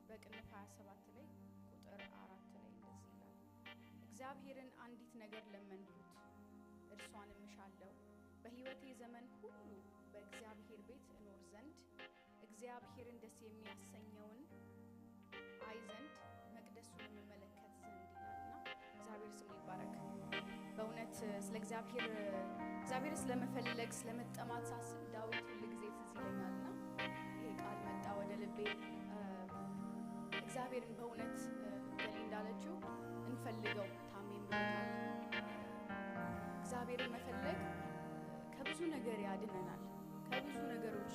በቅንፍ 27 ላይ ቁጥር 4 ላይ እንደዚህ ይላል፣ እግዚአብሔርን አንዲት ነገር ለመንሁት እርሷንም እሻለሁ፣ በሕይወቴ ዘመን ሁሉ በእግዚአብሔር ቤት እኖር ዘንድ እግዚአብሔርን ደስ የሚያሰኘውን አይ ዘንድ መቅደሱን መመለከት ዘንድ ይላልና እግዚአብሔር ስሙ ይባረክ። በእውነት ስለ እግዚአብሔር ስለመፈለግ ስለመጠማት ሳስብ ዳዊት ሁሉ ጊዜ ትዝ ይለኛልና ይሄ ቃል መጣ ወደ ልቤ። እግዚአብሔርን በእውነት ገሌ እንዳለችው እንፈልገው ታሜም ብሎታል። እግዚአብሔርን መፈለግ ከብዙ ነገር ያድነናል። ከብዙ ነገሮች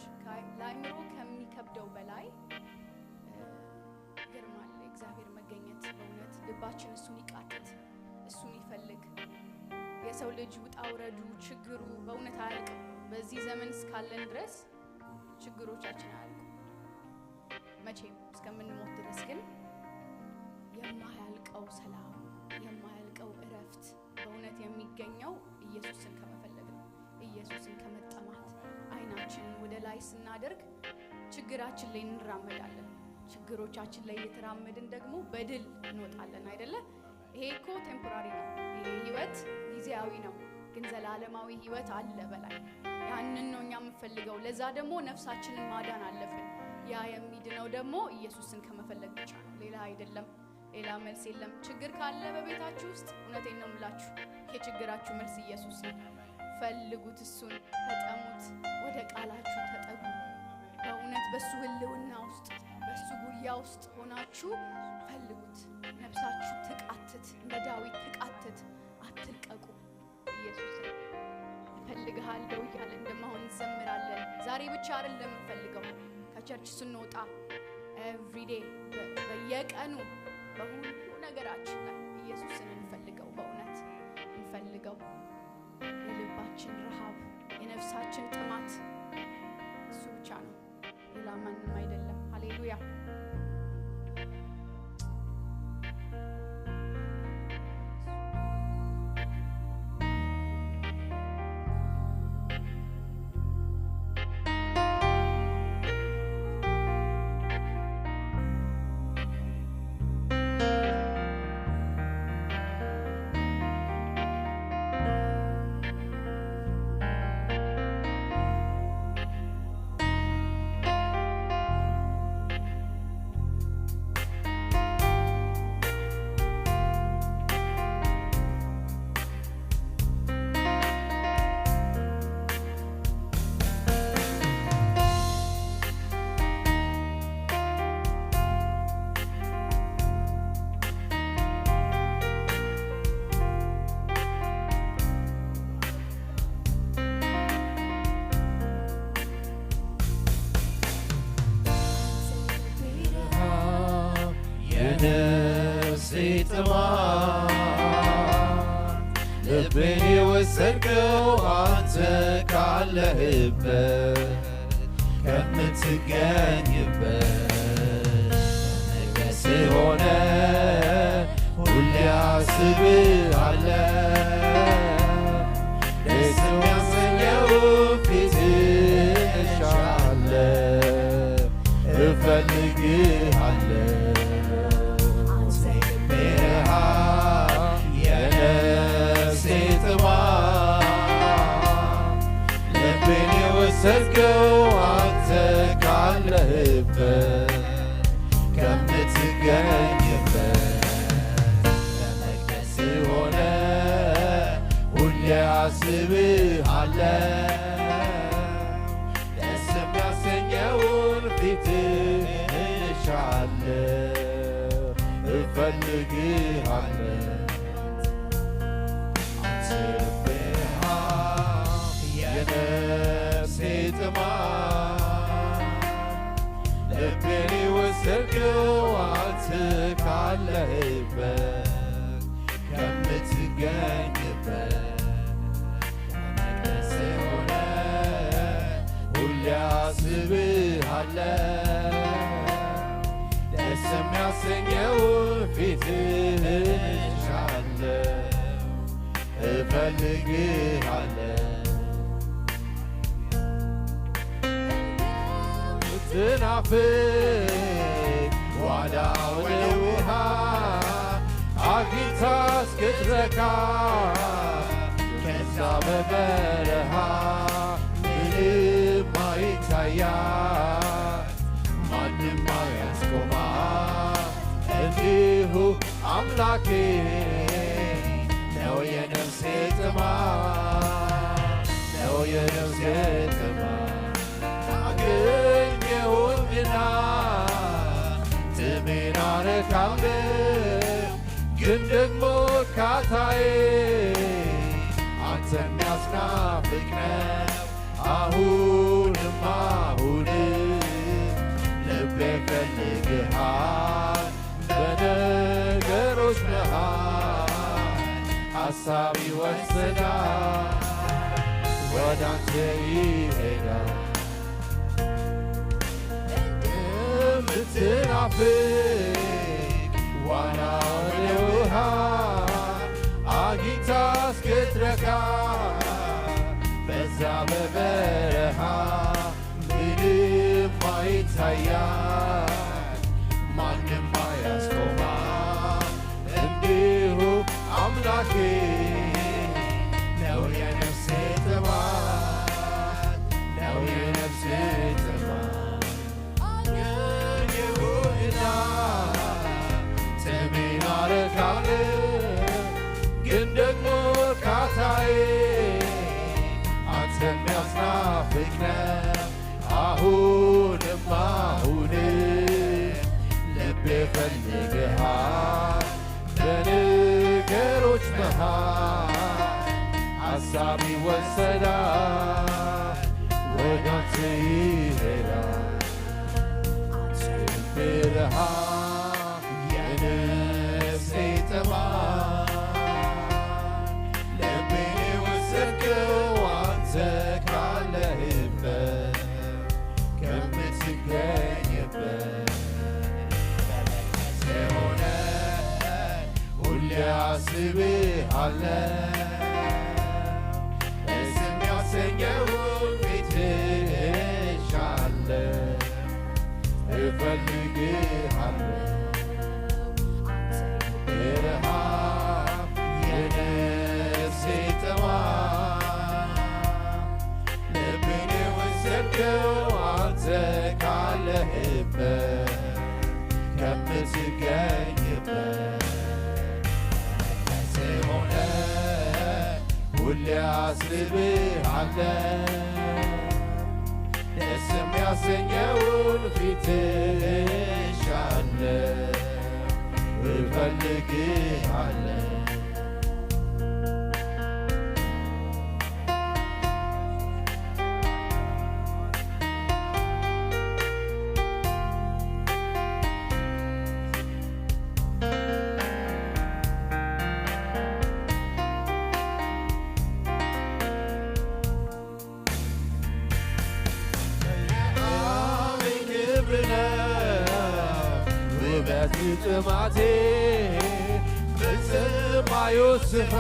ለአእምሮ ከሚከብደው በላይ ይገርማል። እግዚአብሔር መገኘት በእውነት ልባችን እሱን ይቃትት፣ እሱን ይፈልግ። የሰው ልጅ ውጣ ውረዱ ችግሩ በእውነት አያልቅም። በዚህ ዘመን እስካለን ድረስ ችግሮቻችን አያልቁም። መቼም እስከምንሞት ድረስ ግን የማያልቀው ሰላም የማያልቀው እረፍት በእውነት የሚገኘው ኢየሱስን ከመፈለግ ነው። ኢየሱስን ከመጠማት አይናችንን ወደ ላይ ስናደርግ ችግራችን ላይ እንራመዳለን። ችግሮቻችን ላይ የተራመድን ደግሞ በድል እንወጣለን አይደለ? ይሄ እኮ ቴምፖራሪ ነው። ይሄ ህይወት ጊዜያዊ ነው፣ ግን ዘላለማዊ ህይወት አለ በላይ። ያንን ነው እኛ የምንፈልገው። ለዛ ደግሞ ነፍሳችንን ማዳን አለብን። ያ የሚድነው ደግሞ ኢየሱስን ከመፈለግ ብቻ ነው፣ ሌላ አይደለም። ሌላ መልስ የለም። ችግር ካለ በቤታችሁ ውስጥ እውነቴን ነው የምላችሁ የችግራችሁ መልስ ኢየሱስ ነው። ፈልጉት፣ እሱን ተጠሙት፣ ወደ ቃላችሁ ተጠጉ። በእውነት በሱ ህልውና ውስጥ በሱ ጉያ ውስጥ ሆናችሁ ፈልጉት። ነፍሳችሁ ትቃትት፣ እንደ ዳዊት ትቃትት፣ አትልቀቁ። ኢየሱስን እፈልግሃለሁ እያለ እንደማሆን እንዘምራለን። ዛሬ ብቻ አይደለም የምንፈልገው፣ ከቸርች ስንወጣ ኤቭሪዴ በየቀኑ በሁሉ ነገራችን ላይ ኢየሱስን እንፈልገው። በእውነት እንፈልገው። የልባችን ረሃብ የነፍሳችን ጥማት እሱ ብቻ ነው፣ ሌላ ማንም አይደለም። ሃሌሉያ። ነፍሴ ጥማት ልቤን የወሰድከው አንተ ካለህበት ከምትገኝበት መቅደስ ሆነ ሁሌ አስብሃለሁ። ደስ የሚያሰኘው ፊትህን እሻለሁ፣ እፈልግሃለሁ። የነፍሴ ጥማት ልቤን የወሰድከው አንተ ካለህበት ከምትገኝበት ለመቅደስ ሆነ ሁሌ አስብሃለሁ። ደስ የሚያሰኘውን ፊትህን እሻለሁ፣ እፈልግሃለሁ። የነፍሴ ጥማት ልቤን የወሰድከው አንተ ካለህበት ከምትገኝበት መቅደስ ሆነ ሁሌ አስብሃለሁ። ደስ የሚያሰኘውን ፊትህን እሻለሁ፣ እፈልግሃለሁ። ትናፍቅ ዋዳውን ውሃ አግኝታ እስክትረካ ከዛ በበረሃ ምንም አይታያት ማንም አያስቆማት እንዲሁ አምላኬ ነው የነፍሴ ጥማት ነው የነፍሴ ጥማት አገኘሁህና ጥሜን አረካለሁ ግን ደግሞ እርካታዬ አንተን የሚያስናፍቅ ነው አሁንም ልቤ ፈልግሃል በነገሮች መሃል ሐሳብ ይወስዳል ወደ አንተ ይሄዳል የምትናፍቅ ዋና ወደ ውሃ አግኝታ እስክትረካ በዛ በበረሃ ምንም አይታያት ማንም አያስቆማት እንዲሁ አምላኬ ነው የነፍሴ ጥማት ነው የነፍሴ ጥማት አገኘሁህና ጥሜን አረካለሁ ግን ደግሞ እርካታዬ አንተን የሚያስናፍቅ ነው አሁንም ልቤ ፈልግሃል በነገሮች መሃል ሐሳብ ይወሰዳል ወደ አንተ ይሄዳል ብርሃን የነፍሴ ጥማት ልቤን የወሰድከው አንተ ካለህበት ከምትገኝበት የሆነ ሁሌ አስብሃለሁ ደስ የሚያሰኘውን ፊትህን እሻለሁ እፈልግሃለሁ ብርሃን የነፍሴ ጥማት ልቤን የወሰድከው አንተ ካለህበት ከምትገኝበት ስለሆነ ሁሌ አስብሃለሁ ደስ የሚያሰኘውን ፊትህን እሻለሁ እፈልግሃለሁ ውበት ጥማቴ በሰማዩ ስፍራ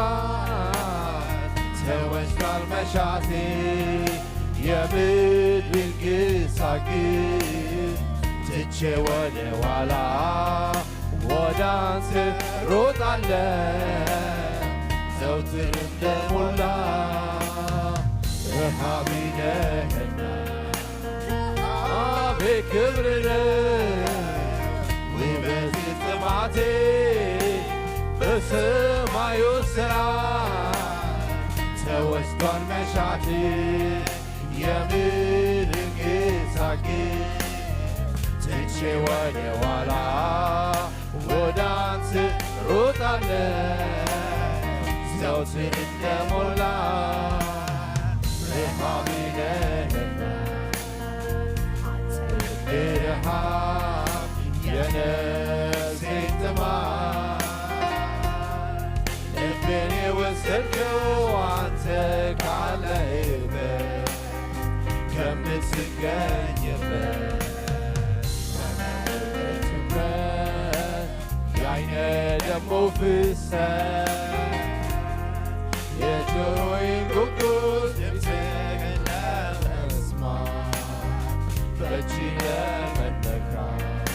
ተወስዷል መሻቴ የምድርን ግሳግስ ትቼ ወደ ኋላ ወደ አንተ ሮጣለሁ ዘውትር እንደሞላ ረሃቤ ነህና አቤት ክብርህ ውበት ጥማቴ በሰማዩ ስራ ተወስዷል መሻቴ የምድርን ግሳግስ ትቼ ወደ ኋላ ወደ አንተ ሮጣለሁ ዘውትር እንደሞላ ረሃቤ ነህና ረሃብ የነፍሴ ጥማት ልቤን የወሰድከው አንተ ካለህበት ከምትገኝበት ትኩረት የዓይነ ደሞ ፍሰት የጆሮዬን ጉጉት ድምፅህን ለመስማት በእጅ ለመነካት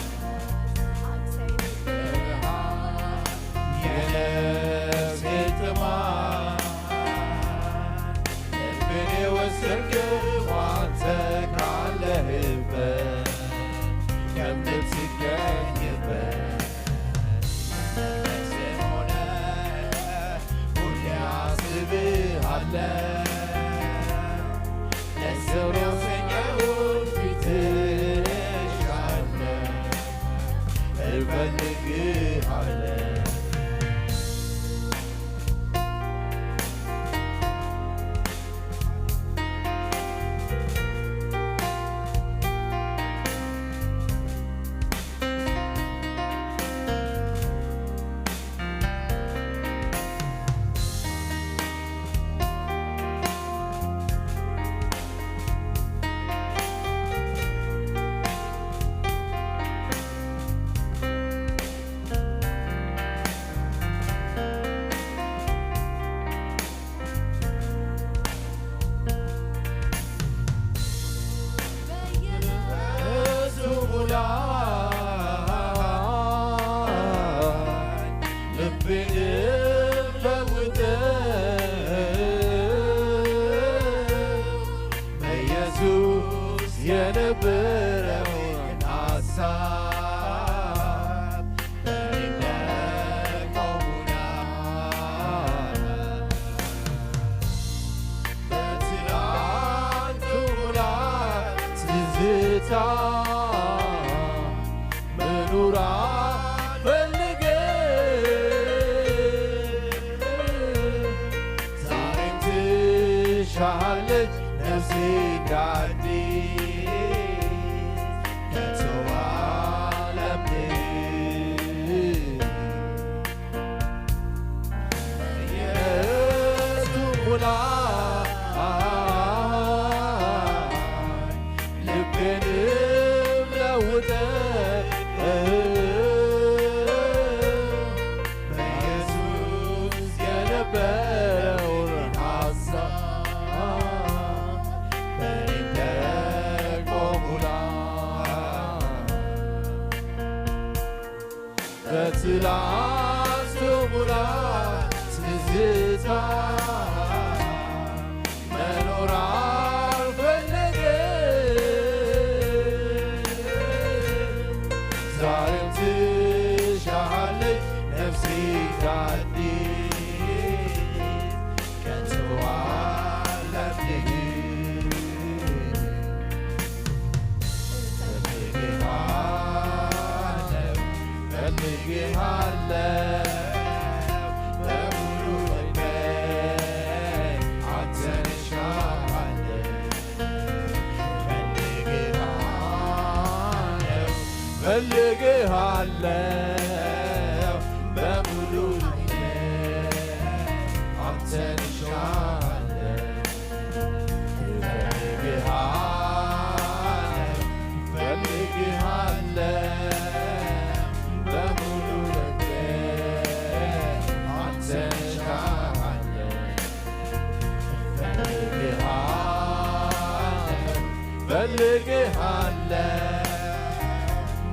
የነበረውን ሐሳብ በእኔም ደግሞ ሙላት በትላንቱ ሙላት ትዝታ መኖር አልፈልግም ዛሬም ትሻለች ነፍሴ እንዳዲስ ከቶ አላምንም የእሱ ሙላት ልቤንም ለውጠ በኢየሱስ የነበረውን ሐሳብ በእኔም ደግሞ ሙላት በትላንቱ ሙላት ትዝታ መኖር አልፈልግም ዛሬም ትሻለች ነፍሴ እንዳዲስ ከቶ አላምንህም እፈልግሃለሁ በሙሉ ልቤ አንተን እሻለሁ እፈልግሃለሁ በሙሉ ልቤ አንተን እሻለሁ እፈልግሃለሁ በሙሉ ልቤ አንተን እሻለሁ እፈልግሃለሁ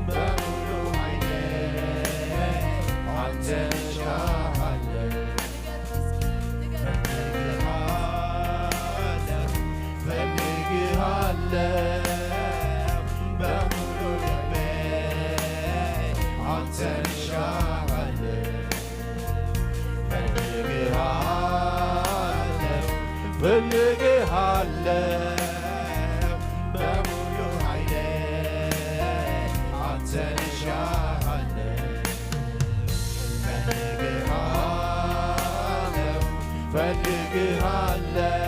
በሙሉ ኃይሌ አንተን እሻለሁ እፈልግሃለሁ በሙሉ ልቤ አንተን እሻለሁ እፈልግሃለሁ በሙሉ ኃይሌ አንተን እሻለሁ እፈልግሃለሁ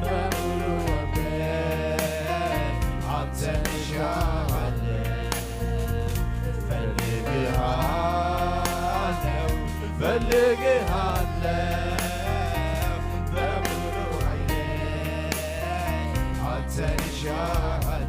በሙሉ ልቤ አንተን እሻለሁ እፈልግሃለሁ በሙሉ ኃይሌ አንተን እሻለሁ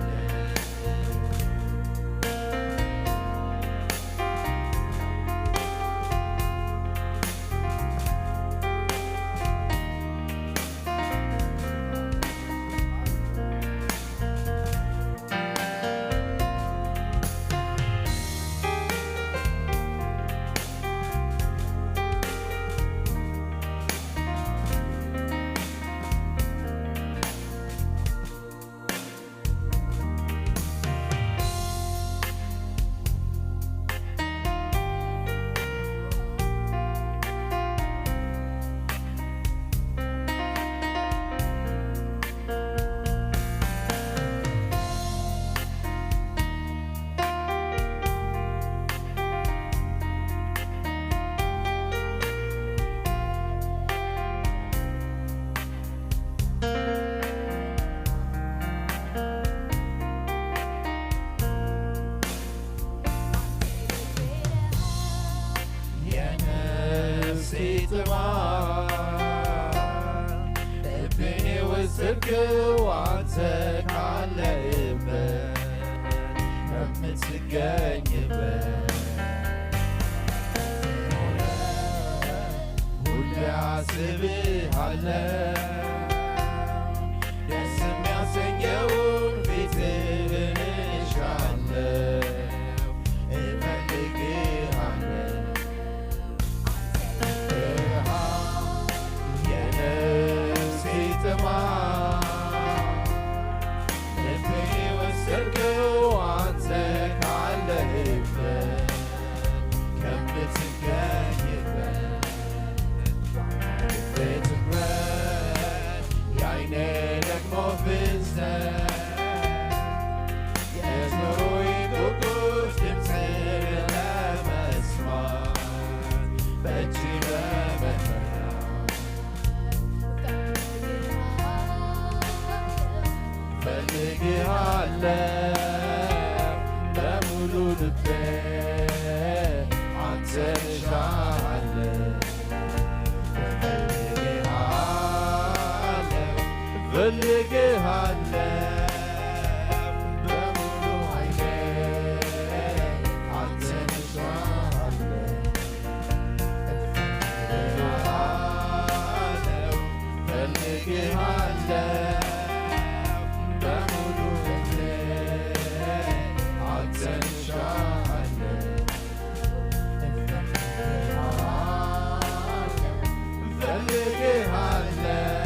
ልቤን የወሰድከው አንተ ካለህበት ከምትገኝበት ሁሌ አስብሃለሁ ደስ የሚያሰኘውን ፊትህን እሻለሁ የነፍሴ ጥማት ልቤ በሙሉ ልቤ አንተን እሻለሁ እፈልግሃለሁ በሙሉ ኃይሌ አንተን እሻለሁ እፈልግሃለሁ በሙሉ ልቤ አንተን እሻለሁ እፈልግሃለሁ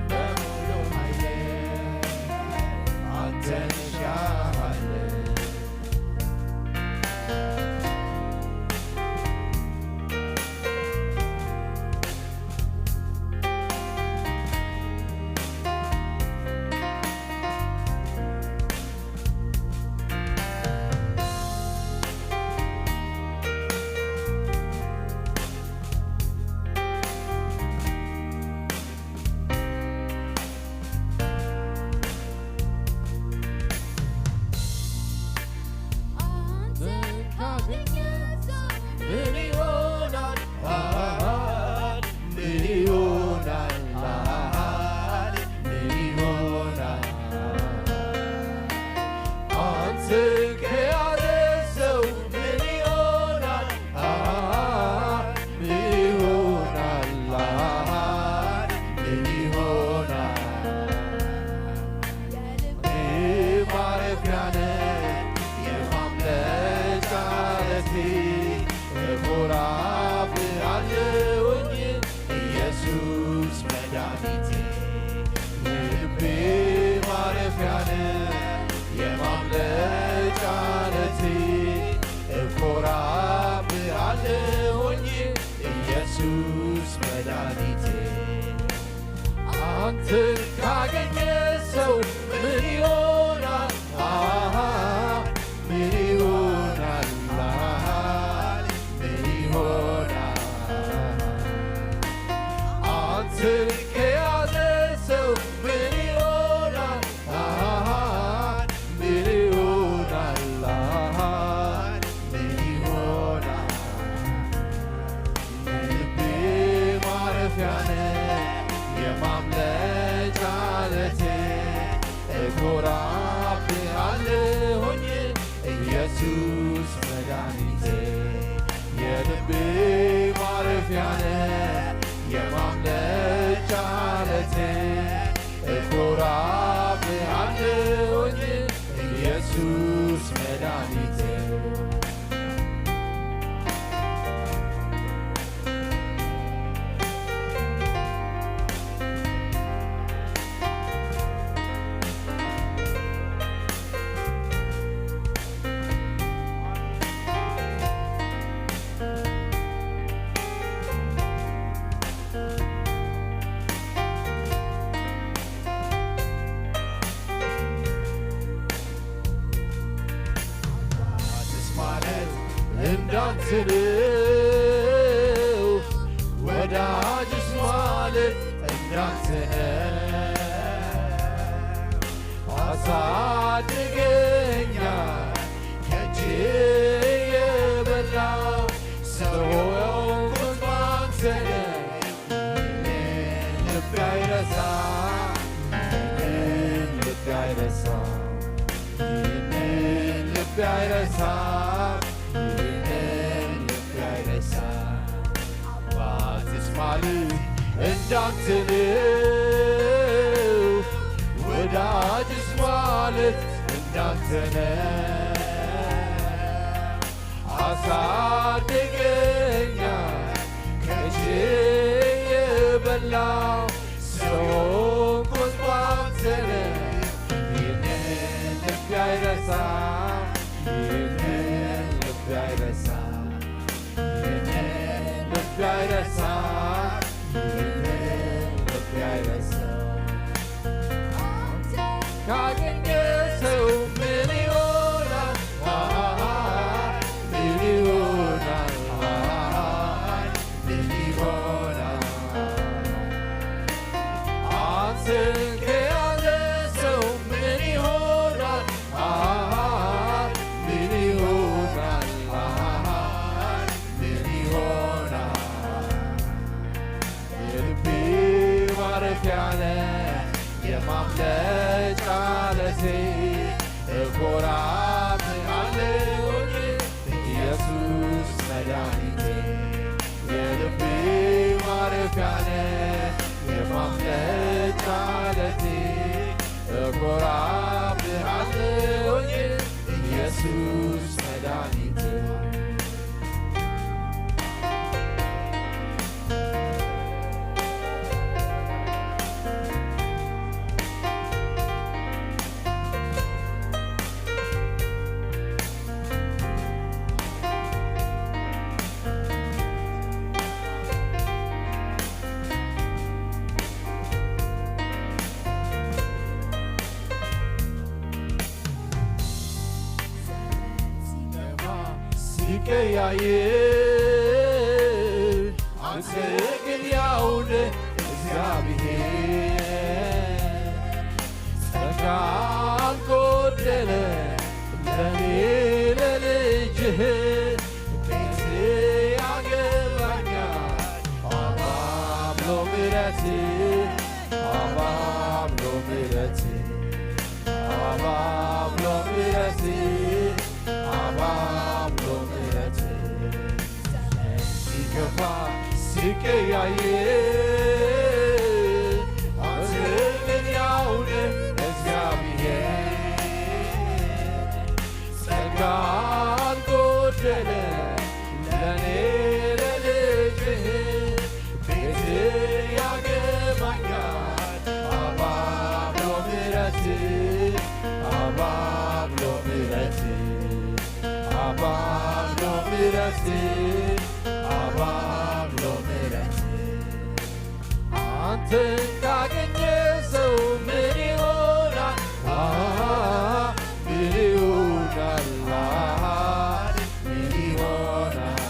በሙሉ ኃይሌ አንተን እሻለሁ ምን ይሆናል ምን ይሆናል ምን ይሆናል አንተን ከያዘ ሰው ምን ይሆናል ምን ይሆናል ምን ይሆናል ማረፊያ ነህ የማምለጫ ዓለቴ እኮራብሃለሁኝ ኢየሱስ መድኃኒቴ የልቤ ማረፊያ ነህ የማምለጫ ዓለቴ እኮራብሃለሁኝ ኢየሱስ መድኃኒቴ አንተን ካገኘ ሰው ምን ይሆናል ምን ይሆናል ምን ይሆናል አንተን ከያዘ ሰው ምን ይሆናል ምን ይሆናል ምን ይሆናል ልቤ ማረፊያ ነህ የማምለጫ ዓለቴ እኮራብሃለሁኝ ኢየሱስ መድኃኒቴ የልቤ ማረፊያ ነህ የማምለጫ ዓለቴ እኮራብሃለሁኝ ኢየሱስ መድኃኒቴ እንዳንተ ነው ወዳጅስ ማለት እንዳንተ ነው አሳድገኛል ከእጅ የበላው ሰው ሆንኩት ባንተ ልቤ አይረሳም ልቤ አይረሳም ልቤ አይረሳም አባትስ ማለት እንዳንተ ነው ወዳጅስ ማለት እንዳንተ ነው አሳድገኛል ከእጅ የበላው ሰው ሆንኩት ባንተ ነው ይህንን ልቤ አይረሳም ይህንን ልቤ አይረሳም ልቤ አይረሳም ልቤ አይረሳም ካገኘ ሰው ምን ይሆናል ምን ይሆናል ምን ይሆናል አንተን ከያዘ ሰው ምን ይሆናል ሲቀያየር አንተ ግን ያው ነህ እግዚአብሔር። ጸጋ አልጎደለ ለኔ ለልጅህ ቤት ያገባኛል አባብሎ ምሕረት አባብሎ ምሕረት አባብሎ ምሕረት አባብሎ ምሕረት ሲገፋ ሲቀያየር አንተ ግን ያው ነህ እግዚአብሔር። ጸጋ አልጎደለ ለኔ ለልጅህ ቤት ያገባኛል አባብሎ ምሕረት አባብሎ ምሕረት አባብሎ ምሕረት አባብሎ ምሕረት አንተን ካገኘ ሰው ምን ይሆናል? ምን ይሆናል? ምን ይሆናል?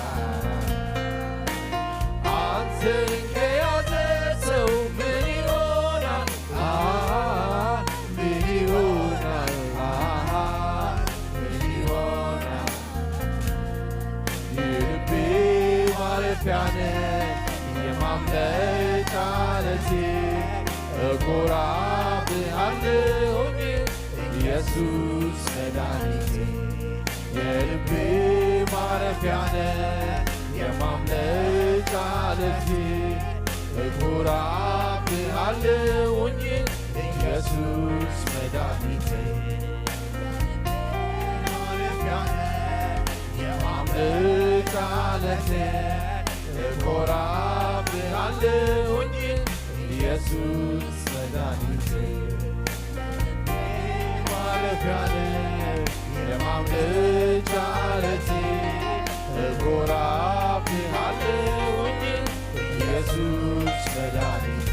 አንተን ከያዘ ሰው ምን ይሆናል? ምን ይሆናል? ምን ይሆናል? የልቤ ማረፊያ ነህ የማምለጫ ዓለቴ እኮራብሃለሁኝ ኢየሱስ መድኃኒቴ። የልቤ ማረፊያ ነህ የማምለጫ ዓለቴ እኮራብሃለሁኝ ኢየሱስ መድኃኒቴ። ማረፊያ ነህ የማምለጫ ዓለቴ እኮራብሃለሁኝ ኢየሱስ መድኃኒቴ። ማረፊያ ነህ የማምለጫ ዓለቴ እኮራብሃለሁኝ ኢየሱስ መድኃኒቴ።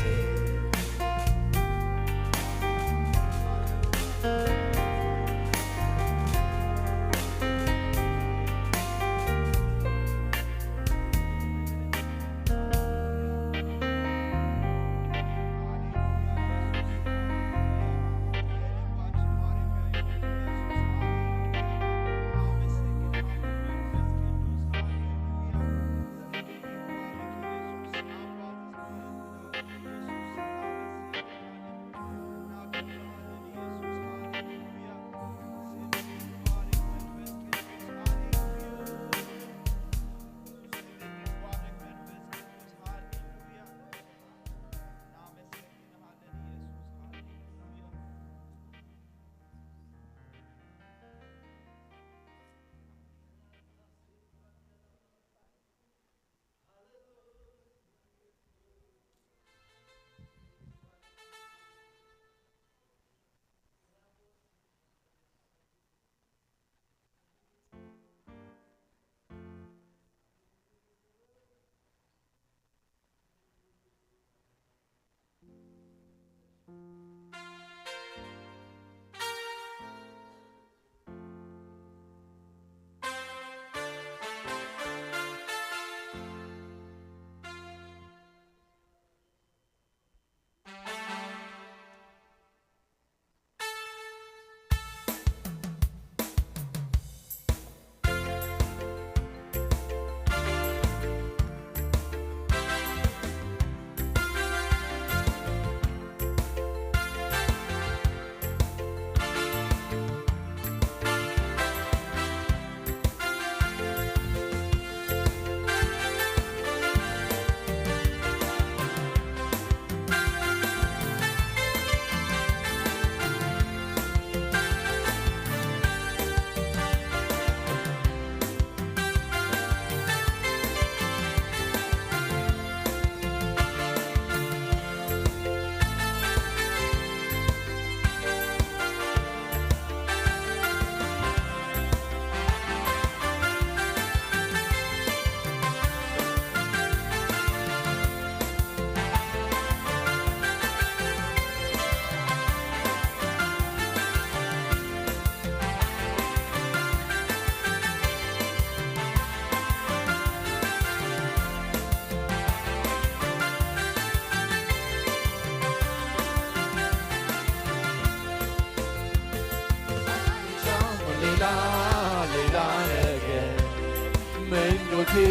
ምኞቴ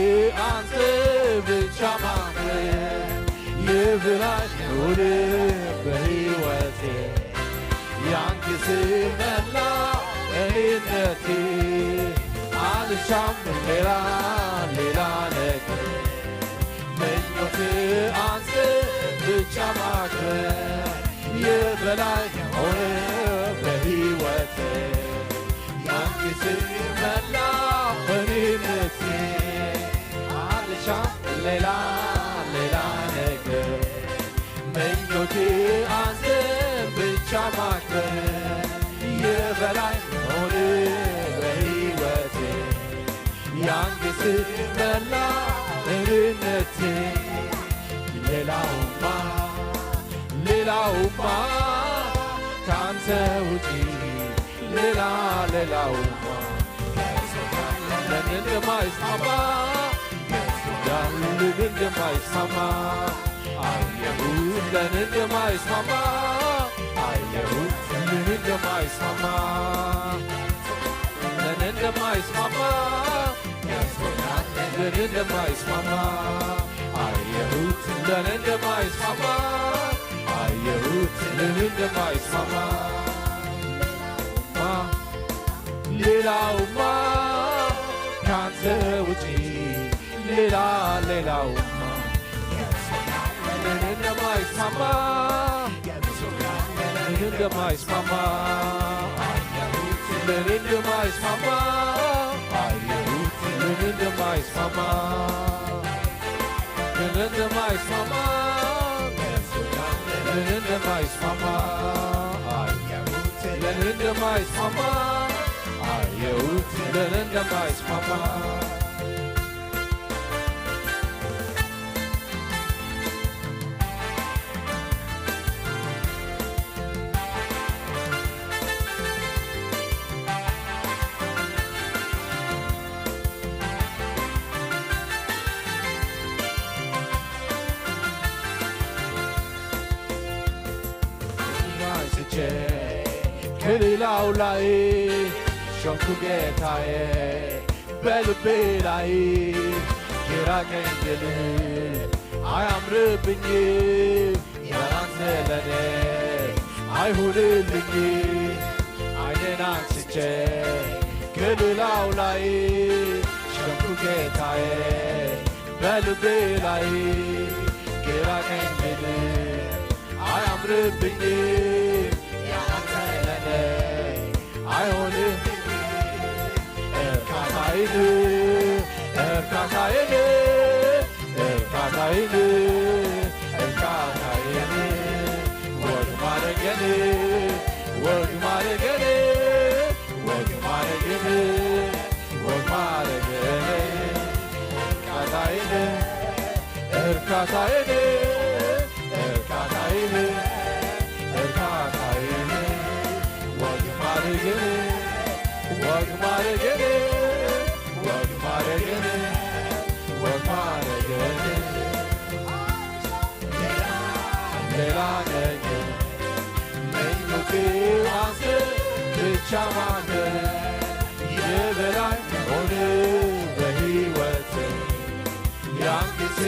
አንተ ብቻ ማምለክ ይብላኝ ሆነ በሕይወቴ ያን ጊዜ መላ እኔነቴ አልሻም ሌላ ነገር ምኞቴ አንተ ብቻ ማክበር የበላይ ሆነ በሕይወቴ ያን ጊዜ መላ እኔነቴ አልሻም ሌላ ነገር ምኞቴ አንተ ብቻ ማክበር የበላይ ሆነ በሕይወቴ ያን ጊዜ መላ እኔነቴ ሌላውማ ካንተ ውጪ ሌላውማ ለኔ እንደማይስማማ ያንን እንደማይስማማ አየሁት ለኔ እንደማይስማማ አየሁት ለኔ እንደማይስማማ ለኔ እንደማይስማማ ለኔ እንደማይስማማ አየሁት ለኔ እንደማይስማማ አየሁት ለኔ እንደማይስማማ ሌላውማ ካንተ ውጪ ሌላውማ ለኔ እንደማይስማማ ለኔ እንደማይስማማ አየሁት ለኔ እንደማይስማማ አየሁት ለኔ እንደማይስማማ ለኔ እንደማይስማማ ለኔ እንደማይስማማ አየሁት ለኔ እንደማይስማማ አየሁት ለኔ እንደማይስማማ ከሌላው ላይ ሾኩ ጌታዬ በልቤ ላይ የራቀኝ ድል አያምርብኝ ያላንተ ለኔ አይሁንልኝ ዓይኔን አንስቼ ከሌላው ላይ ሾኩ ጌታዬ በልቤ ላይ የራቀኝ ድል አያምርብኝ አይሆንም እርካታዬን ወግ ማረገን እርካታዬን ወግ ማረገን ሌላ ነገር ምኞቴ አንተ ብቻ ማክበር የበላይ ሆነ በሕይወቴ ያን ጊዜ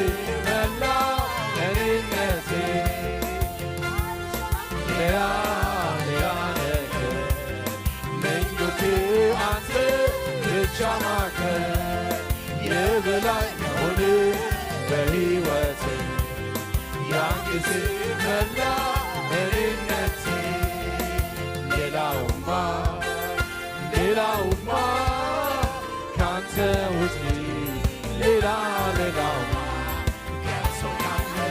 መላ እኔነቴ ሌላ ነገር ምኞቴ አንተ ብቻ ማክበር የበላይ ሆነ በሕይወቴ ያን ጊዜ መላ እኔነቴ ሌላውማ ካንተ ውጪ ሌላውማ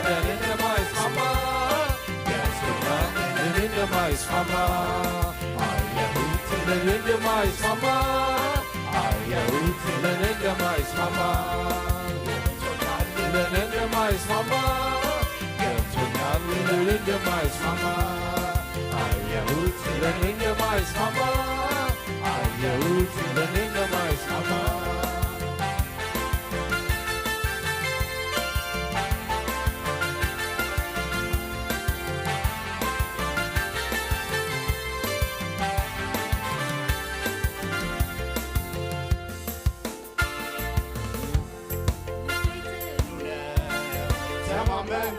ለኔ እንደማይስማማ ለኔ እንደማይስማማ አየሁት ለኔ እንደማይስማማ አየሁት ለኔ እንደማይስማማ ለኔ እንደማይስማማ ገብቶኛል ለኔ እንደማይስማማ አየሁት ለኔ እንደማይስማማ አየሁት ለኔ እንደማይስማማ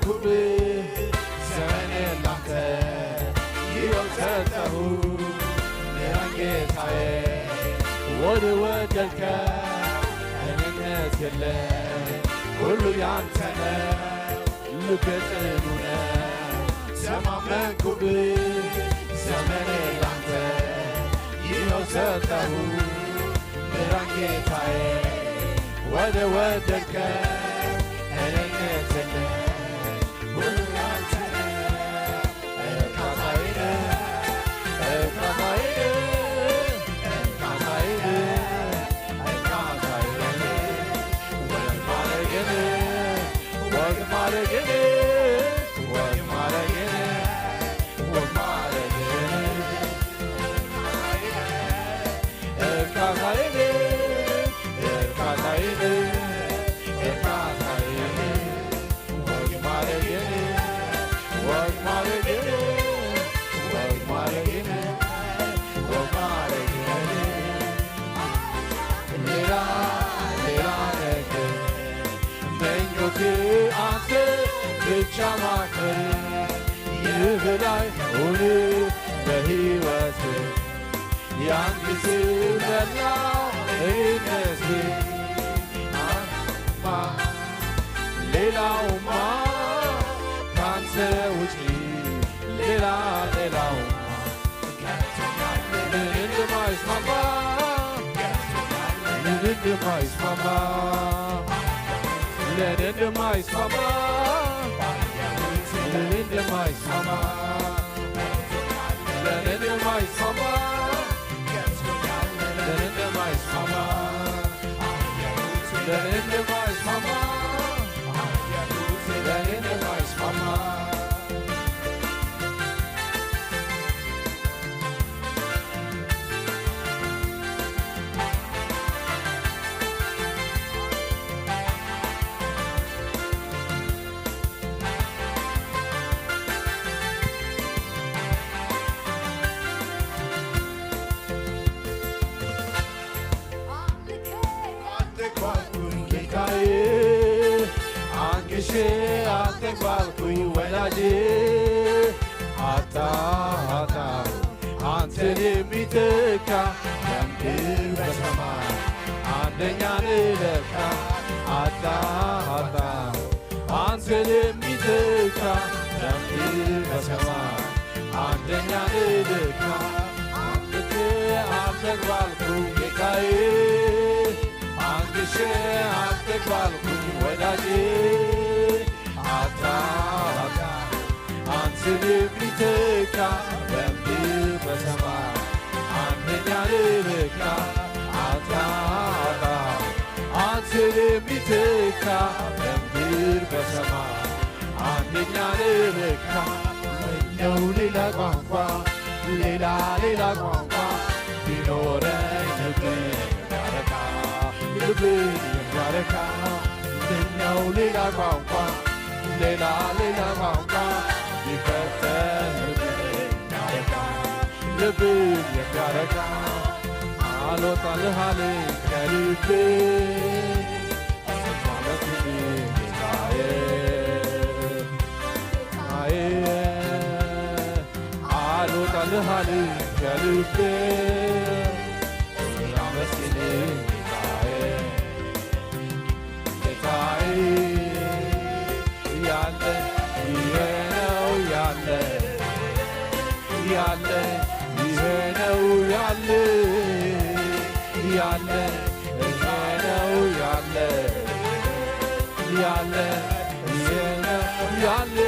ተማመንኩብህ ዘመኔን ላንተ ይኸው ሰጠሁ ምራን ጌታዬ ወደ ወደድከው እኔነት የለም ሁሉ ያንተ ነው ልቤ ጽኑ ነው ተማመንኩብህ ዘመኔን ላንተ ይኸው ሰጠሁ ምራን ጌታዬ ወደ ወደድከው እኔነት የለም ሁሉ ያንተ ነው እርካታዬ ነህ እርካታዬ አንተ ብቻ ማክበር ይህ ላይ ሁን በሕይወት ያን ጊዜ መላው እነስ ሌላውማ ካንተ ውጪ ሌላውማ ምን እንደማይስማማ ምን እንደማይስማማ Let it be my summer. Let it be my summer. Let it be my summer. Let it be my summer. Let it be my summer. Let it be my summer. አትባልኩኝ ወዳጄ አታ አንተን የሚተካ ከምድር በሰማይ አንደኛ ልለካ አታ አንተን የሚተካ ከምድር በሰማይ አንደኛ ልለካ አትባልኩኝ ጌታዬ አንግሼ አትባልኩኝ ወዳጄ አንተን የሚተካ በምድር በሰማይ አንደኛ ልለካ አንተን የሚተካ በምድር በሰማይ አንደኛ ልለካ ምነው ሌላ ቋንቋ ሌላ ቋንቋ ቢኖረኝ ልብን የሚያረካ ምነው ሌላ ቋንቋ ሌላ ቋንቋ ቢፈተን ልብን የሚያረካ አልወጣልህ አለኝ ከልቤ አመስግን ጌታዬ አልወጣልህ አለኝ ከልቤ አመስግን ጌታዬ ያለ ይሄ ነው ያለ ይሄ ነው ያለ ይሄ ነው ያለ ይሄ ነው ያለ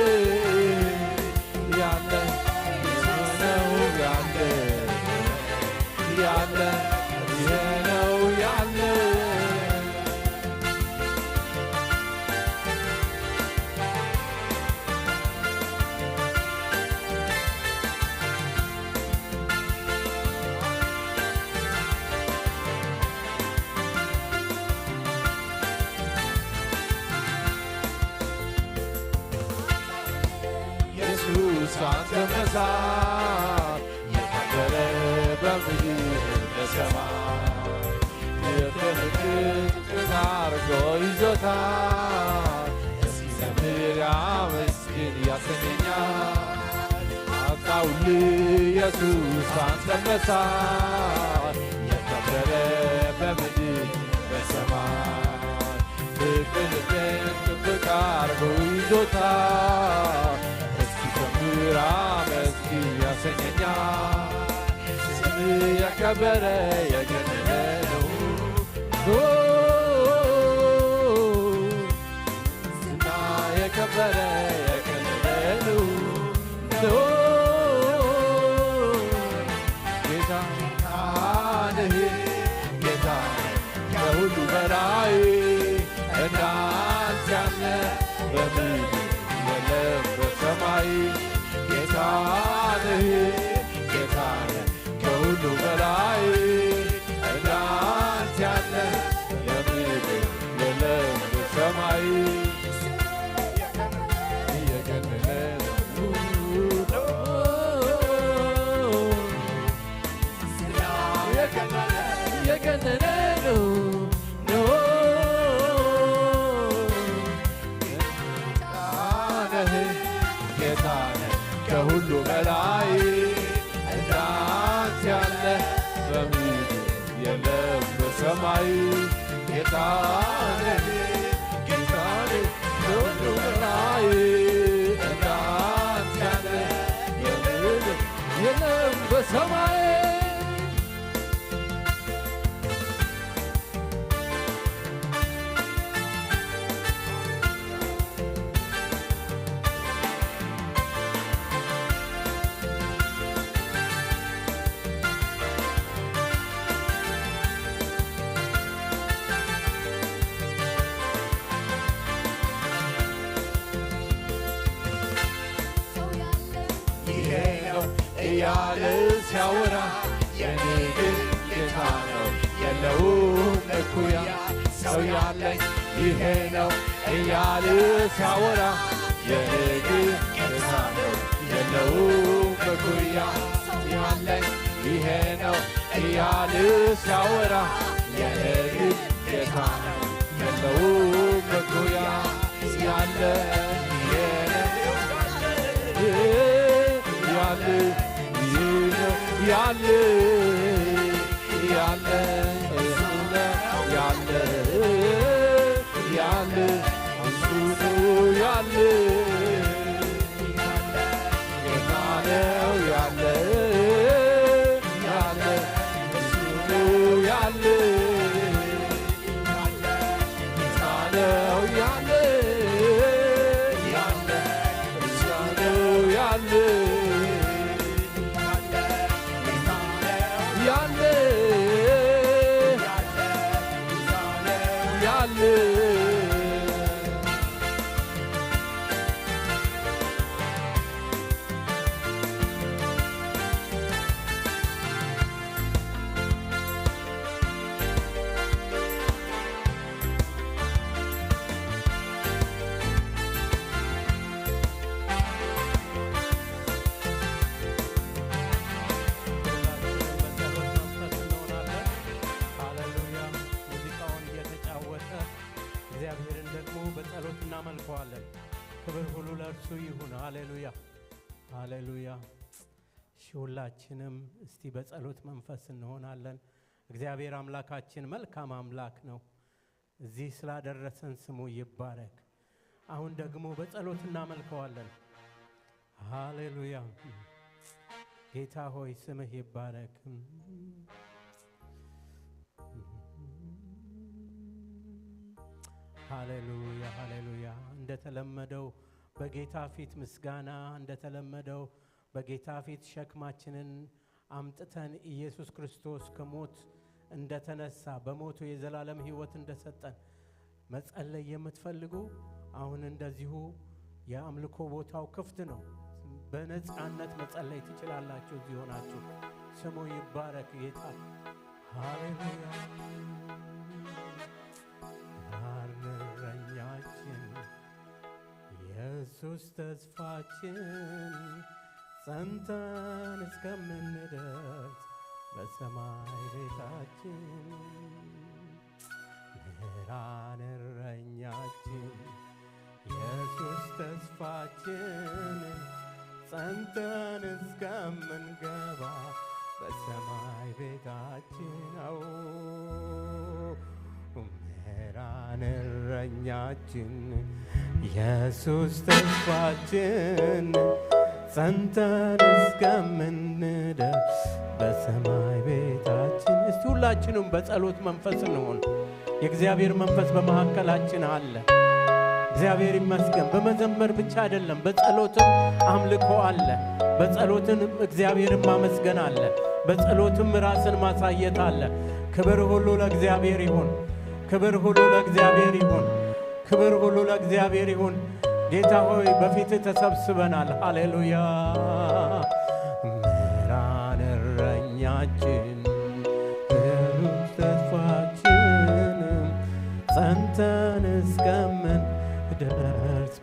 ይሄ ነው ያለ አንተ መሳት የከበረ በምድር በሰማይ የፍቅር አርጎ ይዞታል ሲዘምር ኢየሱስ አንተ መሳይ የከበረ በምድር በሰማይ ፍቅርህን ጥብቅ አድርጎ ይዞታል እስኪዘምር አመስግን ያሰኘኛል ስምህ የከበረ የገነነ ነው ዝና የከበረ የገነነ ነው ጌታ ነህ ጌታ ከሁሉ በላይ እንዳንተ ያለ በምድር የለም በሰማይ ጌታ ነህ ጌታ ነህ ከሁሉ በላይ እንዳንተ ያለ በምድር የለም በሰማይ የገነነ የገነነ ነው ጌታ ነህ ከሁሉ በላይ እንዳንተ ያለ በምድር የለም በሰማይ ጌታ ነህ ጌታ ነህ ከሁሉ በላይ እንዳንተ ያለ በምድር የለም በሰማይ እያለ ሲያወራ የኔ ግን ጌታ ነው የለውም እኩያ ሰው ያለኝ ይሄ ነው እያለ ሲያወራ የኔ ግን ጌታ ነው የለውም እኩያ ያለኝ ይሄ ነው እያለ ሲያወራ የኔ ግን ጌታ ነው የለውም እኩያ ያለ ይሄ ነው ያለ ያለ ያለ እሱ ነው ያለ ያለ እሱ ነው ያለ ጌታ ነው ያለ ያለ እሱ ነው ያለ ጌታ ነው ያለ ያለ እሱ ነው ያለ እግዚአብሔርን ደግሞ በጸሎት እናመልከዋለን። ክብር ሁሉ ለእርሱ ይሁን። ሃሌሉያ ሃሌሉያ። ሁላችንም እስቲ በጸሎት መንፈስ እንሆናለን። እግዚአብሔር አምላካችን መልካም አምላክ ነው። እዚህ ስላደረሰን ስሙ ይባረክ። አሁን ደግሞ በጸሎት እናመልከዋለን። ሃሌሉያ። ጌታ ሆይ ስምህ ይባረክ። ሃሌሉያ ሃሌሉያ። እንደተለመደው በጌታ ፊት ምስጋና፣ እንደተለመደው በጌታ ፊት ሸክማችንን አምጥተን ኢየሱስ ክርስቶስ ከሞት እንደተነሳ በሞቱ የዘላለም ሕይወት እንደሰጠን መጸለይ የምትፈልጉ አሁን እንደዚሁ የአምልኮ ቦታው ክፍት ነው። በነጻነት መጸለይ ትችላላችሁ። እዚህ ሆናችሁ ስሙ ይባረክ ጌታ። ሃሌሉያ። እረኛችን ኢየሱስ ተስፋችን ጸንተን እስከምንደርስ በሰማይ ቤታችን ብርሃን እረኛችን ኢየሱስ ተስፋችን ጸንተን እስከምንገባ በሰማይ ቤታችን ነው። ምሕራን እረኛችን ኢየሱስ ተስፋችን ጸንተን እስከምንደርስ በሰማይ ቤታችን። እስቲ ሁላችንም በጸሎት መንፈስ እንሆን። የእግዚአብሔር መንፈስ በመካከላችን አለ። እግዚአብሔር ይመስገን። በመዘመር ብቻ አይደለም፣ በጸሎትም አምልኮ አለ። በጸሎትም እግዚአብሔርን ማመስገን አለ። በጸሎትም ራስን ማሳየት አለ። ክብር ሁሉ ለእግዚአብሔር ይሁን። ክብር ሁሉ ለእግዚአብሔር ይሁን። ክብር ሁሉ ለእግዚአብሔር ይሁን። ጌታ ሆይ በፊትህ ተሰብስበናል። ሃሌሉያ። ምሕራን እረኛችን ኢየሱስ ተስፋችን ጸንተን እስከምንደርስ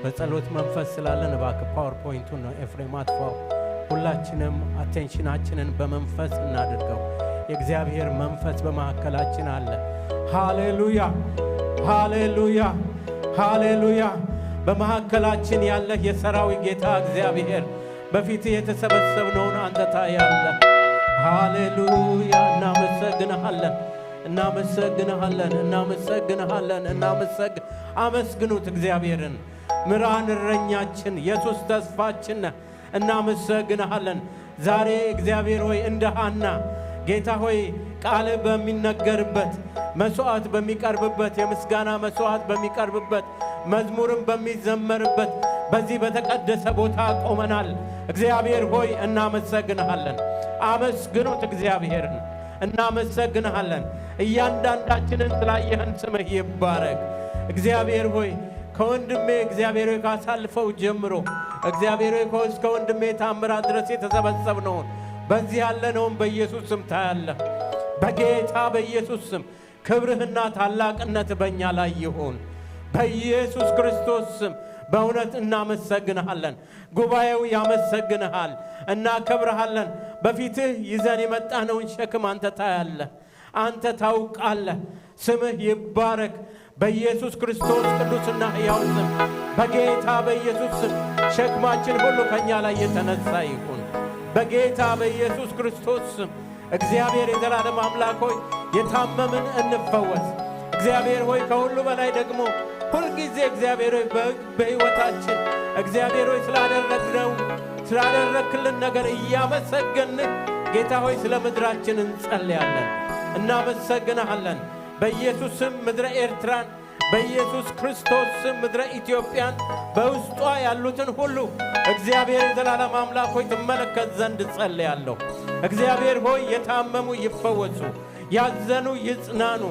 በጸሎት መንፈስ ስላለን እባክህ ፓወርፖይንቱን ነው ኤፍሬም አጥፋው። ሁላችንም አቴንሽናችንን በመንፈስ እናድርገው። የእግዚአብሔር መንፈስ በመካከላችን አለ። ሃሌሉያ ሃሌሉያ ሃሌሉያ። በመካከላችን ያለህ የሰራዊት ጌታ እግዚአብሔር በፊትህ የተሰበሰብነውን አንተ ታያለህ። ሃሌሉያ። እናመሰግንሃለን እናመሰግንሃለን እናመሰግንሃለን። አመስግኑት እግዚአብሔርን። ምሕራን እረኛችን ኢየሱስ ተስፋችን ነህ። እናመሰግንሃለን። ዛሬ እግዚአብሔር ሆይ እንደ ሐና ጌታ ሆይ ቃል በሚነገርበት መስዋዕት በሚቀርብበት የምስጋና መስዋዕት በሚቀርብበት መዝሙርም በሚዘመርበት በዚህ በተቀደሰ ቦታ ቆመናል። እግዚአብሔር ሆይ እናመሰግንሃለን። አመስግኑት እግዚአብሔርን። እናመሰግንሃለን። እያንዳንዳችንን ስላየህን ስምህ ይባረክ። እግዚአብሔር ሆይ ከወንድሜ እግዚአብሔር ሆይ ካሳልፈው ጀምሮ እግዚአብሔር ሆይ እስከ ወንድሜ ታምራት ድረስ የተሰበሰብነውን በዚህ ያለነውን በኢየሱስ ስም ታያለህ። በጌታ በኢየሱስ ስም ክብርህና ታላቅነት በእኛ ላይ ይሁን። በኢየሱስ ክርስቶስ ስም በእውነት እናመሰግንሃለን። ጉባኤው ያመሰግንሃል። እናከብርሃለን። በፊትህ ይዘን የመጣነውን ሸክም አንተ ታያለህ፣ አንተ ታውቃለህ። ስምህ ይባረክ። በኢየሱስ ክርስቶስ ቅዱስና ሕያው ስም በጌታ በኢየሱስ ስም ሸክማችን ሁሉ ከእኛ ላይ የተነሳ ይሁን። በጌታ በኢየሱስ ክርስቶስ ስም እግዚአብሔር የዘላለም አምላክ ሆይ የታመምን እንፈወስ። እግዚአብሔር ሆይ ከሁሉ በላይ ደግሞ ሁልጊዜ እግዚአብሔር ሆይ በሕይወታችን እግዚአብሔር ሆይ ስላደረክልን ነገር እያመሰገንን ጌታ ሆይ ስለ ምድራችን እንጸልያለን፣ እናመሰግንሃለን። በኢየሱስ ስም ምድረ ኤርትራን፣ በኢየሱስ ክርስቶስ ስም ምድረ ኢትዮጵያን በውስጧ ያሉትን ሁሉ እግዚአብሔር የዘላለም አምላክ ሆይ ትመለከት ዘንድ ጸልያለሁ። እግዚአብሔር ሆይ የታመሙ ይፈወሱ፣ ያዘኑ ይጽናኑ።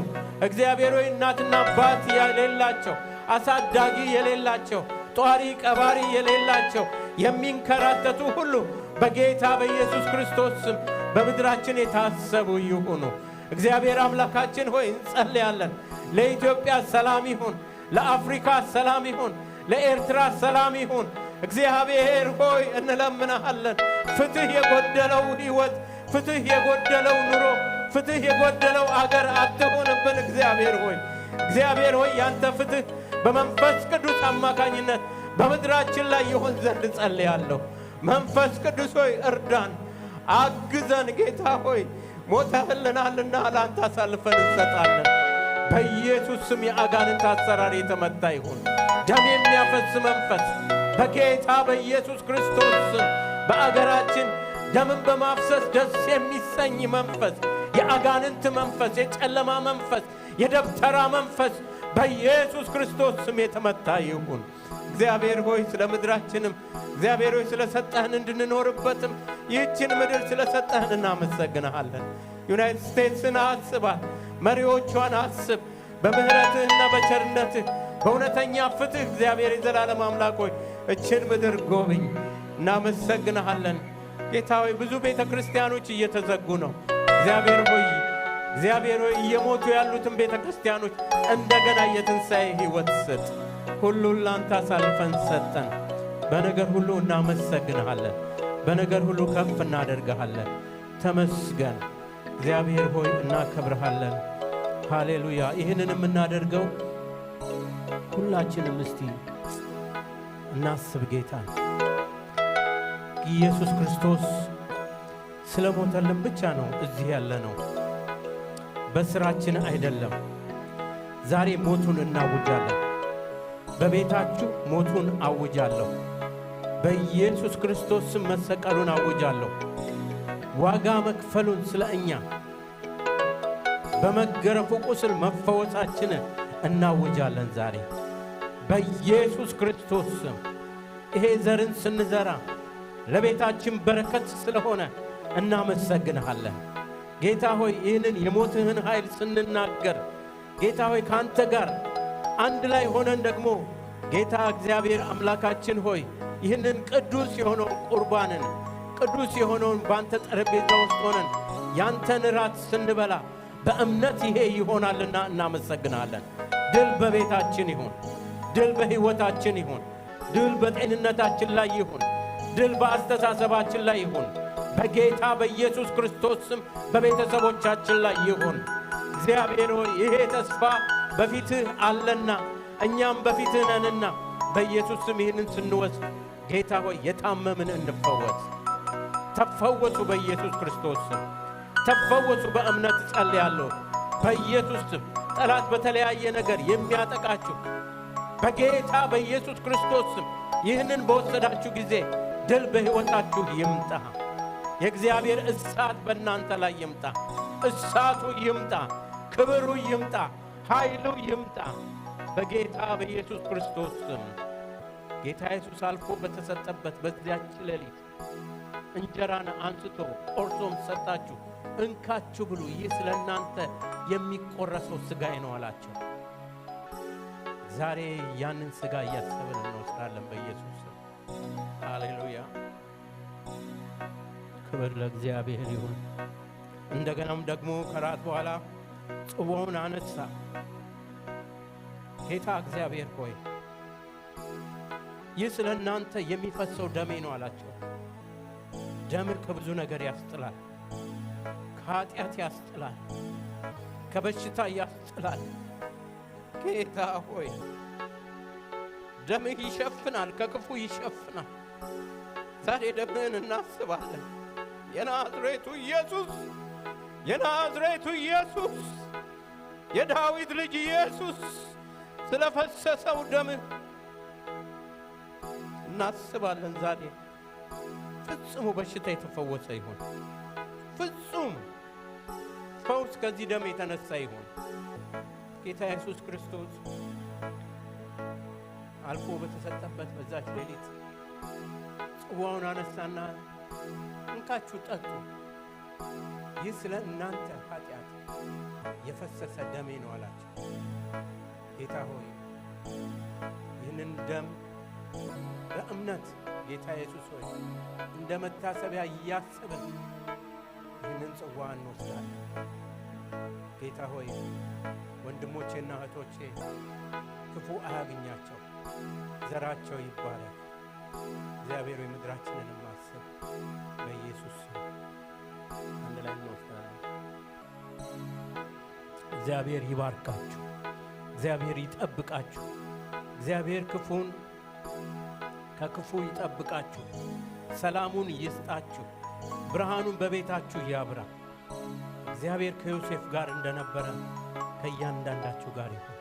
እግዚአብሔር ሆይ እናትና አባት የሌላቸው፣ አሳዳጊ የሌላቸው፣ ጧሪ ቀባሪ የሌላቸው የሚንከራተቱ ሁሉ በጌታ በኢየሱስ ክርስቶስ ስም በምድራችን የታሰቡ ይሁኑ። እግዚአብሔር አምላካችን ሆይ እንጸልያለን። ለኢትዮጵያ ሰላም ይሁን፣ ለአፍሪካ ሰላም ይሁን፣ ለኤርትራ ሰላም ይሁን። እግዚአብሔር ሆይ እንለምናሃለን። ፍትህ የጎደለው ሕይወት፣ ፍትህ የጎደለው ኑሮ፣ ፍትህ የጎደለው አገር አትሆንብን። እግዚአብሔር ሆይ ያንተ ፍትህ በመንፈስ ቅዱስ አማካኝነት በምድራችን ላይ ይሆን ዘንድ ጸልያለሁ። መንፈስ ቅዱስ ሆይ እርዳን፣ አግዘን። ጌታ ሆይ ሞተህልናልና ለአንተ አሳልፈን እንሰጣለን። በኢየሱስ ስም የአጋንንት አሰራር የተመታ ይሁን። ደም የሚያፈስ መንፈስ በጌታ በኢየሱስ ክርስቶስ ስም በአገራችን ደምን በማፍሰስ ደስ የሚሰኝ መንፈስ፣ የአጋንንት መንፈስ፣ የጨለማ መንፈስ፣ የደብተራ መንፈስ በኢየሱስ ክርስቶስ ስም የተመታ ይሁን። እግዚአብሔር ሆይ ስለ ምድራችንም እግዚአብሔር ሆይ ስለሰጠህን እንድንኖርበትም ይህችን ምድር ስለሰጠህን እናመሰግንሃለን። ዩናይትድ ስቴትስን አስባት፣ መሪዎቿን አስብ። በምህረትህና በቸርነትህ በእውነተኛ ፍትህ እግዚአብሔር የዘላለም አምላክ ሆይ እችን ምድር ጎብኝ። እናመሰግንሃለን ጌታ ሆይ። ብዙ ቤተ ክርስቲያኖች እየተዘጉ ነው። እግዚአብሔር ሆይ እየሞቱ ያሉትን ቤተ ክርስቲያኖች እንደገና የትንሣኤ ሕይወት ስጥ። ሁሉን ላንተ አሳልፈን ሰጠን። በነገር ሁሉ እናመሰግንሃለን። በነገር ሁሉ ከፍ እናደርግሃለን። ተመስገን እግዚአብሔር ሆይ እናከብርሃለን። ሃሌሉያ። ይህንን የምናደርገው ሁላችንም እስቲ እናስብ ጌታን። ኢየሱስ ክርስቶስ ስለሞተልን ብቻ ነው እዚህ ያለ ነው፣ በስራችን አይደለም። ዛሬ ሞቱን እናውጃለን። በቤታችሁ ሞቱን አውጃለሁ። በኢየሱስ ክርስቶስ ስም መሰቀሉን አውጃለሁ። ዋጋ መክፈሉን ስለ እኛ በመገረፉ ቁስል መፈወሳችንን እናውጃለን። ዛሬ በኢየሱስ ክርስቶስ ስም ይሄ ዘርን ስንዘራ ለቤታችን በረከት ስለሆነ እናመሰግንሃለን። ጌታ ሆይ ይህንን የሞትህን ኃይል ስንናገር ጌታ ሆይ ከአንተ ጋር አንድ ላይ ሆነን ደግሞ ጌታ እግዚአብሔር አምላካችን ሆይ ይህንን ቅዱስ የሆነውን ቁርባንን ቅዱስ የሆነውን ባንተ ጠረጴዛ ውስጥ ሆነን ያንተን ራት ስንበላ በእምነት ይሄ ይሆናልና እናመሰግናለን። ድል በቤታችን ይሁን፣ ድል በሕይወታችን ይሁን፣ ድል በጤንነታችን ላይ ይሁን፣ ድል በአስተሳሰባችን ላይ ይሁን። በጌታ በኢየሱስ ክርስቶስ ስም በቤተሰቦቻችን ላይ ይሁን። እግዚአብሔር ሆይ ይሄ ተስፋ በፊትህ አለና እኛም በፊትህ ነንና በኢየሱስ ስም ይህንን ስንወስድ ጌታ ሆይ የታመምን እንፈወስ። ተፈወሱ፣ በኢየሱስ ክርስቶስ ስም ተፈወሱ። በእምነት ጸልያለሁ በኢየሱስ ስም። ጠላት በተለያየ ነገር የሚያጠቃችሁ በጌታ በኢየሱስ ክርስቶስ ስም ይህንን በወሰዳችሁ ጊዜ ድል በሕይወታችሁ ይምጣ። የእግዚአብሔር እሳት በእናንተ ላይ ይምጣ። እሳቱ ይምጣ፣ ክብሩ ይምጣ፣ ኃይሉ ይምጣ በጌታ በኢየሱስ ክርስቶስ ስም። ጌታ ኢየሱስ አልፎ በተሰጠበት በዚያች ሌሊት እንጀራን አንስቶ ቆርሶም ሰጣችሁ፣ እንካችሁ ብሉ፣ ይህ ስለ እናንተ የሚቆረሰው ሥጋዬ ነው አላቸው። ዛሬ ያንን ሥጋ እያሰብን እንወስዳለን በኢየሱስ ስም። ሃሌሉያ፣ ክብር ለእግዚአብሔር ይሁን። እንደገናም ደግሞ ከራት በኋላ ጽዋውን አነሳ። ጌታ እግዚአብሔር ሆይ ይህ ስለ እናንተ የሚፈሰው ደሜ ነው አላቸው። ደም ከብዙ ነገር ያስጥላል፣ ከኃጢአት ያስጥላል፣ ከበሽታ ያስጥላል። ጌታ ሆይ ደምህ ይሸፍናል፣ ከክፉ ይሸፍናል። ዛሬ ደምህን እናስባለን። የናዝሬቱ ኢየሱስ፣ የናዝሬቱ ኢየሱስ፣ የዳዊት ልጅ ኢየሱስ ስለፈሰሰው ደምህ እናስባለን። ዛሬ ፍጹም በሽታ የተፈወሰ ይሁን። ፍጹም ፈውስ ከዚህ ደም የተነሳ ይሁን። ጌታ ኢየሱስ ክርስቶስ አልፎ በተሰጠበት በዛች ሌሊት ጽዋውን አነሳና እንካችሁ ጠጡ፣ ይህ ስለ እናንተ ኃጢአት የፈሰሰ ደሜ ነው አላቸው። ጌታ ሆይ ይህንን ደም በእምነት ጌታ ኢየሱስ ሆይ እንደ መታሰቢያ እያሰብን ይህንን ጽዋ እንወስዳለን። ጌታ ሆይ ወንድሞቼና እህቶቼ ክፉ አያግኛቸው፣ ዘራቸው ይባረክ። እግዚአብሔር ሆይ ምድራችንን ማስብ በኢየሱስ ስም አንድ ላይ እንወስዳለን። እግዚአብሔር ይባርካችሁ፣ እግዚአብሔር ይጠብቃችሁ፣ እግዚአብሔር ክፉን ከክፉ ይጠብቃችሁ፣ ሰላሙን ይስጣችሁ፣ ብርሃኑን በቤታችሁ ያብራ። እግዚአብሔር ከዮሴፍ ጋር እንደነበረ ከእያንዳንዳችሁ ጋር ይሁን።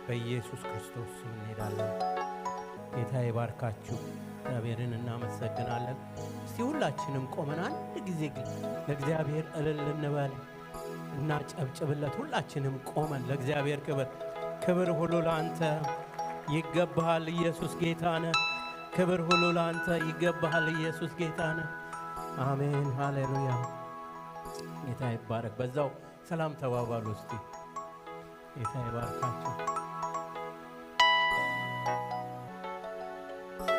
በኢየሱስ ክርስቶስ ስም እንሄዳለን። ጌታ ይባርካችሁ። እግዚአብሔርን እናመሰግናለን። እስቲ ሁላችንም ቆመን አንድ ጊዜ ግን ለእግዚአብሔር እልል እንበል እና ጨብጭብለት። ሁላችንም ቆመን ለእግዚአብሔር ክብር ሁሉ ለአንተ ይገባሃል ኢየሱስ ጌታ ነህ። ክብር ሁሉ ለአንተ ይገባሃል ኢየሱስ ጌታ ነህ። አሜን፣ ሃሌሉያ። ጌታ ይባረክ። በዛው ሰላም ተባባሉ እስቲ። ጌታ ይባርካችሁ።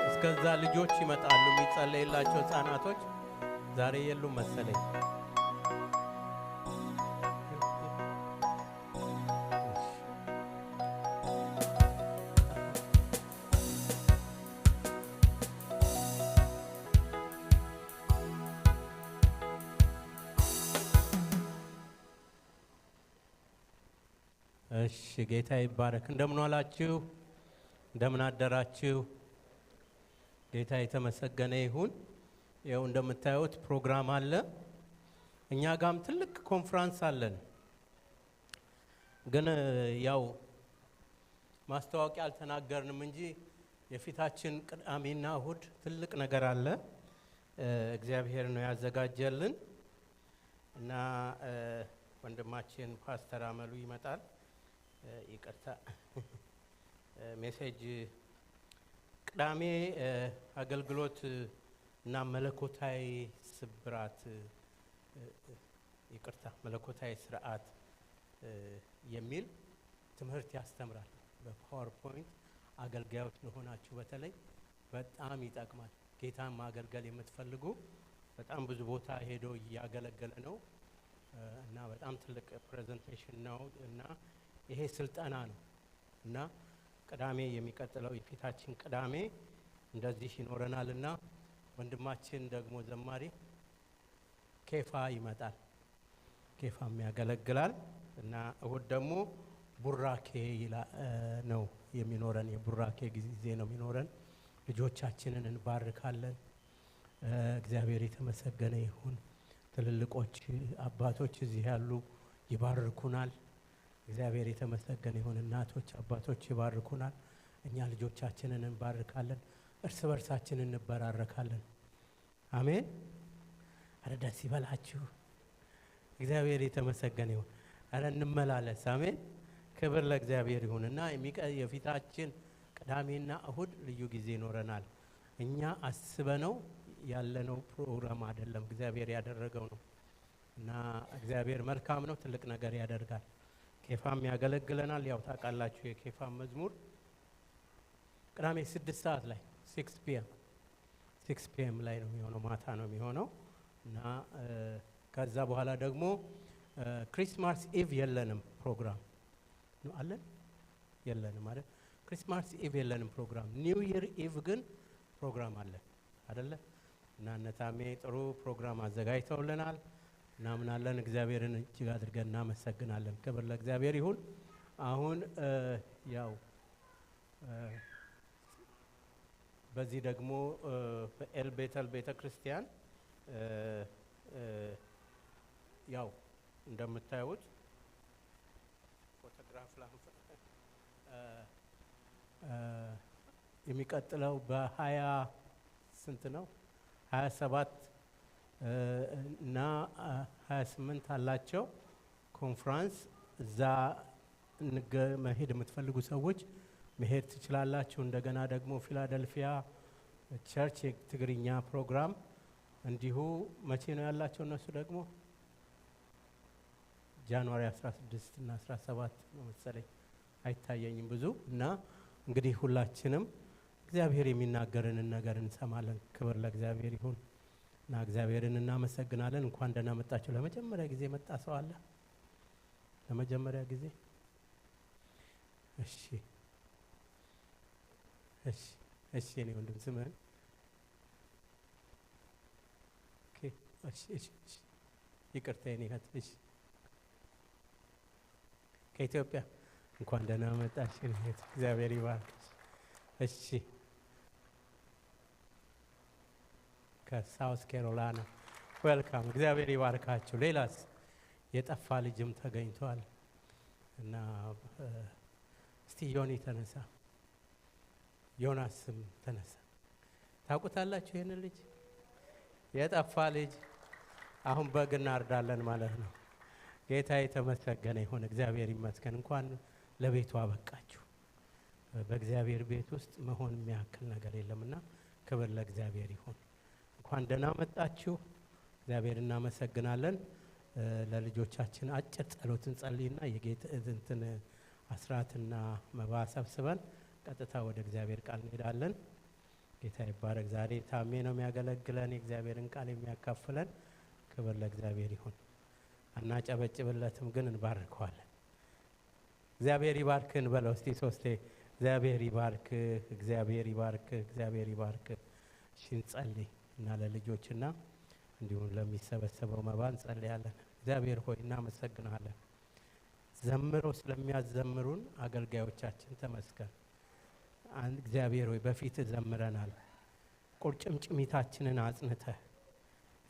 እስከዛ ልጆች ይመጣሉ የሚጸለይላቸው ሕፃናቶች ዛሬ የሉም መሰለኝ። እሺ፣ ጌታ ይባረክ። እንደምን ዋላችሁ? እንደምን አደራችሁ? ጌታ የተመሰገነ ይሁን። ያው እንደምታዩት ፕሮግራም አለ። እኛ ጋም ትልቅ ኮንፈረንስ አለን። ግን ያው ማስተዋወቂያ አልተናገርንም እንጂ የፊታችን ቅዳሜና እሁድ ትልቅ ነገር አለ። እግዚአብሔር ነው ያዘጋጀልን እና ወንድማችን ፓስተር አመሉ ይመጣል። ይቅርታ ሜሴጅ ቅዳሜ አገልግሎት እና መለኮታዊ ስብራት ይቅርታ መለኮታዊ ስርዓት የሚል ትምህርት ያስተምራል። በፓወርፖይንት አገልጋዮች ለሆናችሁ በተለይ በጣም ይጠቅማል። ጌታን ማገልገል የምትፈልጉ በጣም ብዙ ቦታ ሄዶ እያገለገለ ነው እና በጣም ትልቅ ፕሬዘንቴሽን ነው እና ይሄ ስልጠና ነው እና ቅዳሜ የሚቀጥለው የፊታችን ቅዳሜ እንደዚህ ይኖረናልና ወንድማችን ደግሞ ዘማሪ ኬፋ ይመጣል። ኬፋም ያገለግላል እና እሁድ ደግሞ ቡራኬ ነው የሚኖረን። የቡራኬ ጊዜ ነው የሚኖረን። ልጆቻችንን እንባርካለን። እግዚአብሔር የተመሰገነ ይሁን። ትልልቆች አባቶች እዚህ ያሉ ይባርኩናል። እግዚአብሔር የተመሰገነ ይሁን። እናቶች አባቶች ይባርኩናል። እኛ ልጆቻችንን እንባርካለን። እርስ በርሳችን እንበራረካለን። አሜን። አረ ደስ ይበላችሁ። እግዚአብሔር የተመሰገነ ይሁን። አረ እንመላለስ። አሜን። ክብር ለእግዚአብሔር ይሁን እና የፊታችን ቅዳሜና እሁድ ልዩ ጊዜ ይኖረናል። እኛ አስበነው ያለነው ፕሮግራም አይደለም፣ እግዚአብሔር ያደረገው ነው እና እግዚአብሔር መልካም ነው። ትልቅ ነገር ያደርጋል። ኬፋም ያገለግለናል። ያው ታውቃላችሁ የኬፋም መዝሙር ቅዳሜ 6 ሰዓት ላይ 6 ፒኤም ላይ ነው የሚሆነው፣ ማታ ነው የሚሆነው እና ከዛ በኋላ ደግሞ ክሪስማስ ኢቭ የለንም ፕሮግራም ነው አለን የለንም ማለት ክሪስማስ ኢቭ የለንም ፕሮግራም። ኒው ኢየር ኢቭ ግን ፕሮግራም አለን አይደለ? እና እነታሜ ጥሩ ፕሮግራም አዘጋጅተውልናል። እናምናለን። እግዚአብሔርን እጅግ አድርገን እናመሰግናለን። ክብር ለእግዚአብሔር ይሁን። አሁን ያው በዚህ ደግሞ በኤል ቤተል ቤተ ክርስቲያን ያው እንደምታዩት ፎቶግራፍ ላንፈ የሚቀጥለው በ20 ስንት ነው 27 እና 28 አላቸው ኮንፈረንስ። እዛ መሄድ የምትፈልጉ ሰዎች መሄድ ትችላላችሁ። እንደገና ደግሞ ፊላደልፊያ ቸርች የትግርኛ ፕሮግራም እንዲሁ መቼ ነው ያላቸው? እነሱ ደግሞ ጃንዋሪ 16 እና 17 ነው መሰለኝ፣ አይታየኝም ብዙ እና እንግዲህ ሁላችንም እግዚአብሔር የሚናገረንን ነገር እንሰማለን። ክብር ለእግዚአብሔር ይሁን እና እግዚአብሔርን እናመሰግናለን። እንኳን ደህና መጣችሁ። ለመጀመሪያ ጊዜ መጣ ሰው አለ? ለመጀመሪያ ጊዜ? እሺ እሺ እሺ። እኔ ወንድም ስምህን? ኦኬ እሺ እሺ እሺ። ይቅርታ የኔ እህት። እሺ ከኢትዮጵያ እንኳን ደህና መጣሽ እህት። እግዚአብሔር ይባርክሽ። እሺ ከሳውስ ካሮላይና ዌልካም። እግዚአብሔር ይባርካችሁ። ሌላስ? የጠፋ ልጅም ተገኝቷል እና እስቲ ዮኒ ተነሳ፣ ዮናስም ተነሳ። ታውቁታላችሁ ይሄን ልጅ? የጠፋ ልጅ አሁን በግ እናርዳለን ማለት ነው። ጌታ የተመሰገነ ይሁን። እግዚአብሔር ይመስገን። እንኳን ለቤቱ አበቃችሁ። በእግዚአብሔር ቤት ውስጥ መሆን የሚያክል ነገር የለምና ክብር ለእግዚአብሔር ይሁን። እንኳን ደህና መጣችሁ። እግዚአብሔር እናመሰግናለን። ለልጆቻችን አጭር ጸሎት እንጸልይና የጌታ እንትን አስራትና መባ ሰብስበን ቀጥታ ወደ እግዚአብሔር ቃል እንሄዳለን። ጌታ ይባረክ። ዛሬ ታሜ ነው የሚያገለግለን፣ የእግዚአብሔርን ቃል የሚያካፍለን። ክብር ለእግዚአብሔር ይሁን። አናጨበጭብለትም ግን እንባርከዋለን። እግዚአብሔር ይባርክን በለው እስቲ ሶስቴ። እግዚአብሔር ይባርክ፣ እግዚአብሔር ይባርክ፣ እግዚአብሔር ይባርክ። እሺ እንጸልይ እና ለልጆችና እንዲሁም ለሚሰበሰበው መባ እንጸልያለን። እግዚአብሔር ሆይ እናመሰግናለን። ዘምረው ስለሚያዘምሩን አገልጋዮቻችን ተመስገን። እግዚአብሔር ሆይ በፊት ዘምረናል። ቁርጭምጭሚታችንን አጽንተህ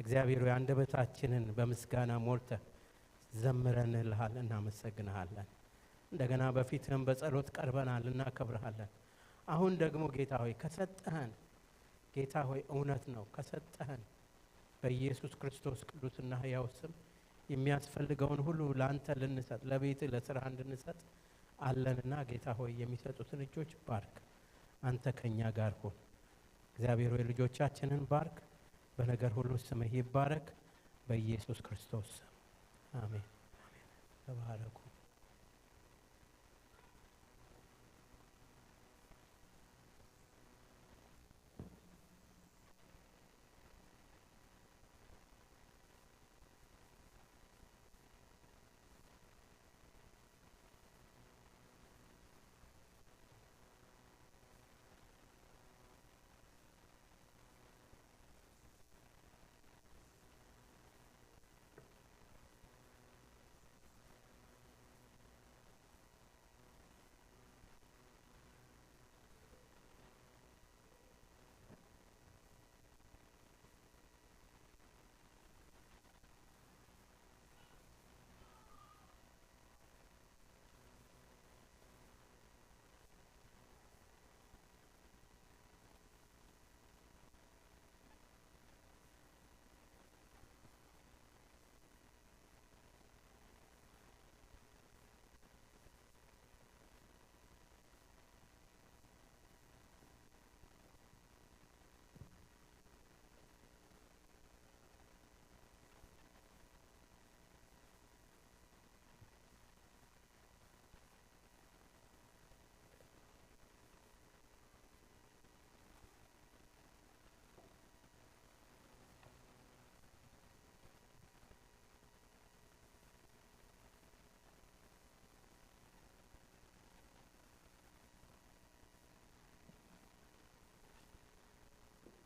እግዚአብሔር ሆይ አንደበታችንን በምስጋና ሞልተህ ዘምረንልሃል፣ እናመሰግንሃለን። እንደገና በፊትህም በጸሎት ቀርበናል፣ እናከብርሃለን። አሁን ደግሞ ጌታ ሆይ ከሰጠህን ጌታ ሆይ እውነት ነው ከሰጠህን በኢየሱስ ክርስቶስ ቅዱስና ሕያው ስም የሚያስፈልገውን ሁሉ ለአንተ ልንሰጥ ለቤትህ ለስራ እንድንሰጥ አለንና ጌታ ሆይ የሚሰጡትን እጆች ባርክ። አንተ ከኛ ጋር ሁን። እግዚአብሔር ሆይ ልጆቻችንን ባርክ። በነገር ሁሉ ስምህ ይባረክ በኢየሱስ ክርስቶስ ስም አሜን። ተባረኩ።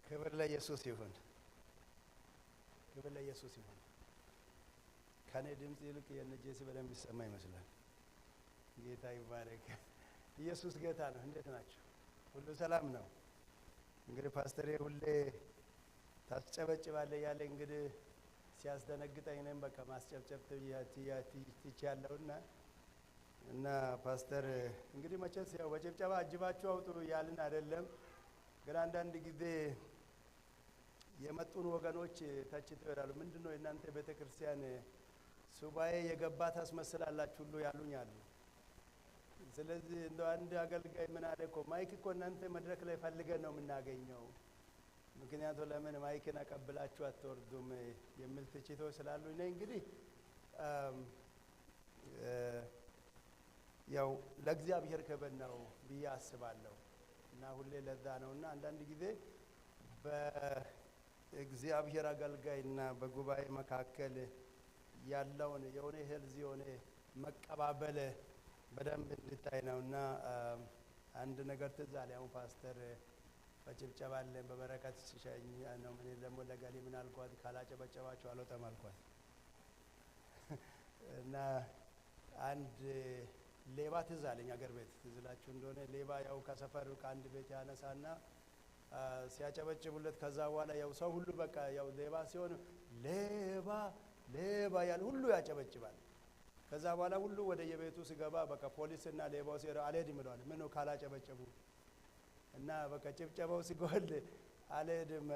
ክብር ለኢየሱስ ይሁን። ክብር ለኢየሱስ ይሁን። ከኔ ድምፅ ይልቅ የነጄሲ በደንብ ይሰማ ይመስላል። ጌታ ይባረክ። ኢየሱስ ጌታ ነው። እንዴት ናቸው? ሁሉ ሰላም ነው? እንግዲህ ፓስተሬ ሁሌ ታስጨበጭባለህ ያለ እንግዲህ ሲያስደነግጠኝ እኔም በቃ ማስጨብጨብ ትችያለሁና እና ፓስተር እንግዲህ መቼስ ያው በጭብጨባ አጅባችሁ አውጡ ያልን አይደለም፣ ግን አንዳንድ ጊዜ የመጡን ወገኖች ተችተው ይላሉ። ምንድነው የእናንተ ቤተክርስቲያን ሱባኤ የገባ ታስመስላላችሁ ሁሉ ያሉኝ አሉ። ስለዚህ እንደው አንድ አገልጋይ ምን አለ እኮ ማይክ እኮ እናንተ መድረክ ላይ ፈልገን ነው የምናገኘው፣ ምክንያቱም ለምን ማይክን አቀብላችሁ አትወርዱም የሚል ትችቶች ስላሉኝ ነኝ። እንግዲህ ያው ለእግዚአብሔር ክብር ነው ብዬ አስባለሁ እና ሁሌ ለዛ ነውና አንዳንድ ጊዜ በእግዚአብሔር አገልጋይና በጉባኤ መካከል ያለውን የሆነ ሄልዝ የሆነ መቀባበል በደንብ እንድታይ ነውና አንድ ነገር ትዝ አለኝ። አሁን ፓስተር በጭብጨባ አለን በበረከት ሲሸኝ ነው። ምን ደግሞ ለገሌ ምን አልኳት፣ ካላጨበጨባችሁ አልወጣም አልኳት እና አንድ ሌባ ትዝ አለኝ። አገር ቤት ትዝ እላችሁ እንደሆነ ሌባ ያው ከሰፈር ከአንድ ቤት ያነሳና ሲያጨበጭቡለት ከዛ በኋላ ያው ሰው ሁሉ በቃ ያው ሌባ ሲሆን ሌባ ሌባ ያለ ሁሉ ያጨበጭባል። ከዛ በኋላ ሁሉ ወደ የቤቱ ሲገባ በቃ ፖሊስና ሌባው ሲሄድ አልሄድም ይለዋል። ምን ነው ካላጨበጨቡ እና በቃ ጭብጨባው ሲጎል አልሄድም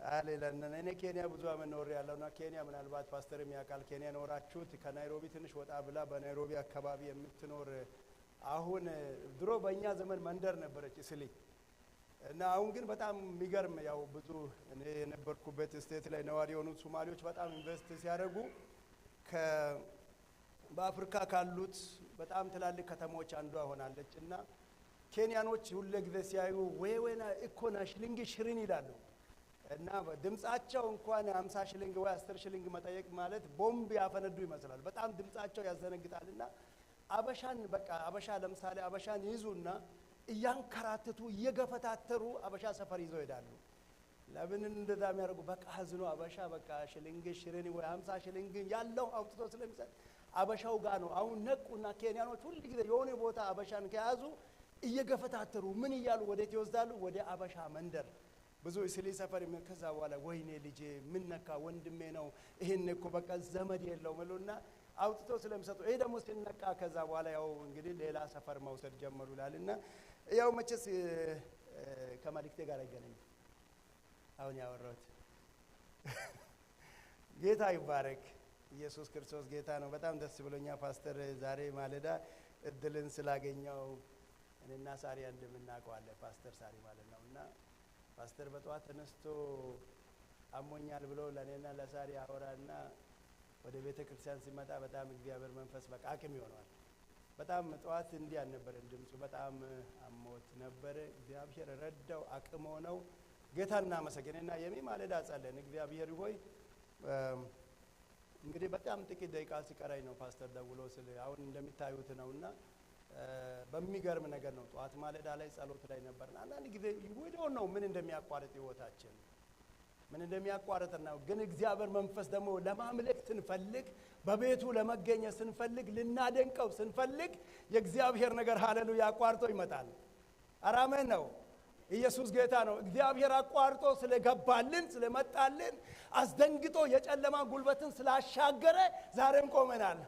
አለ ለነነ። እኔ ኬንያ ብዙ አመት ኖር ያለውና ኬንያ ምናልባት ፓስተርም ያውቃል። ኬንያ ኖራችሁት ከናይሮቢ ትንሽ ወጣ ብላ በናይሮቢ አካባቢ የምትኖር አሁን ድሮ በእኛ ዘመን መንደር ነበረች እስሊ እና አሁን ግን በጣም የሚገርም ያው ብዙ እኔ የነበርኩበት ስቴት ላይ ነዋሪ የሆኑት ሶማሌዎች በጣም ኢንቨስት ሲያደርጉ በአፍሪካ ካሉት በጣም ትላልቅ ከተሞች አንዷ ሆናለች እና ኬንያኖች ሁሉ ጊዜ ሲያዩ ወይወና ኢኮና ሽሊንግ ሽሪን ይላሉ እና ድምጻቸው እንኳን 50 ሽሊንግ ወይ 10 ሽሊንግ መጠየቅ ማለት ቦምብ ያፈነዱ ይመስላል። በጣም ድምጻቸው ያዘነግጣልና አበሻን በቃ አበሻ ለምሳሌ አበሻን ይዙና እያንከራተቱ እየገፈታተሩ አበሻ ሰፈር ይዘው ይሄዳሉ። ለምን እንደዛ የሚያደርጉ በቃ ህዝኑ አበሻ በቃ ሽሊንግ ሽሪን ወይ 50 ሽሊንግ ያለው አውጥቶ ስለሚሰጥ አበሻው ጋር ነው። አሁን ነቁና ኬንያኖች ሁሉ ጊዜ የሆነ ቦታ አበሻን ከያዙ እየገፈታተሩ ምን እያሉ ወዴት ይወስዳሉ? ወደ አበሻ መንደር ብዙ እስሊ ሰፈር ከዛ በኋላ ወይኔ ልጄ ምን ነካ ወንድሜ ነው ይሄን እኮ በቃ ዘመድ የለው ምሉና አውጥቶ ስለምሰጡ ይሄ ደግሞ ሲነቃ ከዛ በኋላ ያው እንግዲህ ሌላ ሰፈር መውሰድ ጀመሩ ይላልና ያው መቼስ ከማልክቴ ጋር አይገናኝ አሁን ያወራሁት ጌታ ይባረክ ኢየሱስ ክርስቶስ ጌታ ነው። በጣም ደስ ብሎኛ ፓስተር ዛሬ ማለዳ እድልን ስላገኘው እኔና ሳሪ እንደምናውቀዋለን ፓስተር ሳሪ ማለት ነውና ፓስተር በጠዋት ተነስቶ አሞኛል ብሎ ለኔና ለሳሪ አወራና ወደ ቤተ ክርስቲያን ሲመጣ በጣም እግዚአብሔር መንፈስ በቃ አቅም ይሆናል። በጣም ጠዋት እንዲህ አልነበረም ድምፁ በጣም አሞት ነበር። እግዚአብሔር ረዳው አቅም ሆነው ጌታን እናመሰግንና ማለዳ ጸለን እግዚአብሔር ሆይ እንግዲህ በጣም ጥቂት ደቂቃ ሲቀራይ ነው ፓስተር ደውሎ ስለ አሁን እንደምታዩት ነውና በሚገርም ነገር ነው ጠዋት ማለዳ ላይ ጸሎት ላይ ነበርና አንዳንድ ጊዜ ወዲያው ነው ምን እንደሚያቋርጥ ህይወታችን ምን እንደሚያቋርጥ ነው። ግን እግዚአብሔር መንፈስ ደግሞ ለማምለክ ስንፈልግ በቤቱ ለመገኘት ስንፈልግ ልናደንቀው ስንፈልግ የእግዚአብሔር ነገር ሃሌሉያ አቋርጦ ይመጣል። አራመን ነው ኢየሱስ ጌታ ነው። እግዚአብሔር አቋርጦ ስለገባልን ስለመጣልን አስደንግጦ የጨለማ ጉልበትን ስላሻገረ ዛሬም ቆመናል።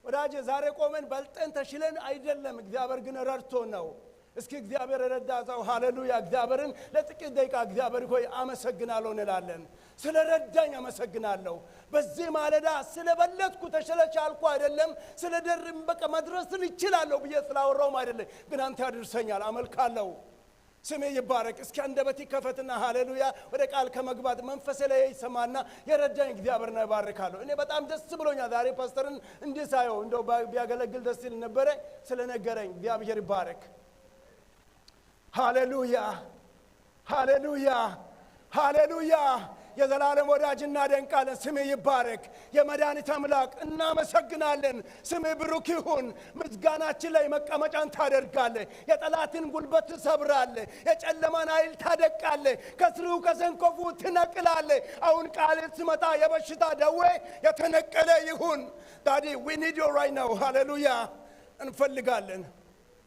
ወዳጄ ዛሬ ቆመን በልጠን ተሽለን አይደለም እግዚአብሔር ግን ረድቶ ነው። እስኪ እግዚአብሔር ረዳው ሃሌሉያ እግዚአብሔርን ለጥቂት ደቂቃ እግዚአብሔር ሆይ አመሰግናለሁ እንላለን። ስለረዳኝ አመሰግናለሁ። በዚህ ማለዳ ስለበለጥኩ ተሸለቻልኩ አይደለም ስለደርም በቃ መድረስን ይችላልው ብዬ ስላወራውም አይደለም ግን አንተ ያድርሰኛል አመልካለሁ። ስሜ ይባረክ። እስኪ አንደበቴ ከፈትና ሃሌሉያ ወደ ቃል ከመግባት መንፈስ ላይ ይሰማና የረዳኝ እግዚአብሔርን ባርካለሁ። እኔ በጣም ደስ ብሎኛል ዛሬ ፓስተርን እንዲሳየው እንደው ቢያገለግል ደስ ይል ነበር ስለነገረኝ እግዚአብሔር ይባረክ። ሃሌሉያ ሃሌሉያ ሃሌሉያ የዘላለም ወዳጅና ደንቃለን። ስሜ ይባረክ። የመድኃኒት አምላክ እናመሰግናለን። ስሜ ብሩክ ይሁን። ምስጋናችን ላይ መቀመጫን ታደርጋለህ። የጠላትን ጉልበት ትሰብራለህ። የጨለማን ኃይል ታደቃለህ። ከስሩ ከሰንኮፉ ትነቅላለህ። አሁን ቃል ሲመጣ የበሽታ ደዌ የተነቀለ ይሁን። ዳዲ we need you right now ሃሌሉያ እንፈልጋለን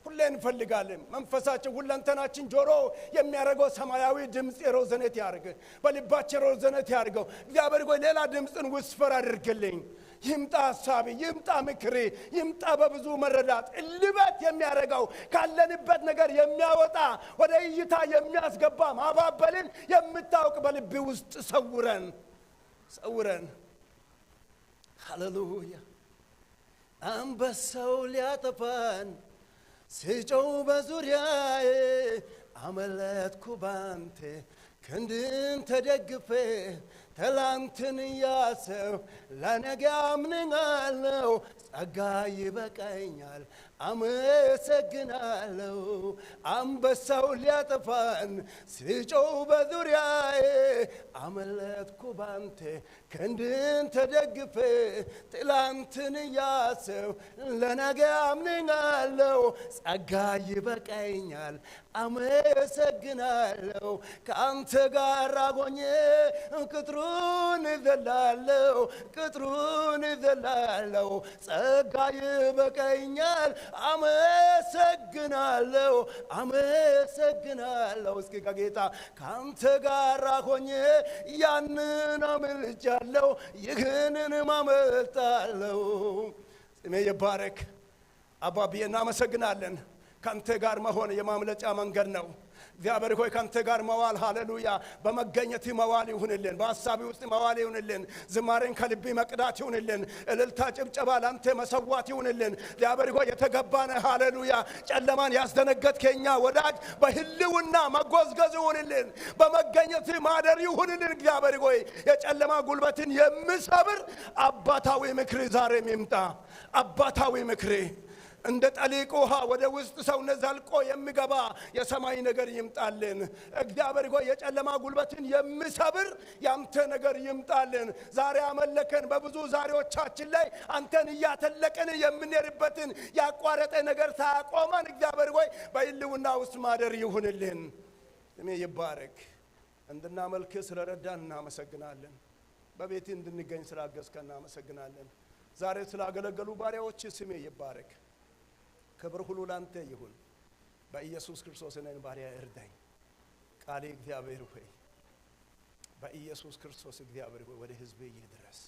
ሁሌ እንፈልጋለን። መንፈሳችን ሁለንተናችን ጆሮ የሚያረጋው ሰማያዊ ድምጽ ሮዘኔት ያርግ በልባችን ሮዘኔት ያርገው። እግዚአብሔር ሆይ ሌላ ድምጽን ውስፈር አድርግልኝ። ይምጣ ሐሳብ ይምጣ ምክር ይምጣ በብዙ መረዳት እልበት የሚያረጋው ካለንበት ነገር የሚያወጣ ወደ እይታ የሚያስገባ ማባበልን የምታውቅ በልብ ውስጥ ሰውረን ሰውረን ሃሌሉያ አንበሳው ሊያጠፋን ስጮው በዙሪያዬ አመለጥኩ ባንተ ክንድን ተደግፌ ትላንትን እያሰብ ለነገ አምናለሁ። ጸጋ ይበቃኛል አመሰግናለሁ። አንበሳው ሊያጠፋን ስጮው በዙሪያዬ አመለጥኩ ባንተ ክንድን ተደግፌ ትላንትን እያሰብ ለነገ አምናለሁ። ጸጋ ይበቃኛል አመሰግናለሁ። ከአንተ ጋር ሆኜ ቅጥሩን እዘላለሁ ቅጥሩን እዘላለሁ። ጸጋ ይበቃኛል አመሰግናለሁ አመሰግናለሁ። እስኪ ከጌታ ከአንተ ጋር ሆኜ ያንን አመልጫለሁ ይህንን ማመልጣለሁ። ስሜ ይባረክ። አባብዬ እናመሰግናለን። ካንተ ጋር መሆን የማምለጫ መንገድ ነው። እግዚአብሔር ሆይ ካንተ ጋር መዋል ሃሌሉያ በመገኘት መዋል ይሁንልን። በሐሳቢ ውስጥ መዋል ይሁንልን። ዝማሬን ከልብ መቅዳት ይሁንልን። እልልታ ጭብጨባ ላንተ መሰዋት ይሁንልን። እግዚአብሔር ሆይ የተገባነ ሃሌሉያ ጨለማን ያስደነገጥክ የኛ ወዳጅ በህልውና መጎዝገዝ ይሁንልን። በመገኘት ማደር ይሁንልን። እግዚአብሔር ሆይ የጨለማ ጉልበትን የሚሰብር አባታዊ ምክር ዛሬም ይምጣ። አባታዊ ምክር እንደ ጠሊቅ ውሃ ወደ ውስጥ ሰውነት ዘልቆ የሚገባ የሰማይ ነገር ይምጣልን። እግዚአብሔር ሆይ የጨለማ ጉልበትን የሚሰብር ያንተ ነገር ይምጣልን። ዛሬ አመለከን በብዙ ዛሬዎቻችን ላይ አንተን እያተለቀን የምንሄድበትን ያቋረጠ ነገር ሳያቆመን እግዚአብሔር ሆይ በህልውና ውስጥ ማደር ይሁንልን። ስሜ ይባረክ። እንድናመልክ ስለረዳን እናመሰግናለን። በቤት እንድንገኝ ስላገዝከን እናመሰግናለን። ዛሬ ስላገለገሉ ባሪያዎች ስሜ ይባረክ። ክብር ሁሉ ላንተ ይሁን። በኢየሱስ ክርስቶስ ነን ባሪያ እርዳኝ። ቃሌ እግዚአብሔር ሆይ በኢየሱስ ክርስቶስ እግዚአብሔር ሆይ ወደ ሕዝቤ ይድረስ።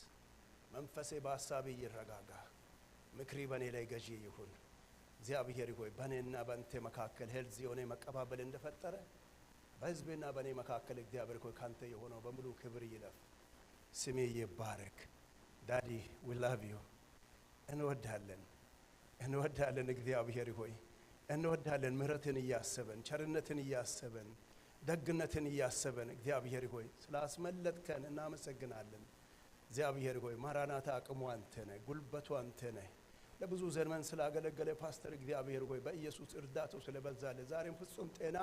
መንፈሴ በሐሳቤ ይረጋጋ። ምክሪ በእኔ ላይ ገዢ ይሁን። እግዚአብሔር ሆይ በእኔና በአንተ መካከል ሄልዝ የሆነ መቀባበል እንደፈጠረ በሕዝቤና በእኔ መካከል እግዚአብሔር ሆይ ካንተ የሆነው በሙሉ ክብር ይለፍ። ስሜ ይባረክ። ዳዲ we love you እንወዳለን እግዚአብሔር ሆይ እንወዳለን። ምሕረትን እያሰበን ቸርነትን እያሰበን ደግነትን እያሰበን እግዚአብሔር ሆይ ስላስመለጥከን እናመሰግናለን። እግዚአብሔር ሆይ ማራናታ አቅሙ አንተ ነህ፣ ጉልበቱ አንተ ነህ። ለብዙ ዘመን ስላገለገለ ፓስተር እግዚአብሔር ሆይ በኢየሱስ እርዳታው ስለበዛለ ዛሬም ፍጹም ጤና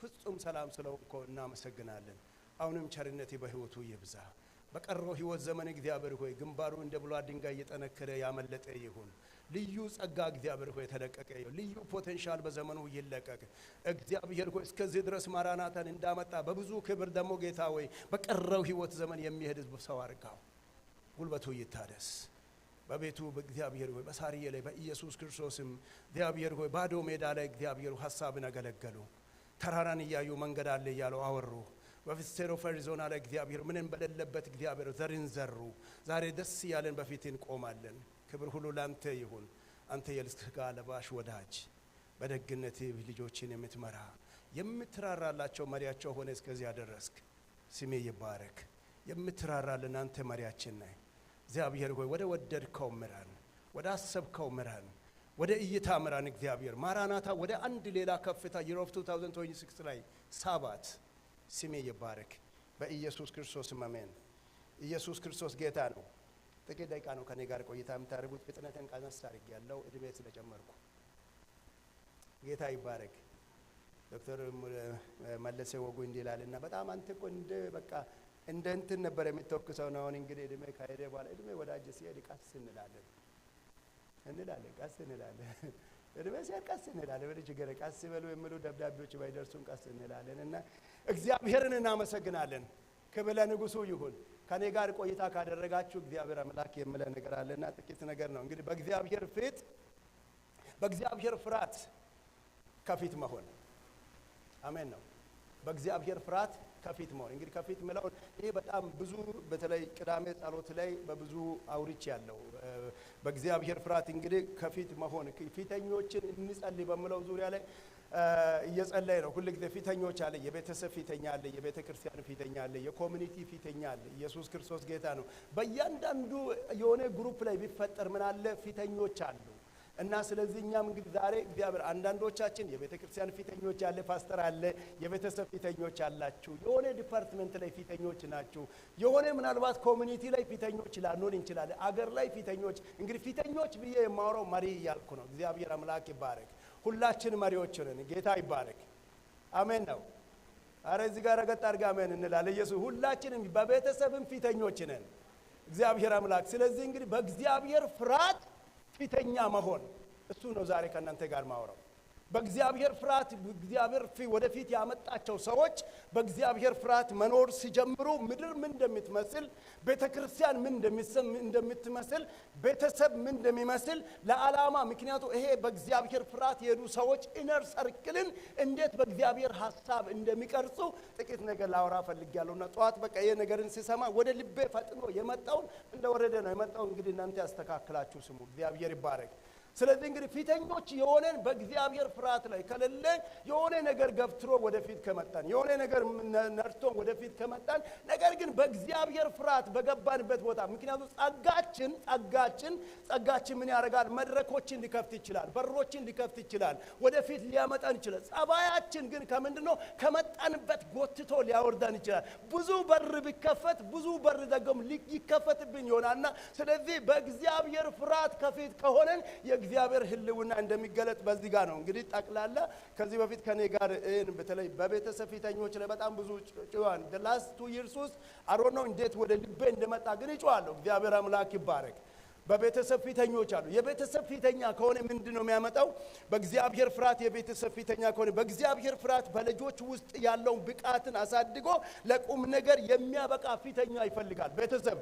ፍጹም ሰላም ስለሆንከው እናመሰግናለን። አሁንም ቸርነቴ በሕይወቱ ይብዛ። በቀረው ሕይወት ዘመን እግዚአብሔር ሆይ ግንባሩ እንደ ብሏት ድንጋይ እየጠነከረ ያመለጠ ይሁን። ልዩ ጸጋ እግዚአብሔር ሆይ ተለቀቀ ይሁን። ልዩ ፖቴንሻል በዘመኑ ይለቀቅ። እግዚአብሔር ሆይ እስከዚህ ድረስ ማራናታን እንዳመጣ በብዙ ክብር ደግሞ ጌታ ሆይ በቀረው ሕይወት ዘመን የሚሄድ ሰው አድርጋው። ጉልበቱ ይታደስ። በቤቱ በእግዚአብሔር ሆይ በሳርዬ ላይ በኢየሱስ ክርስቶስም እግዚአብሔር ሆይ ባዶ ሜዳ ላይ እግዚአብሔር ሐሳብን አገለገሉ። ተራራን እያዩ መንገድ አለ እያሉ አወሩ። በፊስቴሮ አሪዞና ላይ እግዚአብሔር ምንም በሌለበት እግዚአብሔር ዘርን ዘሩ። ዛሬ ደስ ያለን በፊት እንቆማለን። ክብር ሁሉ ላንተ ይሁን። አንተ የሥጋ ለባሽ ወዳጅ በደግነት ልጆችን የምትመራ የምትራራላቸው መሪያቸው ሆነ እስከዚህ ያደረስክ ስሜ ይባረክ። የምትራራልን አንተ መሪያችን ነህ። እግዚአብሔር ሆይ ወደ ወደድከው ምራን፣ ወደ አሰብከው ምራን፣ ወደ እይታ ምራን። እግዚአብሔር ማራናታ ወደ አንድ ሌላ ከፍታ የሮፍ 2026 ላይ ሳባት ስሜ ይባረክ። በኢየሱስ ክርስቶስ አሜን። ኢየሱስ ክርስቶስ ጌታ ነው። ጥቂት ደቂቃ ነው ከኔ ጋር ቆይታ የምታደርጉት። ፍጥነትን ቀነስ አድርጌ ያለው እድሜ ስለጨመርኩ ጌታ ይባረክ። ዶክተር መለሰ ወጉ እንዲህ ይላልና በጣም አንተ እኮ እንደ በቃ እንደ እንትን ነበር የምትወክሰው ነው። አሁን እንግዲህ እድሜ ካሄደ በኋላ እድሜ ወዳጅ ሲሄድ ቀስ እንላለን ቀስ እንላለን። እድሜ ሲሄድ ቀስ እንላለን። ወደ ችግር ቀስ በሉ የሚሉ ደብዳቤዎች ባይደርሱን ቀስ እንላለን እና እግዚአብሔርን እናመሰግናለን። ክብር ለንጉሡ ይሁን። ከኔ ጋር ቆይታ ካደረጋችሁ እግዚአብሔር አምላክ የምለው ነገር አለና ጥቂት ነገር ነው። እንግዲህ በእግዚአብሔር ፊት በእግዚአብሔር ፍርሃት ከፊት መሆን አሜን ነው። በእግዚአብሔር ፍርሃት ከፊት መሆን እንግዲህ ከፊት ምለው ይሄ በጣም ብዙ በተለይ ቅዳሜ ጸሎት ላይ በብዙ አውርቼ ያለው በእግዚአብሔር ፍርሃት እንግዲህ ከፊት መሆን ፊተኞችን እንጸልይ በሚለው ዙሪያ ላይ እየጸለየ ነው። ሁሉ ጊዜ ፊተኞች አለ። የቤተሰብ ፊተኛ አለ፣ የቤተ ክርስቲያን ፊተኛ አለ፣ የኮሚኒቲ ፊተኛ አለ። ኢየሱስ ክርስቶስ ጌታ ነው። በእያንዳንዱ የሆነ ግሩፕ ላይ ቢፈጠር ምን አለ ፊተኞች አሉ። እና ስለዚህ እኛም እንግዲህ ዛሬ እግዚአብሔር አንዳንዶቻችን የቤተ ክርስቲያን ፊተኞች ያለ ፓስተር አለ፣ የቤተሰብ ፊተኞች አላችሁ፣ የሆነ ዲፓርትመንት ላይ ፊተኞች ናችሁ፣ የሆነ ምናልባት ኮሚኒቲ ላይ ፊተኞች ላንሆን እንችላለን፣ አገር ላይ ፊተኞች። እንግዲህ ፊተኞች ብዬ የማወራው መሪ እያልኩ ነው። እግዚአብሔር አምላክ ይባረክ። ሁላችን መሪዎች ነን። ጌታ ይባረክ። አሜን ነው። አረ እዚህ ጋር ረገጥ አድርጋ አሜን እንላለን። ኢየሱስ ሁላችንም በቤተሰብም ፊተኞች ነን። እግዚአብሔር አምላክ። ስለዚህ እንግዲህ በእግዚአብሔር ፍርሃት ፊተኛ መሆን እሱ ነው ዛሬ ከእናንተ ጋር ማወራው። በእግዚአብሔር ፍርሃት እግዚአብሔር ወደፊት ያመጣቸው ሰዎች በእግዚአብሔር ፍርሃት መኖር ሲጀምሩ ምድር ምን እንደምትመስል፣ ቤተክርስቲያን ምን እንደምትመስል፣ ቤተሰብ ምን እንደሚመስል ለዓላማ ምክንያቱ ይሄ በእግዚአብሔር ፍርሃት የሄዱ ሰዎች ኢነር ሰርክልን እንዴት በእግዚአብሔር ሐሳብ እንደሚቀርጹ ጥቂት ነገር ላወራ ፈልጌያለሁና ጠዋት በቃ ይሄ ነገርን ሲሰማ ወደ ልቤ ፈጥኖ የመጣውን እንደወረደ ነው የመጣው። እንግዲህ እናንተ ያስተካክላችሁ ስሙ። እግዚአብሔር ይባረክ። ስለዚህ እንግዲህ ፊተኞች የሆነን በእግዚአብሔር ፍርሃት ላይ ከሌለ የሆነ ነገር ገፍትሮ ወደፊት ከመጣን የሆነ ነገር ነርቶ ወደፊት ከመጣን ነገር ግን በእግዚአብሔር ፍርሃት በገባንበት ቦታ ምክንያቱም ጸጋችን ምን ያደርጋል? መድረኮችን ሊከፍት ይችላል፣ በሮችን ሊከፍት ይችላል፣ ወደፊት ሊያመጣን ይችላል። ጸባያችን ግን ከምንድነው? ከመጣንበት ጎትቶ ሊያወርዳን ይችላል። ብዙ በር ቢከፈት ብዙ በር ደግሞ ሊከፈትብን ይሆናልና ስለዚህ በእግዚአብሔር ፍርሃት ከፊት ከሆነን እግዚአብሔር ህልውና እንደሚገለጥ በዚህ ጋር ነው። እንግዲህ ጠቅላላ ከዚህ በፊት ከኔ ጋር በተለይ በቤተሰብ ፊተኞች ላይ በጣም ብዙ ጭዋን the last 2 years ውስጥ አሮን ነው እንዴት ወደ ልቤ እንደመጣ ግን ይጫዋለሁ። እግዚአብሔር አምላክ ይባረክ። በቤተሰብ ፊተኞች አሉ። የቤተሰብ ፊተኛ ከሆነ ምንድነው የሚያመጣው? በእግዚአብሔር ፍርሃት የቤተሰብ ፊተኛ ከሆነ በእግዚአብሔር ፍርሃት በልጆች ውስጥ ያለውን ብቃትን አሳድጎ ለቁም ነገር የሚያበቃ ፊተኛ ይፈልጋል ቤተሰብ።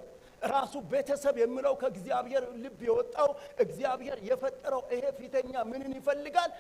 ራሱ ቤተሰብ የሚለው ከእግዚአብሔር ልብ የወጣው እግዚአብሔር የፈጠረው ይሄ ፊተኛ ምንን ይፈልጋል?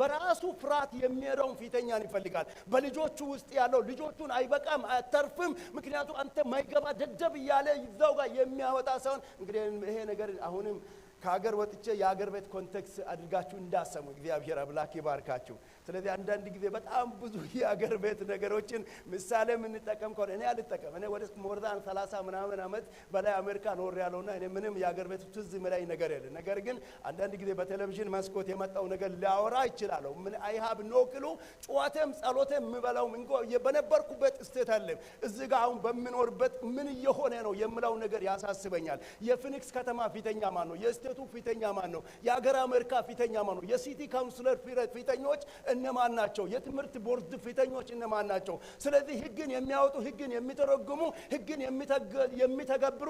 በራሱ ፍርሃት የሚሄደውን ፊተኛን ይፈልጋል። በልጆቹ ውስጥ ያለው ልጆቹን አይበቃም አያተርፍም። ምክንያቱም አንተ ማይገባ ደደብ እያለ ይዛው ጋር የሚያወጣ ሰውን እንግዲህ ይሄ ነገር አሁንም ከሀገር ወጥቼ የሀገር ቤት ኮንቴክስት አድርጋችሁ እንዳሰሙ እግዚአብሔር አምላክ ይባርካችሁ። ስለዚህ አንዳንድ ጊዜ በጣም ብዙ የሀገር ቤት ነገሮችን ምሳሌ የምንጠቀም ከሆነ እኔ አልጠቀም። እኔ ወደ ሞርዳን 30 ምናምን ዓመት በላይ አሜሪካ ኖር ያለውና እኔ ምንም የሀገር ቤት ትዝ የሚለኝ ነገር የለ። ነገር ግን አንዳንድ ጊዜ በቴሌቪዥን መስኮት የመጣው ነገር ሊያወራ ይችላል። ምን አይሃብ ኖክሉ ጨዋታም ጸሎቴም የምበላው እንጎ የበነበርኩበት ስቴት አለ እዚህ ጋር አሁን በሚኖርበት ምን እየሆነ ነው የምለው ነገር ያሳስበኛል። የፊኒክስ ከተማ ፊተኛ ማን ነው? የስቴቱ ፊተኛ ማን ነው? የሀገር አሜሪካ ፊተኛ ማን ነው? የሲቲ ካውንስለር ፊተኞች እነማን ናቸው? የትምህርት ቦርድ ፊተኞች እነማን ናቸው? ስለዚህ ህግን የሚያወጡ ህግን የሚተረጉሙ ህግን የሚተገብሩ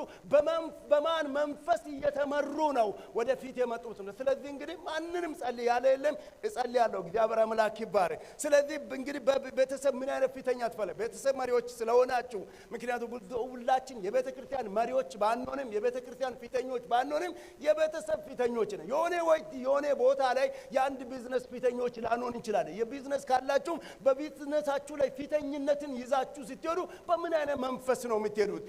በማን መንፈስ እየተመሩ ነው ወደፊት የመጡት ነው? ስለዚህ እንግዲህ ማንንም ጸልይ ያለ የለም። እጸልያለሁ እግዚአብሔር አምላክ ይባረክ። ስለዚህ እንግዲህ በቤተሰብ ምን አይነት ፊተኛ ትፈልጉ? ቤተሰብ መሪዎች ስለሆናችሁ ምክንያቱም ሁላችን የቤተ ክርስቲያን መሪዎች ባንሆንም የቤተ ክርስቲያን ፊተኞች ባንሆንም የቤተሰብ ፊተኞች ነን። የሆነ ቦታ ላይ የአንድ ቢዝነስ ፊተኞች ላንሆን እንችላለን። የቢዝነስ ካላችሁ በቢዝነሳችሁ ላይ ፊተኝነትን ይዛችሁ ስትሄዱ በምን አይነት መንፈስ ነው የምትሄዱት?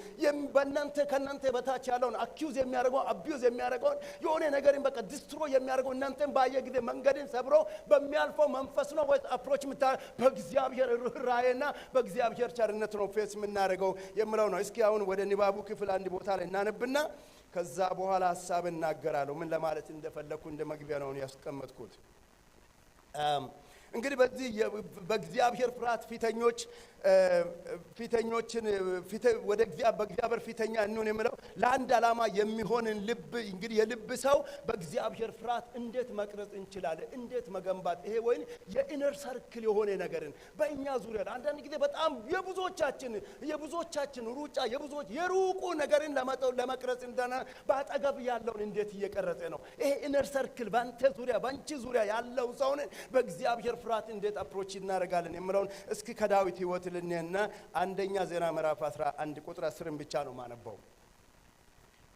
ከእናንተ በታች ያለውን አኪውዝ የሚያደርገውን አቢዩዝ የሚያደርገውን የሆነ ነገርን በቃ ዲስትሮ የሚያደርገው እናንተን ባየ ጊዜ መንገድን ሰብሮ በሚያልፈው መንፈስ ነው ወይስ አፕሮች በእግዚአብሔር ርኅራኄና በእግዚአብሔር ቸርነት ነው ፌስ የምናደርገው የምለው ነው። እስኪ አሁን ወደ ንባቡ ክፍል አንድ ቦታ ላይ እናነብና ከዛ በኋላ ሐሳብ እናገራለሁ። ምን ለማለት እንደፈለኩ እንደ መግቢያ ነው ያስቀመጥኩት። እንግዲህ በዚህ በእግዚአብሔር ፍርሃት ፊተኞችን ወደ በእግዚአብሔር ፊተኛ እንሆን የምለው ለአንድ ዓላማ የሚሆንን ልብ እንግዲህ የልብ ሰው በእግዚአብሔር ፍርሃት እንዴት መቅረጽ እንችላለን? እንዴት መገንባት? ይሄ ወይ የኢነር ሰርክል የሆነ ነገርን በእኛ ዙሪያ አንዳንድ ጊዜ በጣም የብዙዎቻችን ሩጫ የሩቁ ነገርን ለመቅረጽ እንደና በአጠገብ ያለውን እንዴት እየቀረጸ ነው? ይሄ ኢነር ሰርክል ባንተ ዙሪያ ባንቺ ዙሪያ ያለው ሰውን በእግዚአብሔር ፍርሃት እንዴት አፕሮች እናደርጋለን የምለውን እስኪ ከዳዊት ሕይወት ልንና አንደኛ ዜና ምዕራፍ 11 ቁጥር 10 ብቻ ነው ማነበው።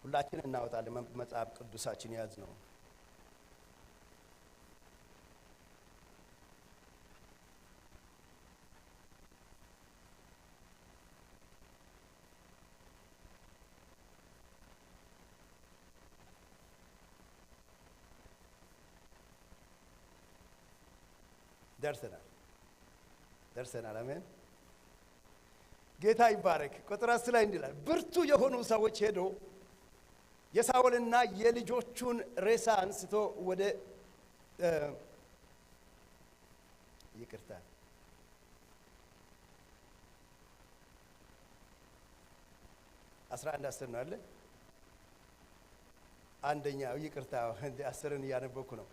ሁላችን እናወጣለን መጽሐፍ ቅዱሳችን ያዝ ነው። ደርሰናል። አሜን። ጌታ ይባረክ። ቁጥር 10 ላይ እንዲላል ብርቱ የሆኑ ሰዎች ሄዶ የሳኦልና የልጆቹን ሬሳ አንስቶ ወደ 11:10 ነው አለ። አንደኛው ይቅርታ 10ን እያነበብኩ ነው።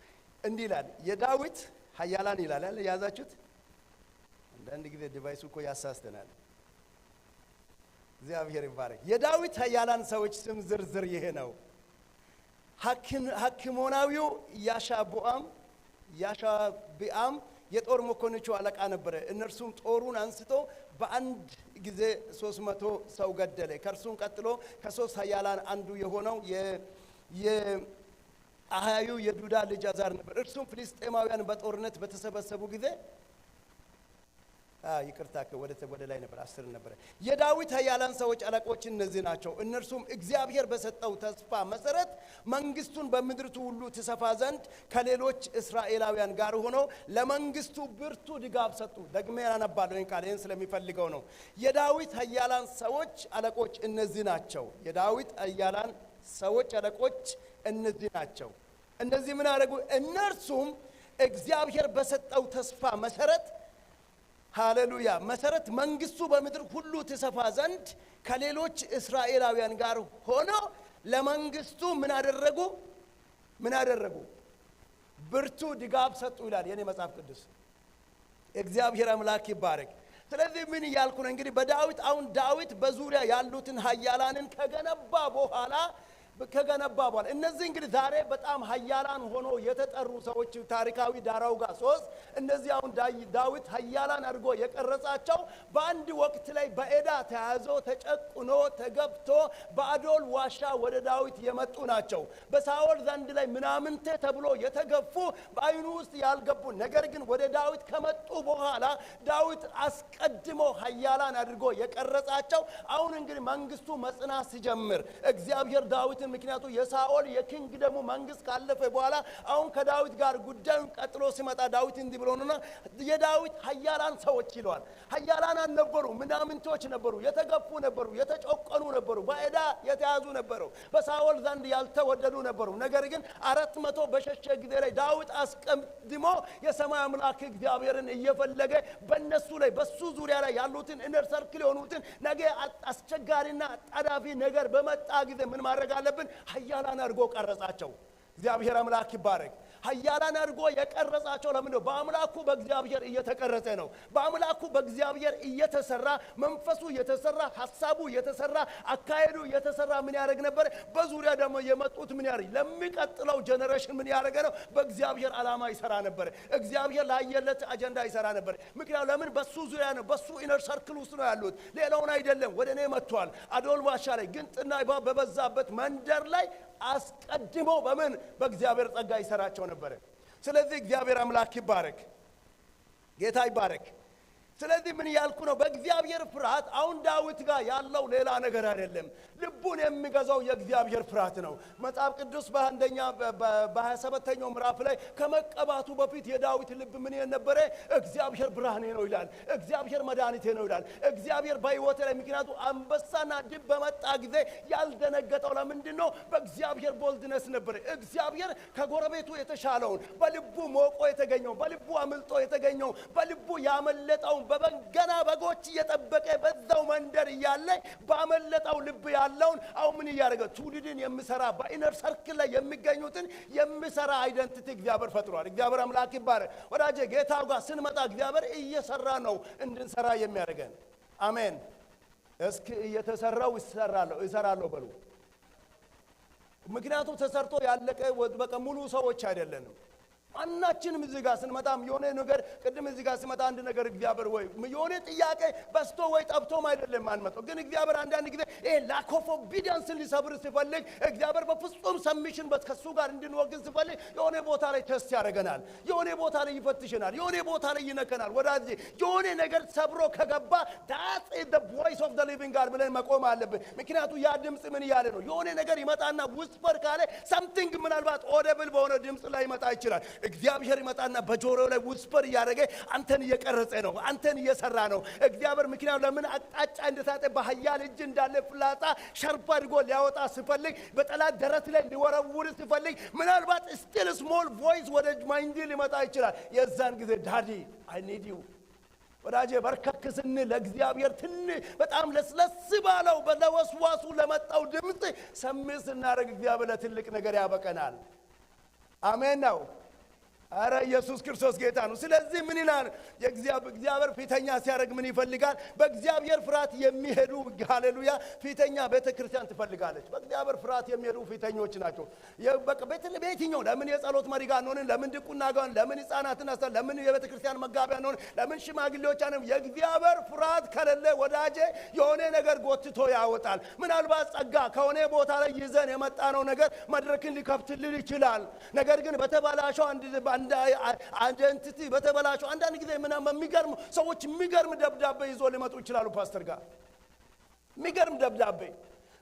እንዲህ ይላል የዳዊት ኃያላን ይላል አለ። ያዛችሁት? አንዳንድ ጊዜ ዲቫይሱ እኮ ያሳስተናል። እግዚአብሔር ይባረክ። የዳዊት ኃያላን ሰዎች ስም ዝርዝር ይሄ ነው። ሐኪሞናዊው ያሻቢአም የጦር መኮንኖቹ አለቃ ነበረ። እነርሱም ጦሩን አንስቶ በአንድ ጊዜ 300 ሰው ገደለ። ከእርሱም ቀጥሎ ከሶስት ኃያላን አንዱ የሆነው የአህያዩ የዱዳ ልጅ አዛር ነበር። እርሱም ፍልስጤማውያን በጦርነት በተሰበሰቡ ጊዜ ይቅርታ ወደ ላይ ነበር 10 ነበር። የዳዊት ኃያላን ሰዎች አለቆች እነዚህ ናቸው። እነርሱም እግዚአብሔር በሰጠው ተስፋ መሰረት መንግስቱን በምድርቱ ሁሉ ትሰፋ ዘንድ ከሌሎች እስራኤላውያን ጋር ሆነው ለመንግስቱ ብርቱ ድጋፍ ሰጡ። ደግሜ ያነባለሁ ቃል ይሄን ስለሚፈልገው ነው። የዳዊት ኃያላን ሰዎች አለቆች እነዚህ ናቸው። የዳዊት ኃያላን ሰዎች አለቆች እነዚህ ናቸው። እነዚህ ምን አደረጉ? እነርሱም እግዚአብሔር በሰጠው ተስፋ መሰረት ሃሌሉያ መሰረት መንግስቱ በምድር ሁሉ ትሰፋ ዘንድ ከሌሎች እስራኤላውያን ጋር ሆነው ለመንግስቱ ምን አደረጉ? ብርቱ ድጋፍ ሰጡ ይላል የኔ መጽሐፍ ቅዱስ። እግዚአብሔር አምላክ ይባረክ። ስለዚህ ምን እያልኩ ነው? እንግዲህ በዳዊት አሁን ዳዊት በዙሪያ ያሉትን ኃያላንን ከገነባ በኋላ ከገነባ በኋላ እነዚህ እንግዲህ ዛሬ በጣም ኃያላን ሆኖ የተጠሩ ሰዎች ታሪካዊ ዳራው ጋር ሶስት እነዚህ አሁን ዳዊት ኃያላን አድርጎ የቀረጻቸው በአንድ ወቅት ላይ በኤዳ ተያዞ ተጨቁኖ ተገብቶ በአዶል ዋሻ ወደ ዳዊት የመጡ ናቸው። በሳኦል ዘንድ ላይ ምናምንቴ ተብሎ የተገፉ በአይኑ ውስጥ ያልገቡ ነገር ግን ወደ ዳዊት ከመጡ በኋላ ዳዊት አስቀድሞ ኃያላን አድርጎ የቀረጻቸው አሁን እንግዲህ መንግስቱ መጽናት ሲጀምር እግዚአብሔር ዳዊት ምክንያቱ የሳኦል የኪንግ ደግሞ መንግስት ካለፈ በኋላ አሁን ከዳዊት ጋር ጉዳዩን ቀጥሎ ሲመጣ ዳዊት እንዲህ ብሎ ነውና የዳዊት ኃያላን ሰዎች ይለዋል። ኃያላን ነበሩ፣ ምናምንቶች ነበሩ፣ የተገፉ ነበሩ፣ የተጨቆኑ ነበሩ፣ በዕዳ የተያዙ ነበሩ፣ በሳኦል ዘንድ ያልተወደዱ ነበሩ። ነገር ግን 400 በሸሸ ጊዜ ላይ ዳዊት አስቀድሞ የሰማይ አምላክ እግዚአብሔርን እየፈለገ በእነሱ ላይ በሱ ዙሪያ ላይ ያሉትን ኢነር ሰርክል የሆኑትን ነገ አስቸጋሪና አጣዳፊ ነገር በመጣ ጊዜ ምን ማድረግ አለብን? ኃያላን አድርጎ ቀረጻቸው። እግዚአብሔር አምላክ ይባረክ። ኃያላን አድርጎ የቀረጻቸው ለምን ነው? በአምላኩ በእግዚአብሔር እየተቀረጸ ነው። በአምላኩ በእግዚአብሔር እየተሰራ መንፈሱ እየተሰራ ሐሳቡ እየተሰራ አካሄዱ እየተሰራ ምን ያደርግ ነበር? በዙሪያ ደግሞ የመጡት ምን ያደርግ ለሚቀጥለው ጀነሬሽን ምን ያደርግ ነው? በእግዚአብሔር ዓላማ ይሰራ ነበር። እግዚአብሔር ላየለት አጀንዳ ይሰራ ነበር። ምክንያቱም ለምን? በሱ ዙሪያ ነው፣ በሱ ኢነር ሰርክል ውስጥ ነው ያሉት። ሌላውን አይደለም። ወደ እኔ መጥቷል። አዶል ዋሻ ላይ ግንጥና እባብ በበዛበት መንደር ላይ አስቀድሞ በምን? በእግዚአብሔር ጸጋ ይሰራቸው ነበር። ስለዚህ እግዚአብሔር አምላክ ይባረክ፣ ጌታ ይባረክ። ስለዚህ ምን ያልኩ ነው? በእግዚአብሔር ፍርሃት አሁን ዳዊት ጋር ያለው ሌላ ነገር አይደለም። ልቡን የሚገዛው የእግዚአብሔር ፍርሃት ነው። መጽሐፍ ቅዱስ በአንደኛ በ27ኛው ምዕራፍ ላይ ከመቀባቱ በፊት የዳዊት ልብ ምን የነበረ? እግዚአብሔር ብርሃኔ ነው ይላል። እግዚአብሔር መድኃኒቴ ነው ይላል። እግዚአብሔር በሕይወቴ ላይ ምክንያቱ አንበሳና ድብ በመጣ ጊዜ ያልደነገጠው ለምንድን ነው? በእግዚአብሔር ቦልድነስ ነበር። እግዚአብሔር ከጎረቤቱ የተሻለውን በልቡ ሞቆ የተገኘው በልቡ አምልጦ የተገኘው በልቡ ያመለጠው በበገና በጎች እየጠበቀ በዛው መንደር እያለ ባመለጠው ልብ ያለውን አሁን ምን እያደረገ ትውልድን የሚሰራ በኢነር ሰርክል ላይ የሚገኙትን የሚሰራ አይደንቲቲ እግዚአብሔር ፈጥሯል። እግዚአብሔር አምላክ ይባረክ። ወዳጄ ጌታው ጋር ስንመጣ እግዚአብሔር እየሰራ ነው እንድንሰራ የሚያደርገን። አሜን። እስኪ እየተሰራው ይሰራለሁ በሉ። ምክንያቱም ተሰርቶ ያለቀ በቃ ሙሉ ሰዎች አይደለንም። ማናችንም እዚህ ጋር ስንመጣም የሆነ ነገር ቅድም እዚህ ጋር ስመጣ አንድ ነገር እግዚአብሔር ወይ የሆነ ጥያቄ በስቶ ወይ ጠብቶም አይደለም አንመጣው። ግን እግዚአብሔር አንዳንድ ጊዜ ላክ ኦፍ ኦቢዲየንስ ሊሰብር ሲፈልግ እግዚአብሔር በፍጹም ሰሚሽን ከሱ ጋር እንድንወግን ሲፈልግ የሆነ ቦታ ላይ ቴስት ያደርገናል። የሆነ ቦታ ላይ ይፈትሽናል። የሆነ ቦታ ላይ ይነከናል። ወዳጅ የሆነ ነገር ሰብሮ ከገባ that's the voice of the living God ብለን መቆም አለብን። ምክንያቱም ያ ድምጽ ምን እያለ ነው? የሆነ ነገር ይመጣና ውስፐር ካለ something ምናልባት ኦዲብል በሆነ ድምጽ ላይ ይመጣ ይችላል። እግዚአብሔር ይመጣና በጆሮው ላይ ውስፐር እያደረገ አንተን እየቀረጸ ነው፣ አንተን እየሰራ ነው። እግዚአብሔር ምክንያቱም ለምን አቅጣጫ እንደታጠ በኃያል እጅ እንዳለ ፍላጻ ሸርፕ አድርጎ ሊያወጣ ሲፈልግ በጠላት ደረት ላይ ሊወረውር ሲፈልግ ምናልባት ስቲል ስሞል ቮይስ ወደ ማይንድ ሊመጣ ይችላል። የዛን ጊዜ ዳዲ አይ ኒድ ዩ ወዳጄ በርከክ ስንል ለእግዚአብሔር በጣም ለስለስ ባለው በለወስዋሱ ለመጣው ድምፅ ሰምዕ ስናደርግ እግዚአብሔር ለትልቅ ነገር ያበቀናል። አሜን ነው። አረ ኢየሱስ ክርስቶስ ጌታ ነው። ስለዚህ ምን ይላል? እግዚአብሔር ፊተኛ ሲያደርግ ምን ይፈልጋል? በእግዚአብሔር ፍርሃት የሚሄዱ ሃሌሉያ ፊተኛ ቤተክርስቲያን ትፈልጋለች። በእግዚአብሔር ፍርሃት የሚሄዱ ፊተኞች ናቸው። በየትኛው ለምን የጸሎት መሪ ጋር እንሆን? ለምን ድቁና ጋር? ለምን ሕፃናትን አስተን? ለምን የቤተክርስቲያን መጋቢያ እንሆን? ለምን ሽማግሌዎች አንሆን? የእግዚአብሔር ፍርሃት ከሌለ ወዳጄ የሆነ ነገር ጎትቶ ያወጣል። ምናልባት ጸጋ ከሆነ ቦታ ላይ ይዘን የመጣነው ነገር መድረክን ሊከፍትልን ይችላል። ነገር ግን በተባላሸው አይደንቲቲ በተበላሸው አንዳንድ ጊዜ ምናምን የሚገርም ሰዎች የሚገርም ደብዳቤ ይዞ ሊመጡ ይችላሉ። ፓስተር ጋር የሚገርም ደብዳቤ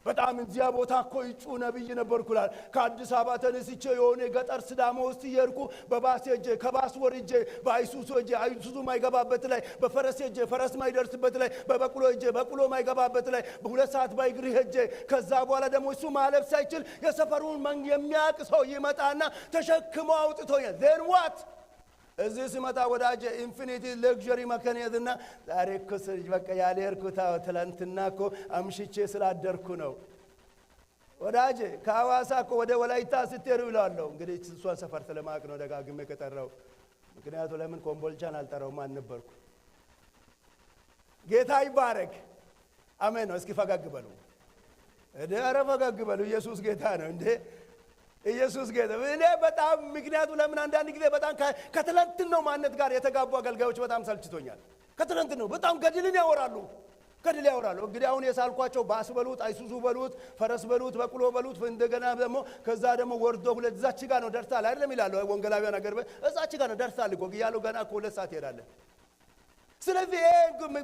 በጣም እዚያ ቦታ እኮ ይጩ ነብይ ነበርኩላል። ከአዲስ አበባ ተነስቼ የሆነ ገጠር ስዳማ ውስጥ እየሄድኩ በባስ ሄጄ ከባስ ወርጄ በአይሱሱ ሄጄ አይሱሱ ማይገባበት ላይ በፈረስ ሄጄ ፈረስ ማይደርስበት ላይ በበቅሎ ሄጄ በቅሎ ማይገባበት ላይ በሁለት ሰዓት ባይግሪ ሄጄ ከዛ በኋላ ደግሞ እሱ ማለፍ ሳይችል የሰፈሩን የሚያውቅ ሰው ይመጣና ተሸክሞ አውጥቶኛል። then what እዚህ ሲመጣ ወዳጄ ኢንፊኒቲ ለግዠሪ መከኔትና ዛሬ እኮ በቃ ያልሄድኩት ትላንትና እኮ አምሽቼ ስላደርኩ ነው። ወዳጄ ከሐዋሳ እኮ ወደ ወላይታ ስትሄዱ ይላለሁ። እንግዲህ እሷን ሰፈር ስለማቅ ነው ደጋግሜ ከጠራው። ምክንያቱም ለምን ኮምቦልቻን አልጠራውም አልነበርኩ። ጌታ ይባረክ። አሜን ነው። እስኪ ፈገግ በሉ። ኧረ ፈገግ በሉ። ኢየሱስ ጌታ ነው እንዴ! ኢየሱስ ጌታ። እኔ በጣም ምክንያቱ ለምን አንዳንድ ጊዜ በጣም ከትላንትናው ማንነት ጋር የተጋቡ አገልጋዮች በጣም ሰልችቶኛል። ከትላንትናው በጣም ገድልን ያወራሉ። እንግዲህ አሁን የሳልኳቸው ባስ በሉት፣ አይሱዙ በሉት፣ ፈረስ በሉት፣ በቅሎ በሉት፣ እንደገና ደግሞ ከዛ ደግሞ ወርዶ ሁለት እዛች ጋር ነው ደርሳል አይደለም ይላሉ ወንጌላውያን ነገር እዛች ጋር ነው ደርሳል እኮ እያሉ ገና እኮ 2 ሰዓት ይሄዳለን። ስለዚህ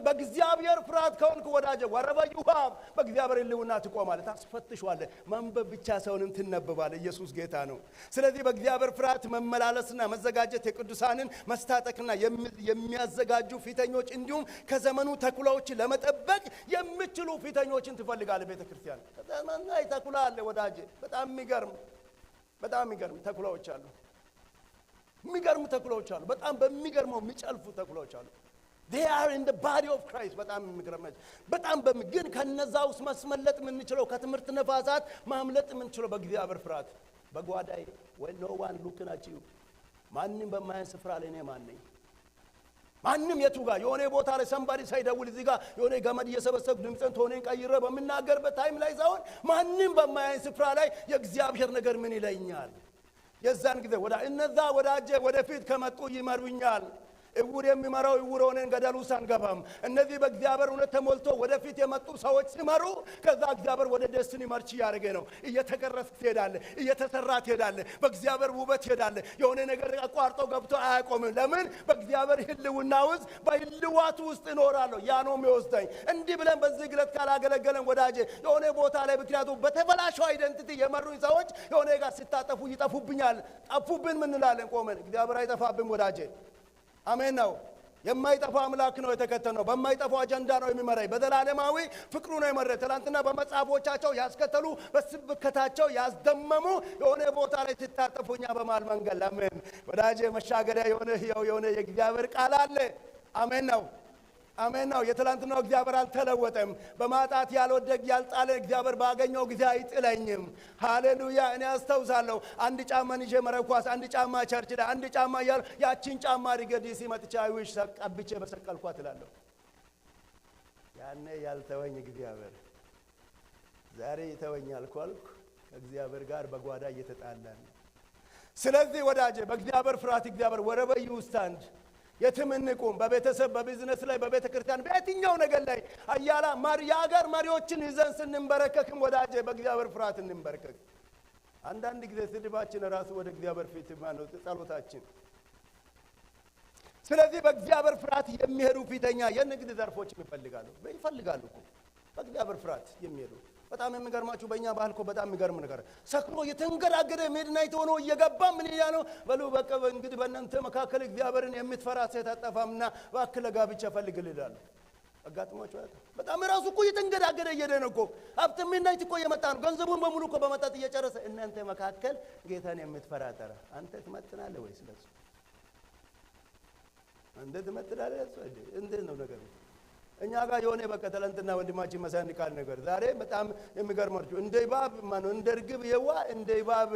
በእግዚአብሔር ፍርሃት ከሆንክ ወዳጄ ወረበ ይሁብ በእግዚአብሔር ሕልውና ትቆማለህ፣ ታስፈትሸዋለህ። ማንበብ ብቻ ሳይሆን ትነበባለህ። ኢየሱስ ጌታ ነው። ስለዚህ በእግዚአብሔር ፍርሃት መመላለስና መዘጋጀት የቅዱሳንን መስታጠቅና የሚያዘጋጁ ፊተኞች እንዲሁም ከዘመኑ ተኩላዎች ለመጠበቅ የሚችሉ ፊተኞችን ትፈልጋለህ። ቤተ ክርስቲያን ከዘመኑ ላይ ተኩላ አለ ወዳጄ። በጣም የሚገርም ተኩላዎች አሉ። የሚገርሙ ተኩላዎች አሉ። በጣም በሚገርመው የሚጨልፉ ተኩላዎች አሉ። they are in the body of Christ በጣም የሚገርመኝ በጣም ግን ከነዛ ውስጥ መስመለጥ የምንችለው ከትምህርት ነፋሳት ማምለጥ የምንችለው በእግዚአብሔር ፍርሃት በጓዳይ when no one looking at you ማንንም በማያን ስፍራ ላይ ነው ማንኝ ማንንም የቱ ጋር የሆነ ቦታ ላይ somebody ሳይደውል እዚህ ጋር የሆነ ገመድ እየሰበሰብ ድምፅን ቶኔን ቀይረ በመናገርበት ታይም ላይ ሳይሆን ማንንም በማያን ስፍራ ላይ የእግዚአብሔር ነገር ምን ይለኛል የዛን ጊዜ እነዛ ወዳጄ ወደፊት ከመጡ ይመሩኛል እውር የሚመራው እውር ሆነን ገደል ውስጥ አንገባም። እነዚህ በእግዚአብሔር እውነት ተሞልቶ ወደፊት የመጡ ሰዎች ሲመሩ ከዛ እግዚአብሔር ወደ ደስቲኒ ማርች ያደረገ ነው። እየተቀረስክ ትሄዳለህ፣ እየተሰራ ትሄዳለህ፣ በእግዚአብሔር ውበት ትሄዳለህ። የሆነ ነገር አቋርጦ ገብቶ አያቆምም። ለምን? በእግዚአብሔር ሕልውና ውስጥ በሕልዋቱ ውስጥ እኖራለሁ። ያ ነው የሚወስደኝ። እንዲህ ብለን በዚህ ግለት ካላገለገለን ወዳጄ የሆነ ቦታ ላይ ምክንያቱም በተበላሸው አይደንቲቲ የመሩኝ ሰዎች የሆነ ጋር ሲታጠፉ ይጠፉብኛል። ጠፉብን ምን እንላለን? ቆመን እግዚአብሔር አይጠፋብን ወዳጄ። አሜን ነው። የማይጠፋ አምላክ ነው የተከተለው። በማይጠፋው አጀንዳ ነው የሚመራኝ። በዘላለማዊ ፍቅሩ ነው የመረኝ። ትናንትና በመጽሐፎቻቸው ያስከተሉ በስብከታቸው ያስደመሙ የሆነ ቦታ ላይ ትታጠፉኛ በማል መንገድ ለምን ወዳጄ መሻገሪያ የሆነ የእግዚአብሔር ቃል አለ። አሜን ነው። አሜን ነው። የትላንትናው እግዚአብሔር አልተለወጠም። በማጣት ያልወደቅ ያልጣለ እግዚአብሔር ባገኘው ጊዜ አይጥለኝም። ሃሌሉያ። እኔ አስተውሳለሁ አንድ ጫማን ይዤ መረኳስ አንድ ጫማ ቸርች ላይ አንድ ጫማ ያቺን ጫማ ሪገዲ ሲመጥቻ አይውሽ ሰቀብቼ በሰቀልኳት እላለሁ። ያኔ ያልተወኝ እግዚአብሔር ዛሬ ይተወኛል ካልኩ ከእግዚአብሔር ጋር በጓዳ እየተጣላን። ስለዚህ ወዳጄ በእግዚአብሔር ፍርሃት እግዚአብሔር ወረበ ይውስታንድ የትም እንቁም። በቤተሰብ በቢዝነስ ላይ በቤተ ክርስቲያን በየትኛው ነገር ላይ አያላ የሀገር መሪዎችን ይዘን ስንንበረከክም ወዳጄ በእግዚአብሔር ፍርሃት እንንበረከክ። አንዳንድ ጊዜ ስድባችን ራሱ ወደ እግዚአብሔር ፊት ነው ጸሎታችን። ስለዚህ በእግዚአብሔር ፍርሃት የሚሄዱ ፊተኛ የንግድ ዘርፎች ይፈልጋሉ እኮ በእግዚአብሔር ፍርሃት የሚሄዱ። በጣም የሚገርማችሁ በእኛ ባህል እኮ በጣም የሚገርም ነገር ሰክሮ የተንገራገረ ሚድናይት ሆኖ እየገባ ምን ያለው በሉ በቃ እንግዲህ በእናንተ መካከል እግዚአብሔርን የምትፈራ ሴት አጠፋምና እባክህ ለጋብቻ ፈልግልኝ ይላሉ። አጋጥሟችሁ አይደል? በጣም ራሱ እኮ የተንገራገረ እየሄደ ነው እኮ ሀብት ሚድናይት እኮ እየመጣ ነው። ገንዘቡን በሙሉ እኮ በመጣት እየጨረሰ እናንተ መካከል ጌታን የምትፈራ ጠራ አንተ ትመጥናለህ ወይስ ለሱ? አንተ ትመጥናለህ ለሱ? እንዴት ነው ነገሩ? እኛ ጋር የሆነ በቃ ትላንትና ወንድማችን መሳንቃል ነገር ዛሬ በጣም የሚገርማችሁ እንደ እባብ ማነው እንደ ርግብ የዋ እንደ እባብ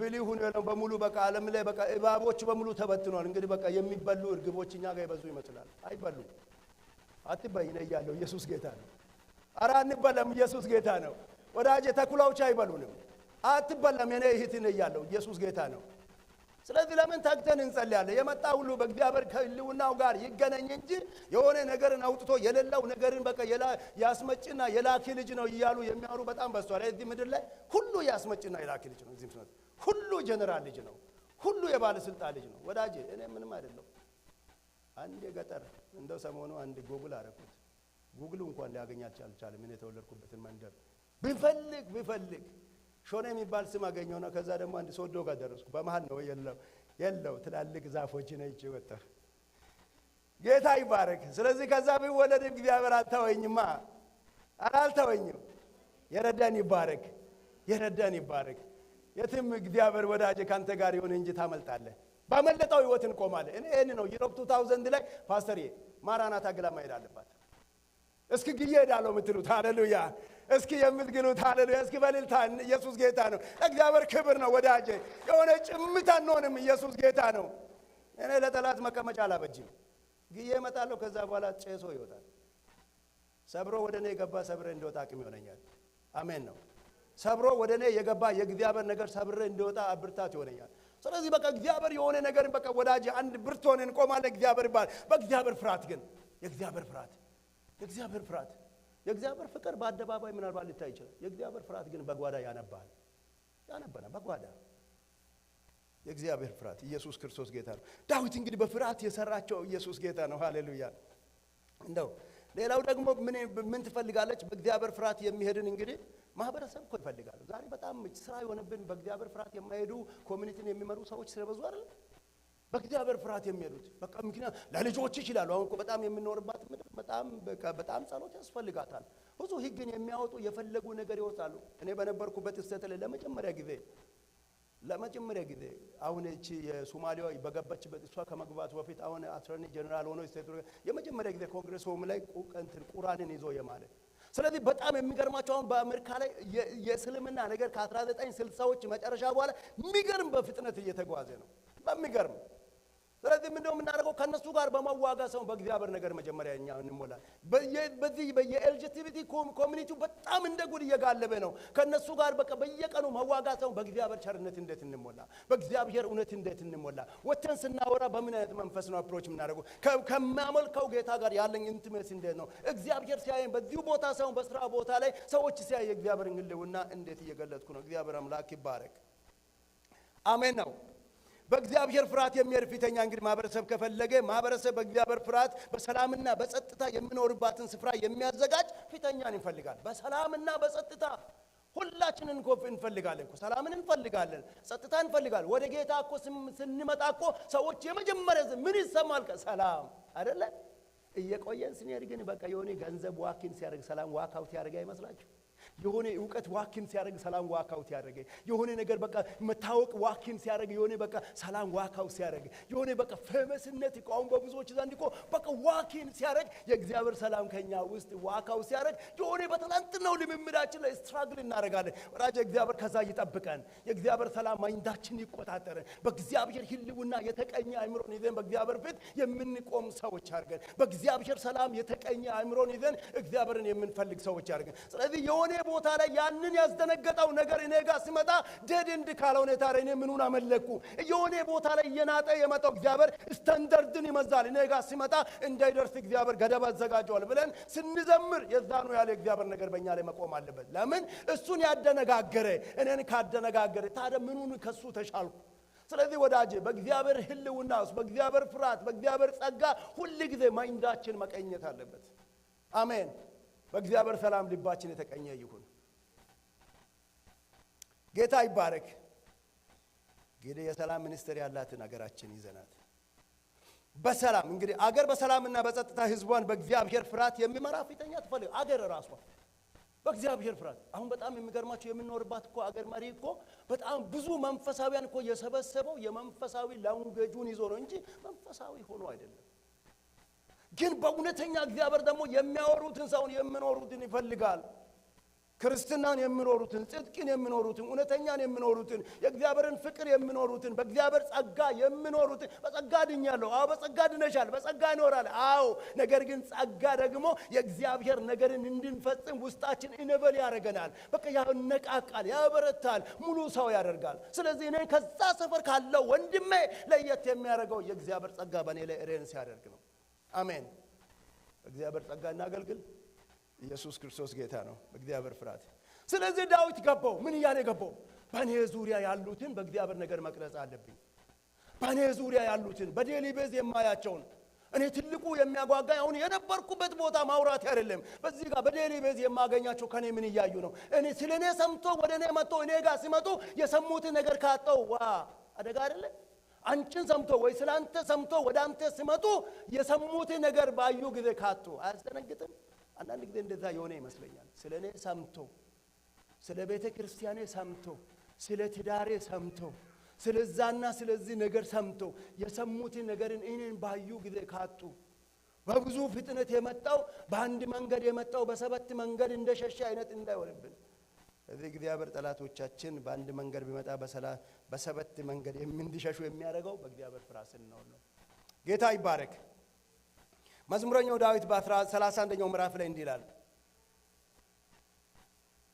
ብልህ ሆነው በሙሉ በቃ ዓለም ላይ በቃ እባቦች በሙሉ ተበትኗል። እንግዲህ በቃ የሚበሉ እርግቦች እኛ ጋር ይበዙ ይመስላል። አይበሉም። አትበይ ነው ያለው ኢየሱስ ጌታ ነው። ኧረ አንበላም። ኢየሱስ ጌታ ነው ወዳጄ። ተኩላዎች አይበሉንም። አትበላም። የኔ እህት ነው ያለው ኢየሱስ ጌታ ነው። ስለዚህ ለምን ታግተን እንጸልያለን? የመጣ ሁሉ በእግዚአብሔር ከሕልውናው ጋር ይገናኝ እንጂ የሆነ ነገርን አውጥቶ የሌለው ነገርን በቃ ያስመጭና የላኪ ልጅ ነው እያሉ የሚያወሩ በጣም በዝቷል። እዚህ ምድር ላይ ሁሉ ያስመጭና የላኪ ልጅ ነው። እዚህ ምድር ሁሉ ጀነራል ልጅ ነው። ሁሉ የባለስልጣን ልጅ ነው ወዳጄ። እኔ ምንም አይደለም። አንድ የገጠር እንደው ሰሞኑ አንድ ጉግል አደረኩት። ጉግሉ እንኳን ሊያገኛቸው አልቻለም። እኔ የተወለድኩበትን መንደር ቢፈልግ ሾኔ የሚባል ስም አገኘው ነው። ከዛ ደግሞ አንድ ሶዶ ጋር ደረስኩ። በመሃል ነው የለው ትላልቅ ዛፎች ነው ይወጣ። ጌታ ይባረክ። ስለዚህ ከዛ ቢወለድ እግዚአብሔር አልተወኝማ፣ አልተወኝም። የረዳን ይባረክ። የትም እግዚአብሔር ወዳጄ ካንተ ጋር ይሁን እንጂ ታመልጣለህ። ባመለጠው ህይወት እንቆማለን። እኔ ይሄን ነው ዩሮፕ 2000 ላይ ፓስተር ማራናታ ግላ ማይድ አለባት። እስኪ ግዬ ሄዳለሁ የምትሉት ሃሌሉያ፣ እስኪ የምትግሉት ሃሌሉያ፣ እስኪ በልልታ ኢየሱስ ጌታ ነው። እግዚአብሔር ክብር ነው ወዳጄ። የሆነ ጭምታ አንሆንም። ኢየሱስ ጌታ ነው። እኔ ለጠላት መቀመጫ አላበጅም። ግዬ እመጣለሁ። ከዛ በኋላ ጨሶ ይወጣል። ሰብሮ ወደ እኔ የገባ ሰብረ እንደወጣ አቅም ይሆነኛል። አሜን ነው። ሰብሮ ወደ እኔ የገባ የእግዚአብሔር ነገር ሰብሬ እንዲወጣ ብርታት ይሆነኛል። ስለዚህ በቃ እግዚአብሔር የሆነ ነገር በቃ ወዳጅ አንድ ብርት ሆነን እንቆማለን። እግዚአብሔር ይባል። በእግዚአብሔር ፍርሃት ግን የእግዚአብሔር ፍርሃት የእግዚአብሔር ፍቅር በአደባባይ ምናልባት ሊታይ ይችላል። የእግዚአብሔር ፍርሃት ግን በጓዳ ያነባል በጓዳ የእግዚአብሔር ፍርሃት። ኢየሱስ ክርስቶስ ጌታ ነው። ዳዊት እንግዲህ በፍርሃት የሰራቸው ኢየሱስ ጌታ ነው። ሃሌሉያ። እንደው ሌላው ደግሞ ምን ትፈልጋለች? በእግዚአብሔር ፍርሃት የሚሄድን እንግዲህ ማህበረሰብ እኮ ይፈልጋሉ። ዛሬ በጣም ስራ የሆነብን በእግዚአብሔር ፍርሃት የማይሄዱ ኮሚኒቲን የሚመሩ ሰዎች ስለበዙ አይደል? በእግዚአብሔር ፍርሃት የሚሄዱት በቃ ምክንያት ለልጆች ይችላሉ። አሁን እኮ በጣም የምንኖርባት ምድር በጣም ጸሎት ያስፈልጋታል። ብዙ ህግን የሚያወጡ የፈለጉ ነገር ይወጣሉ። እኔ በነበርኩበት ስቴት ላይ ለመጀመሪያ ጊዜ አሁን እቺ የሶማሊያ በገባችበት እሷ ከመግባቱ በፊት አሁን አቶርኒ ጀነራል ሆኖ ስቴት የመጀመሪያ ጊዜ ኮንግሬስ ሆም ላይ ቁርአንን ይዞ የማለ። ስለዚህ በጣም የሚገርማቸው አሁን በአሜሪካ ላይ የእስልምና ነገር ከ1960ዎች መጨረሻ በኋላ የሚገርም በፍጥነት እየተጓዘ ነው። በሚገርም ስለዚህ ምንድነው የምናደርገው? ከነሱ ጋር በመዋጋት ሰው በእግዚአብሔር ነገር መጀመሪያ እኛ እንሞላል። በዚህ በኤልጂቲቪቲ ኮሚኒቲው በጣም እንደ ጉድ እየጋለበ ነው። ከነሱ ጋር በቃ በየቀኑ መዋጋት ሰው በእግዚአብሔር ቸርነት እንዴት እንሞላ፣ በእግዚአብሔር እውነት እንዴት እንሞላ። ወተን ስናወራ በምን አይነት መንፈስ ነው አፕሮች የምናደርገው? ከማመልከው ጌታ ጋር ያለኝ ኢንቲሜሲ እንዴት ነው? እግዚአብሔር ሲያየን በዚሁ ቦታ ሰው በስራ ቦታ ላይ ሰዎች ሲያይ የእግዚአብሔርን ሕልውና እንዴት እየገለጥኩ ነው? እግዚአብሔር አምላክ ይባረክ። አሜን ነው። በእግዚአብሔር ፍርሃት የሚሄድ ፊተኛ እንግዲህ ማህበረሰብ ከፈለገ ማህበረሰብ በእግዚአብሔር ፍርሃት በሰላምና በጸጥታ የሚኖርባትን ስፍራ የሚያዘጋጅ ፊተኛን ይፈልጋል። በሰላምና በጸጥታ ሁላችንን እኮ እንፈልጋለን እኮ ሰላምን እንፈልጋለን፣ ጸጥታ እንፈልጋለን። ወደ ጌታ እኮ ስንመጣ እኮ ሰዎች የመጀመሪያ ምን ይሰማል? ሰላም አይደለ? እየቆየን ስንሄድ ግን በቃ የሆነ ገንዘብ ዋኪን ሲያደርግ ሰላም ዋካውት ያደርጋ ይመስላችሁ? የሆነ ዕውቀት ዋኪን ሲያደርግ ሰላም ዋካውት ያደርገ፣ የሆነ ነገር በቃ መታወቅ ዋኪን ሲያደርግ የሆነ በቃ ሰላም ዋካውት ሲያደርግ፣ የሆነ በቃ ፌመስነት አሁን በብዙዎች ዘንድ እኮ በቃ ዋኪን ሲያደርግ የእግዚአብሔር ሰላም ከኛ ውስጥ ዋካውት ሲያደርግ የሆነ በትናንትናው ልምምዳችን ላይ ስትራግል እናደርጋለን። ወዳጅ እግዚአብሔር ከዛ ይጠብቀን። የእግዚአብሔር ሰላም ማይንዳችን ይቆጣጠረን። በእግዚአብሔር ሕልውና የተቀኘ አእምሮን ይዘን በእግዚአብሔር ፊት የምንቆም ሰዎች አድርገን፣ በእግዚአብሔር ሰላም የተቀኘ አእምሮን ይዘን እግዚአብሔርን የምንፈልግ ሰዎች አድርገን። ስለዚህ የሆነ ቦታ ላይ ያንን ያስደነገጠው ነገር እኔ ጋር ሲመጣ ደድ እንድ ካለው ሁኔታ ላይ እኔ ምኑን አመለኩ? የሆነ ቦታ ላይ እየናጠ የመጣው እግዚአብሔር ስታንዳርድን ይመዛል። እኔ ጋር ሲመጣ እንዳይደርስ እግዚአብሔር ገደብ አዘጋጀዋል ብለን ስንዘምር የዛኑ ያለ እግዚአብሔር ነገር በእኛ ላይ መቆም አለበት። ለምን? እሱን ያደነጋገረ እኔን ካደነጋገረ ታዲያ ምኑን ከሱ ተሻልኩ? ስለዚህ ወዳጄ በእግዚአብሔር ሕልውና ውስጥ በእግዚአብሔር ፍርሃት በእግዚአብሔር ጸጋ ሁል ጊዜ ማይንዳችን መቀኘት አለበት። አሜን። በእግዚአብሔር ሰላም ልባችን የተቀኘ ይሁን። ጌታ ይባረክ። እንግዲህ የሰላም ሚኒስቴር ያላትን አገራችን ይዘናት በሰላም እንግዲህ አገር በሰላምና በጸጥታ ህዝቧን በእግዚአብሔር ፍርሃት የሚመራ ፊተኛ ትፈልግ አገር ራሷ በእግዚአብሔር ፍርሃት። አሁን በጣም የሚገርማቸው የምንኖርባት እኮ አገር መሪ እኮ በጣም ብዙ መንፈሳዊያን እኮ የሰበሰበው የመንፈሳዊ ላንጉዌጁን ይዞ ነው እንጂ መንፈሳዊ ሆኖ አይደለም። ግን በእውነተኛ እግዚአብሔር ደግሞ የሚያወሩትን ሰውን የሚኖሩትን ይፈልጋል። ክርስትናን የሚኖሩትን፣ ጽድቅን የሚኖሩትን፣ እውነተኛን የሚኖሩትን፣ የእግዚአብሔርን ፍቅር የሚኖሩትን፣ በእግዚአብሔር ጸጋ የሚኖሩትን። በጸጋ ድኛለሁ። አዎ በጸጋ ድነሻል። በጸጋ ይኖራል። አዎ ነገር ግን ጸጋ ደግሞ የእግዚአብሔር ነገርን እንድንፈጽም ውስጣችን ኢነብል ያደርገናል። በቃ ያነቃቃል፣ ያበረታል፣ ሙሉ ሰው ያደርጋል። ስለዚህ እኔ ከዛ ሰፈር ካለው ወንድሜ ለየት የሚያደርገው የእግዚአብሔር ጸጋ በእኔ ላይ ሬን ሲያደርግ ነው። አሜን። እግዚአብሔር ጸጋ እናገልግል። ኢየሱስ ክርስቶስ ጌታ ነው። በእግዚአብሔር ፍርሃት። ስለዚህ ዳዊት ገባው። ምን እያለ ገባው? በእኔ ዙሪያ ያሉትን በእግዚአብሔር ነገር መቅረጽ አለብኝ። በእኔ ዙሪያ ያሉትን በዴሊ ቤዝ የማያቸውን እኔ ትልቁ የሚያጓጓ አሁን የነበርኩበት ቦታ ማውራት አይደለም። በዚህ ጋር በዴሊ ቤዝ የማገኛቸው ከኔ ምን እያዩ ነው? እኔ ስለኔ ሰምቶ ወደ እኔ መጥቶ እኔ ጋር ሲመጡ የሰሙትን ነገር ካጣው ዋ አደጋ አይደለ? አንቺን ሰምቶ ወይ ስላንተ ሰምቶ ወደ አንተ ሲመጡ የሰሙትን ነገር ባዩ ጊዜ ካጡ አያስደነግጥም? አንዳንድ ጊዜ እንደዛ የሆነ ይመስለኛል። ስለኔ ሰምቶ ስለ ቤተ ክርስቲያኔ ሰምቶ ስለ ትዳሬ ሰምቶ ስለዛና ስለዚህ ነገር ሰምቶ የሰሙትን ነገርን እኔን ባዩ ጊዜ ካጡ በብዙ ፍጥነት የመጣው በአንድ መንገድ የመጣው በሰበት መንገድ እንደሸሸ አይነት እንዳይሆንብን እዚህ እግዚአብሔር ጠላቶቻችን በአንድ መንገድ ቢመጣ በሰበት መንገድ እንዲሸሹ የሚያደርገው በእግዚአብሔር ፍርሃት ስንኖር ነው። ጌታ ይባረክ። መዝሙረኛው ዳዊት በ31ኛው ምዕራፍ ላይ እንዲህ ይላል፣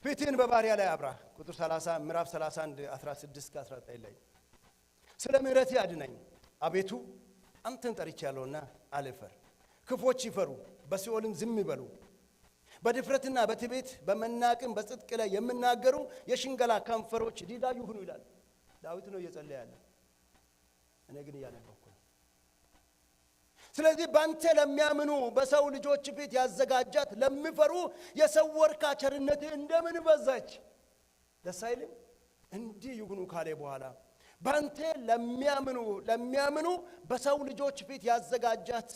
ፊትህን በባሪያ ላይ አብራ። ቁጥር 30 ምዕራፍ 31 16-19 ላይ ስለ ምሕረትህ አድነኝ አቤቱ አንተን ጠርቻለሁና አልፈር። ክፎች ይፈሩ በሲኦልም ዝም ይበሉ። በድፍረትና በትዕቢት በመናቅም በጽድቅ ላይ የሚናገሩ የሽንገላ ከንፈሮች ዲዳ ይሁኑ ይላል። ዳዊት ነው እየጸለየ ያለ፣ እኔ ግን እያነበብኩ ነው። ስለዚህ ባንተ ለሚያምኑ በሰው ልጆች ፊት ያዘጋጃት ለሚፈሩ የሰወርካ ቸርነትህ እንደምን በዛች። ደስ አይልም? እንዲህ ይሁኑ ካለ በኋላ ባንተ ለሚያምኑ በሰው ልጆች ፊት ያዘጋጃት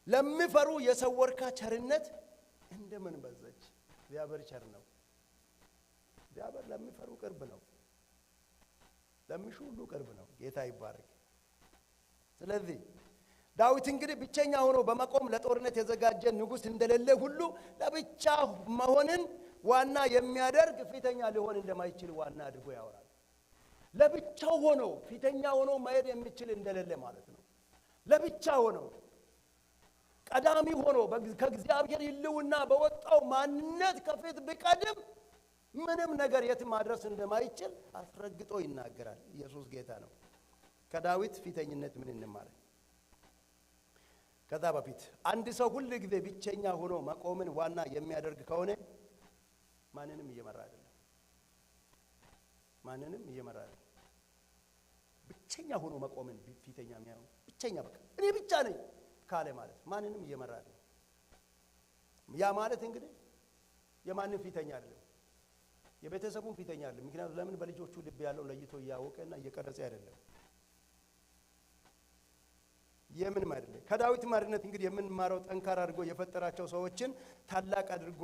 ለሚፈሩ የሰወርካ ቸርነት እንደምን በዛች። እግዚአብሔር ቸር ነው። እግዚአብሔር ለሚፈሩ ቅርብ ነው። ለሚሹ ሁሉ ቅርብ ነው። ጌታ ይባረክ። ስለዚህ ዳዊት እንግዲህ ብቸኛ ሆኖ በመቆም ለጦርነት የዘጋጀ ንጉሥ እንደሌለ ሁሉ ለብቻ መሆንን ዋና የሚያደርግ ፊተኛ ሊሆን እንደማይችል ዋና አድርጎ ያወራል። ለብቻው ሆኖ ፊተኛ ሆኖ መሄድ የሚችል እንደሌለ ማለት ነው። ለብቻ ሆኖ ቀዳሚ ሆኖ ከእግዚአብሔር ሕልውና በወጣው ማንነት ከፊት ቢቀድም ምንም ነገር የት ማድረስ እንደማይችል አስረግጦ ይናገራል። ኢየሱስ ጌታ ነው። ከዳዊት ፊተኝነት ምን እንማር? ከዛ በፊት አንድ ሰው ሁሉ ጊዜ ብቸኛ ሆኖ መቆምን ዋና የሚያደርግ ከሆነ ማንንም እየመራ አይደለም። ማንንም እየመራ አይደለም። ብቸኛ ሆኖ መቆምን ፊተኛ የሚያው ብቸኛ በቃ እኔ ብቻ ነኝ ካለ ማለት ማንንም እየመራ አይደለም። ያ ማለት እንግዲህ የማንም ፊተኛ አይደለም፣ የቤተሰቡን ፊተኛ አይደለም። ምክንያቱም ለምን በልጆቹ ልብ ያለው ለይቶ እያወቀና እየቀረጸ አይደለም። የምንም አይደለም። ከዳዊት ማርነት እንግዲህ የምንማረው ጠንካራ አድርጎ የፈጠራቸው ሰዎችን ታላቅ አድርጎ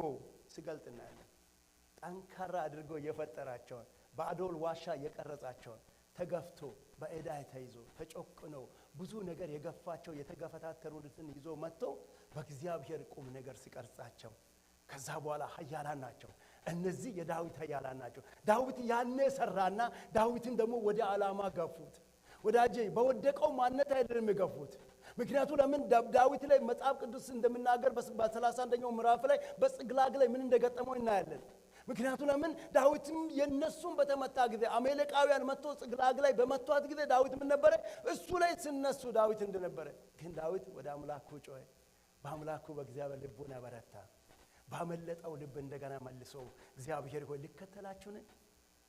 ሲገልጥ እናያለን። ጠንካራ አድርጎ የፈጠራቸውን በአዶል ዋሻ የቀረጻቸውን ተገፍቶ በዕዳ ተይዞ ተጮቅነው ብዙ ነገር የገፋቸው የተገፈታተሩትን ይዞ መጥቶ በእግዚአብሔር ቁም ነገር ሲቀርጻቸው ከዛ በኋላ ኃያላን ናቸው። እነዚህ የዳዊት ኃያላን ናቸው። ዳዊት ያኔ ሰራና ዳዊትን ደግሞ ወደ ዓላማ ገፉት። ወዳጄ በወደቀው ማንነት አይደለም የገፉት። ምክንያቱም ለምን ዳዊት ላይ መጽሐፍ ቅዱስ እንደምናገር በ31ኛው ምዕራፍ ላይ በጽግላግ ላይ ምን እንደገጠመው እናያለን። ምክንያቱም ለምን ዳዊትም የነሱን በተመታ ጊዜ አሜሌቃውያን መጥቶ ጽግላግ ላይ በመቷት ጊዜ ዳዊት ምን ነበረ? እሱ ላይ ሲነሱ ዳዊት እንደነበረ። ግን ዳዊት ወደ አምላኩ ጮኸ። በአምላኩ በእግዚአብሔር ልቡን አበረታ። ባመለጠው ልብ እንደገና መልሶ እግዚአብሔር ሆይ ልከተላችሁን?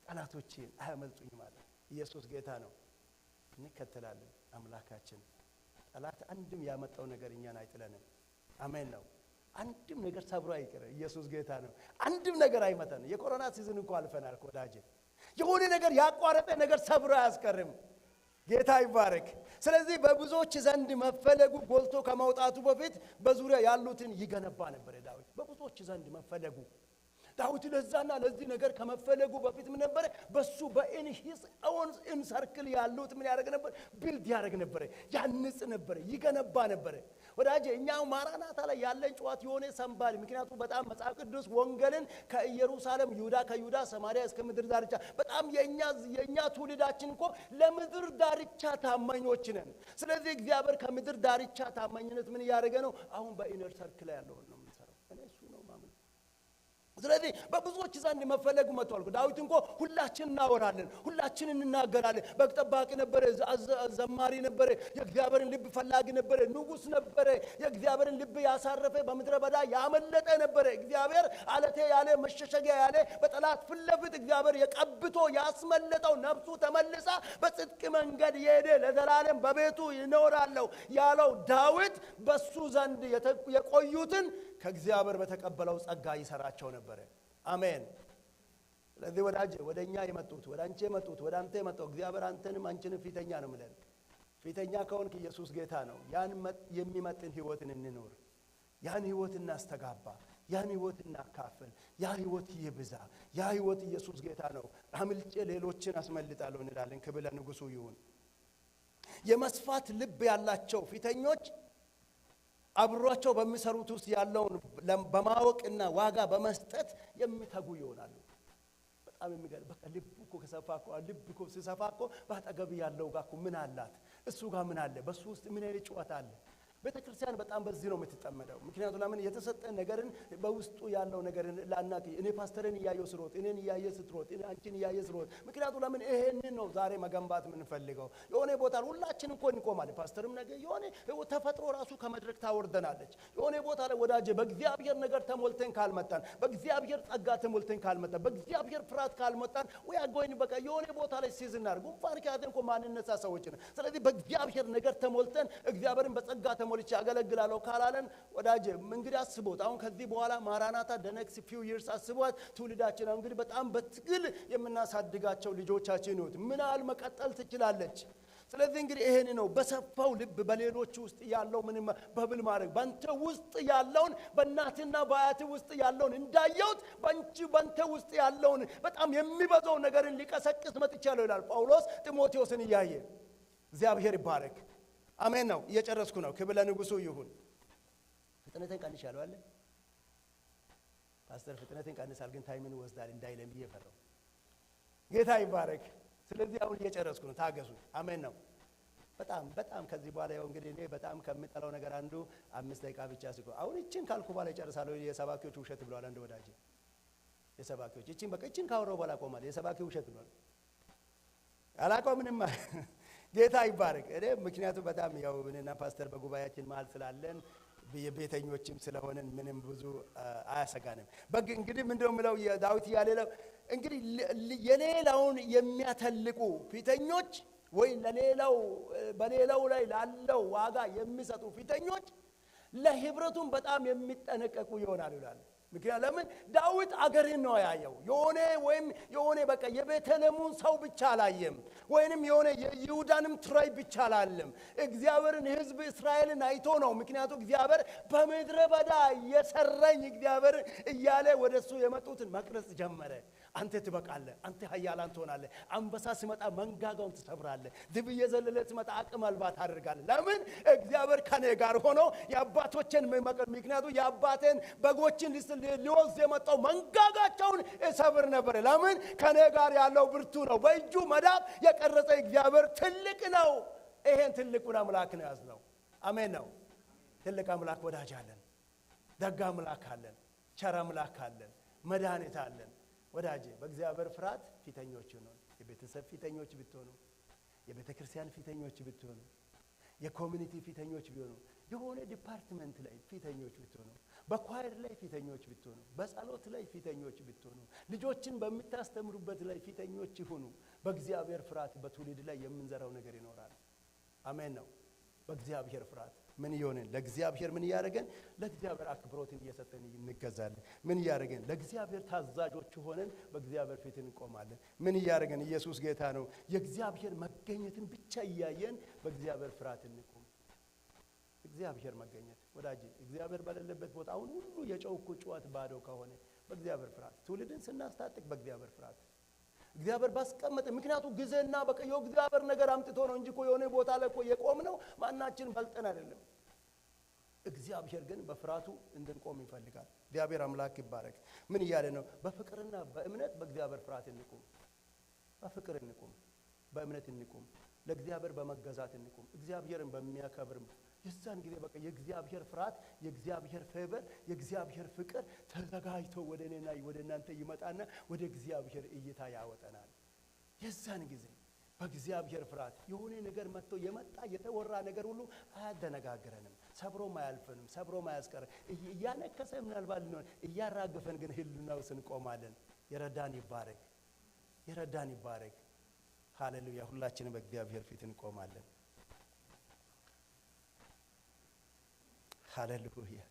ጠላቶቼን አያመልጡኝ ማለት። ኢየሱስ ጌታ ነው። እንከተላለን አምላካችን። ጠላት አንድም ያመጣው ነገር እኛን አይጥለንም። አሜን ነው። አንድም ነገር ሰብሮ አይቀር። ኢየሱስ ጌታ ነው። አንድም ነገር አይመታን። የኮሮና ሲዝን እንኳን አልፈናል ወዳጄ። የሆነ ነገር ያቋረጠ ነገር ሰብሮ አያስቀርም። ጌታ ይባረክ። ስለዚህ በብዙዎች ዘንድ መፈለጉ ጎልቶ ከመውጣቱ በፊት በዙሪያ ያሉትን ይገነባ ነበር ዳዊት። በብዙዎች ዘንድ መፈለጉ ዳዊት ለዛና ለዚህ ነገር ከመፈለጉ በፊት ምን ነበር? በሱ በኢንሂስ ኦንስ ኢን ሰርክል ያሉት ምን ያደርግ ነበር? ቢልድ ያደርግ ነበር፣ ያንጽ ነበር፣ ይገነባ ነበር። ወዳጄ እኛው ማራናታ ላይ ያለን ጨዋታ የሆነ ሰንባል። ምክንያቱም በጣም መጽሐፍ ቅዱስ ወንጌልን ከኢየሩሳሌም ይሁዳ፣ ከይሁዳ ሰማሪያ እስከ ምድር ዳርቻ በጣም የኛ ትውልዳችን እኮ ለምድር ዳርቻ ታማኞች ነን። ስለዚህ እግዚአብሔር ከምድር ዳርቻ ታማኝነት ምን ያደርገ ነው? አሁን በኢነር ሰርክል ያለው ነው የምንሰራው። እኔ እሱ ነው ማምን። ስለዚህ በብዙዎች ዘንድ መፈለጉ መጥቷል። ዳዊት እንኳ ሁላችን እናወራለን፣ ሁላችን እንናገራለን። በግ ጠባቂ ነበረ፣ ዘማሪ ነበረ፣ የእግዚአብሔርን ልብ ፈላጊ ነበረ፣ ንጉሥ ነበረ፣ የእግዚአብሔርን ልብ ያሳረፈ በምድረ በዳ ያመለጠ ነበረ። እግዚአብሔር አለቴ ያለ መሸሸጊያ ያለ በጠላት ፊት ለፊት እግዚአብሔር የቀብቶ ያስመለጠው ነፍሱ ተመልሳ በጽድቅ መንገድ የሄደ ለዘላለም በቤቱ ይኖራለሁ ያለው ዳዊት በሱ ዘንድ የቆዩትን ከእግዚአብሔር በተቀበለው ጸጋ ይሰራቸው ነበር። አሜን። ስለዚህ ወዳጄ ወደኛ የመጡት ወደ አንቺ የመጡት ወደ አንተ የመጣው እግዚአብሔር አንተንም አንቺንም ፊተኛ ነው የሚለን። ፊተኛ ከሆንክ ኢየሱስ ጌታ ነው። ያን የሚመጥን ህይወትን እንኖር፣ ያን ህይወት እናስተጋባ፣ ያን ህይወት እናካፍል፣ ያ ህይወት ይብዛ። ያ ህይወት ኢየሱስ ጌታ ነው። አምልጬ ሌሎችን አስመልጣለሁ እንላለን። ክብር ለንጉሡ ይሁን። የመስፋት ልብ ያላቸው ፊተኞች አብሯቸው በሚሰሩት ውስጥ ያለውን በማወቅና ዋጋ በመስጠት የሚተጉ ይሆናሉ። በጣም የሚገርም በቃ ልብ እኮ ከሰፋ እኮ ልብ እኮ ሲሰፋ እኮ ባጠገብ ያለው ጋር እኮ ምን አላት? እሱ ጋር ምን አለ? በሱ ውስጥ ምን አይነት ጨዋታ አለ? ቤተክርስቲያን በጣም በዚህ ነው የምትጠመደው። ምክንያቱም ለምን የተሰጠን ነገርን በውስጡ ያለው ነገርን ላናቂ እኔ ፓስተርን እያየው ስሮጥ እኔን እያየ ስትሮጥ እኔ አንቺን እያየ ስሮጥ ምክንያቱም ለምን ይሄንን ነው ዛሬ መገንባት የምንፈልገው። የሆነ ቦታ ሁላችን እኮ እንቆማለን። ፓስተርም ነገ የሆነ ተፈጥሮ ራሱ ከመድረክ ታወርደናለች። የሆነ ቦታ ላይ ወዳጄ በእግዚአብሔር ነገር ተሞልተን ካልመጣን በእግዚአብሔር ጸጋ ተሞልተን ካልመጣን በእግዚአብሔር ፍርሃት ካልመጣን ወይ አጎይን በቃ የሆነ ቦታ ላይ ሲዝናር ጉንፋን ከያዘን እኮ ማንነሳ ሰዎች ነን። ስለዚህ በእግዚአብሔር ነገር ተሞልተን እግዚአብሔርን በጸጋ ተሞልቼ አገለግላለሁ ካላለን ወዳጄ እንግዲህ አስቦት አሁን ከዚህ በኋላ ማራናታ the next few years አስቧት ትውልዳችን እንግዲህ በጣም በትግል የምናሳድጋቸው ልጆቻችን ነው ምን ያህል መቀጠል ትችላለች። ስለዚህ እንግዲህ ይሄን ነው በሰፋው ልብ በሌሎች ውስጥ ያለው ምንም በብል ማድረግ ባንተ ውስጥ ያለውን በእናትና በአያት ውስጥ ያለውን እንዳየውት ባንተ ውስጥ ያለውን በጣም የሚበዛው ነገርን ሊቀሰቅስ መጥቻለሁ ይላል ጳውሎስ ጢሞቴዎስን እያየ። እግዚአብሔር ይባረክ። አሜን ነው። እየጨረስኩ ነው። ክብር ለንጉሱ ይሁን። ፍጥነትን ቀንሻለሁ አለ ፓስተር። ፍጥነትን ቀንሳል ግን ታይምን ወስዳል እንዳይለም ይፈራው። ጌታ ይባረክ። ስለዚህ አሁን እየጨረስኩ ነው። ታገሱ። አሜን ነው። በጣም ከዚህ በኋላ ያው እንግዲህ እኔ በጣም ከምጠላው ነገር አንዱ 5 ደቂቃ ብቻ ሲቆ አሁን እቺን ካልኩ በኋላ ይጨርሳለሁ። የሰባኪዎች ውሸት ብለዋል አንድ ወዳጅ። የሰባኪዎች እቺን በቃ እቺን ካወራው በኋላ ቆማል። የሰባኪው ውሸት ብለዋል። አላቆምንም። ጌታ ይባረክ። እኔ ምክንያቱም በጣም ያው እኔና ፓስተር በጉባኤያችን መሃል ስላለን የቤተኞችም ስለሆነን ምንም ብዙ አያሰጋንም። እንግዲህ ምንድነው የምለው ዳዊት ያለለው እንግዲህ የሌላውን የሚያተልቁ ፊተኞች ወይ ለሌላው በሌላው ላይ ላለው ዋጋ የሚሰጡ ፊተኞች ለህብረቱም በጣም የሚጠነቀቁ ይሆናሉ ይላል። ምክንያቱም ለምን ዳዊት አገርን ነው ያየው። የሆነ በቃ የቤተልሔሙን ሰው ብቻ አላየም ወይንም የሆነ የይሁዳንም ትራይ ብቻ አላለም። እግዚአብሔርን ህዝብ እስራኤልን አይቶ ነው። ምክንያቱም እግዚአብሔር በምድረ በዳ የሰራኝ እግዚአብሔር እያለ ወደሱ የመጡትን መቅረጽ ጀመረ። አንተ ትበቃለህ፣ አንተ ኃያላን ትሆናለህ፣ አንበሳ ሲመጣ መንጋጋውን ትሰብራለህ፣ ድብ እየዘለለ ሲመጣ አቅም አልባ ታደርጋለህ። ለምን እግዚአብሔር ከኔ ጋር ሆኖ የአባቶችን ምክንያቱም የአባቴን በጎችን ሊወስድ የመጣው መንጋጋቸውን እሰብር ነበር። ለምን ከኔ ጋር ያለው ብርቱ ነው። በእጁ መዳፍ የቀረጸ እግዚአብሔር ትልቅ ነው። ይሄን ትልቁን አምላክ ነው ያዝነው። አሜን ነው። ትልቅ አምላክ ወዳጅ አለን፣ ደግ አምላክ አለን፣ ቸር አምላክ አለን፣ መድኃኒት አለን። ወዳጄ በእግዚአብሔር ፍርሃት ፊተኞች ነው። የቤተሰብ ፊተኞች ብትሆኑ፣ የቤተ ክርስቲያን ፊተኞች ብትሆኑ፣ የኮሚኒቲ ፊተኞች ቢሆኑ፣ የሆነ ዲፓርትመንት ላይ ፊተኞች ብትሆኑ፣ በኳየር ላይ ፊተኞች ብትሆኑ፣ በጸሎት ላይ ፊተኞች ብትሆኑ፣ ልጆችን በምታስተምሩበት ላይ ፊተኞች ይሁኑ። በእግዚአብሔር ፍርሃት በትውልድ ላይ የምንዘራው ነገር ይኖራል። አሜን ነው። በእግዚአብሔር ፍርሃት ምን ይሆንን ለእግዚአብሔር ምን ያደርገን ለእግዚአብሔር አክብሮትን እየሰጠን እንገዛለን። ምን ያደርገን ለእግዚአብሔር ታዛዦች ሆነን በእግዚአብሔር ፊት እንቆማለን። ምን ያደርገን ኢየሱስ ጌታ ነው። የእግዚአብሔር መገኘትን ብቻ እያየን በእግዚአብሔር ፍርሃት እንቆም። እግዚአብሔር መገኘት ወዳጅ እግዚአብሔር በሌለበት ቦታ አሁን ሁሉ የጨውኩ ጩኸት ባዶ ከሆነ በእግዚአብሔር ፍርሃት ትውልድን ስናስታጥቅ በእግዚአብሔር ፍርሃት እግዚአብሔር ባስቀመጠ ምክንያቱ ጊዜና በቀየው እግዚአብሔር ነገር አምጥቶ ነው እንጂ የሆነ ቦታ ላይ የቆምነው ማናችን በልጠን አይደለም። እግዚአብሔር ግን በፍርሃቱ እንድንቆም ይፈልጋል። እግዚአብሔር አምላክ ይባረክ። ምን እያለ ነው? በፍቅርና በእምነት በእግዚአብሔር ፍርሃት እንቁም። በፍቅር እንቁም፣ በእምነት እንቁም፣ ለእግዚአብሔር በመገዛት እንቁም፣ እግዚአብሔርን በሚያከብር የዛን ጊዜ በቃ የእግዚአብሔር ፍርሃት፣ የእግዚአብሔር ፌቨር፣ የእግዚአብሔር ፍቅር ተዘጋጅቶ ወደ እኔና ወደ እናንተ ይመጣና ወደ እግዚአብሔር እይታ ያወጣናል። የዛን ጊዜ በእግዚአብሔር ፍርሃት የሆነ ነገር መጥቶ የመጣ የተወራ ነገር ሁሉ አያደነጋግረንም፣ ሰብሮም አያልፈንም፣ ሰብሮም አያስቀረን። እያነከሰ ምናልባት ሊሆን እያራገፈን ግን ህልውናው ስንቆማለን። የረዳን ይባረክ፣ የረዳን ይባረክ። ሃሌሉያ። ሁላችንም በእግዚአብሔር ፊት እንቆማለን። ሃሌሉያ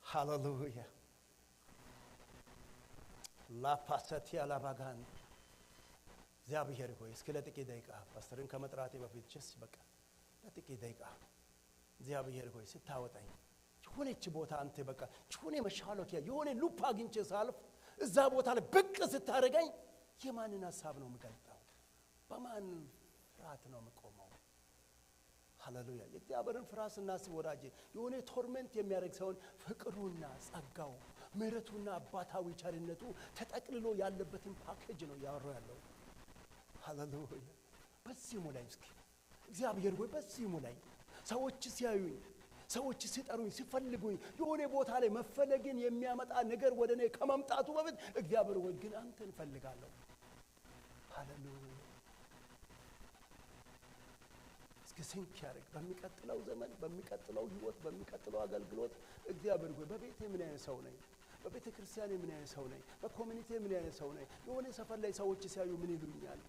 ሃሌሉያ። ላፓሰቲያ ላባጋን እግዚአብሔር ሆይ እስከ ለጥቂት ደቂቃ ፓስተርን ከመጥራቴ በፊት በቃ ለጥቂት ደቂቃ እግዚአብሔር ሆይ ስታወጣኝ የሆነች ቦታ አንተ በቃ የሆነ መሻሎኪያ የሆነ ሉፕ አግኝቼ ሳልፍ እዛ ቦታ ላይ ብቅ ስታደርገኝ የማንን ሐሳብ ነው የምገልጠው? በማን ፍርሃት ነው የምቆመው? ሃሌሉያ። የእግዚአብሔርን ፍርሃት ስናስብ ወዳጄ የሆነ ቶርመንት የሚያደርግ ሳይሆን ፍቅሩና ጸጋው ምሕረቱና አባታዊ ቸርነቱ ተጠቅልሎ ያለበትን ፓኬጅ ነው ያወራው ያለው። ሃሌሉያ። በዚህ ሙላይ እስኪ እግዚአብሔር ሆይ በዚህ ሙላኝ። ሰዎች ሲያዩኝ፣ ሰዎች ሲጠሩኝ፣ ሲፈልጉኝ የሆነ ቦታ ላይ መፈለግን የሚያመጣ ነገር ወደ እኔ ከመምጣቱ በፊት እግዚአብሔር ሆይ ግን አንተን እፈልጋለሁ። ሃሌሉያ። እስኪ ሲንክ ያደርግ በሚቀጥለው ዘመን፣ በሚቀጥለው ህይወት፣ በሚቀጥለው አገልግሎት እግዚአብሔር ሆይ በቤቴ ምን አይነት ሰው ነኝ? በቤተ ክርስቲያኔ ምን አይነት ሰው ነኝ? በኮሚኒቲ ምን አይነት ሰው ነኝ? የሆነ ሰፈር ላይ ሰዎች ሲያዩ ምን ይሉኛል?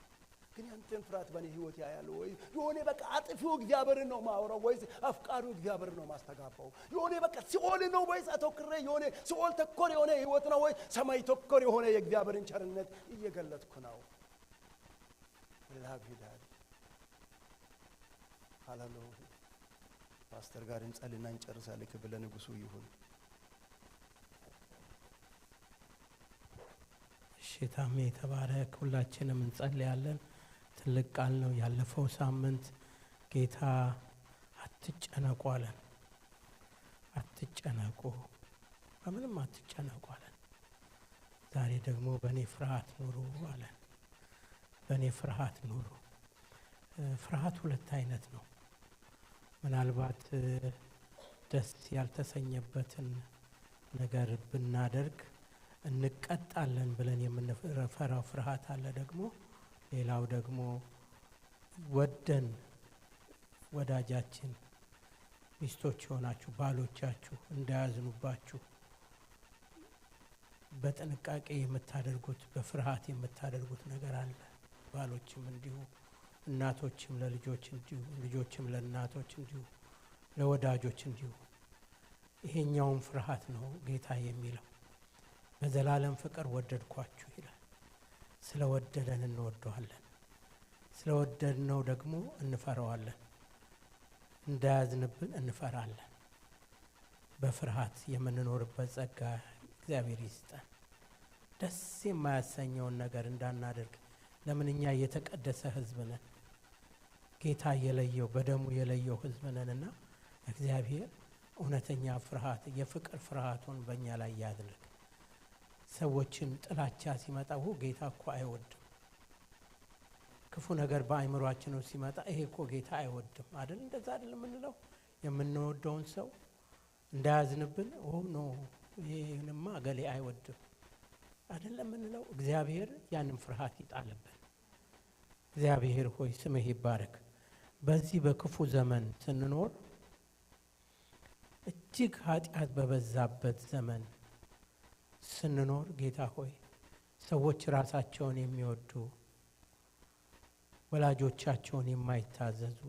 ግን ያንተን ፍርሃት በእኔ ህይወት ያያሉ ወይ? የሆነ በቃ አጥፊው እግዚአብሔርን ነው ማውራው ወይስ አፍቃሪው እግዚአብሔር ነው ማስተጋባው? የሆነ በቃ ሲኦል ነው ወይስ አተኩሬ የሆነ ሲኦል ተኮር የሆነ ህይወት ነው ወይ ሰማይ ተኮር የሆነ የእግዚአብሔርን ቸርነት እየገለጥኩ ነው? ለላቪዳል ሃሌሉያ። ፓስተር ጋር እንጸልና እንጨርሳለን። ክብር ለንጉሱ ይሁን። ሽታሜ ተባረክ። ሁላችንም እንጸልያለን። ትልቅ ቃል ነው። ያለፈው ሳምንት ጌታ አትጨነቁ አለን። አትጨነቁ፣ በምንም አትጨነቁ አለን። ዛሬ ደግሞ በእኔ ፍርሃት ኑሩ አለን። በእኔ ፍርሃት ኑሩ። ፍርሃት ሁለት አይነት ነው። ምናልባት ደስ ያልተሰኘበትን ነገር ብናደርግ እንቀጣለን ብለን የምንፈራው ፍርሃት አለ። ደግሞ ሌላው ደግሞ ወደን ወዳጃችን ሚስቶች የሆናችሁ ባሎቻችሁ እንዳያዝኑባችሁ በጥንቃቄ የምታደርጉት በፍርሃት የምታደርጉት ነገር አለ። ባሎችም እንዲሁ፣ እናቶችም ለልጆች እንዲሁ፣ ልጆችም ለእናቶች እንዲሁ፣ ለወዳጆች እንዲሁ። ይሄኛውም ፍርሃት ነው ጌታ የሚለው። በዘላለም ፍቅር ወደድኳችሁ ይላል። ስለወደደን እንወደዋለን። ስለወደድነው ደግሞ እንፈራዋለን። እንዳያዝንብን እንፈራለን። በፍርሃት የምንኖርበት ጸጋ እግዚአብሔር ይስጠን። ደስ የማያሰኘውን ነገር እንዳናደርግ። ለምን እኛ የተቀደሰ ሕዝብ ነን። ጌታ የለየው በደሙ የለየው ሕዝብ ነንና እግዚአብሔር እውነተኛ ፍርሃት የፍቅር ፍርሃቱን በእኛ ላይ ያድርግ። ሰዎችን ጥላቻ ሲመጣ ጌታ እኮ አይወድም፣ ክፉ ነገር በአእምሯችን ውስጥ ሲመጣ ይሄ እኮ ጌታ አይወድም አይደል? እንደዛ አይደል የምንለው? የምንወደውን ሰው እንዳያዝንብን ኖ ይሄንማ ገሌ አይወድም አይደል የምንለው? እግዚአብሔር ያንን ፍርሃት ይጣልብን። እግዚአብሔር ሆይ ስምህ ይባረክ። በዚህ በክፉ ዘመን ስንኖር እጅግ ኃጢአት በበዛበት ዘመን ስንኖር ጌታ ሆይ ሰዎች ራሳቸውን የሚወዱ ወላጆቻቸውን የማይታዘዙ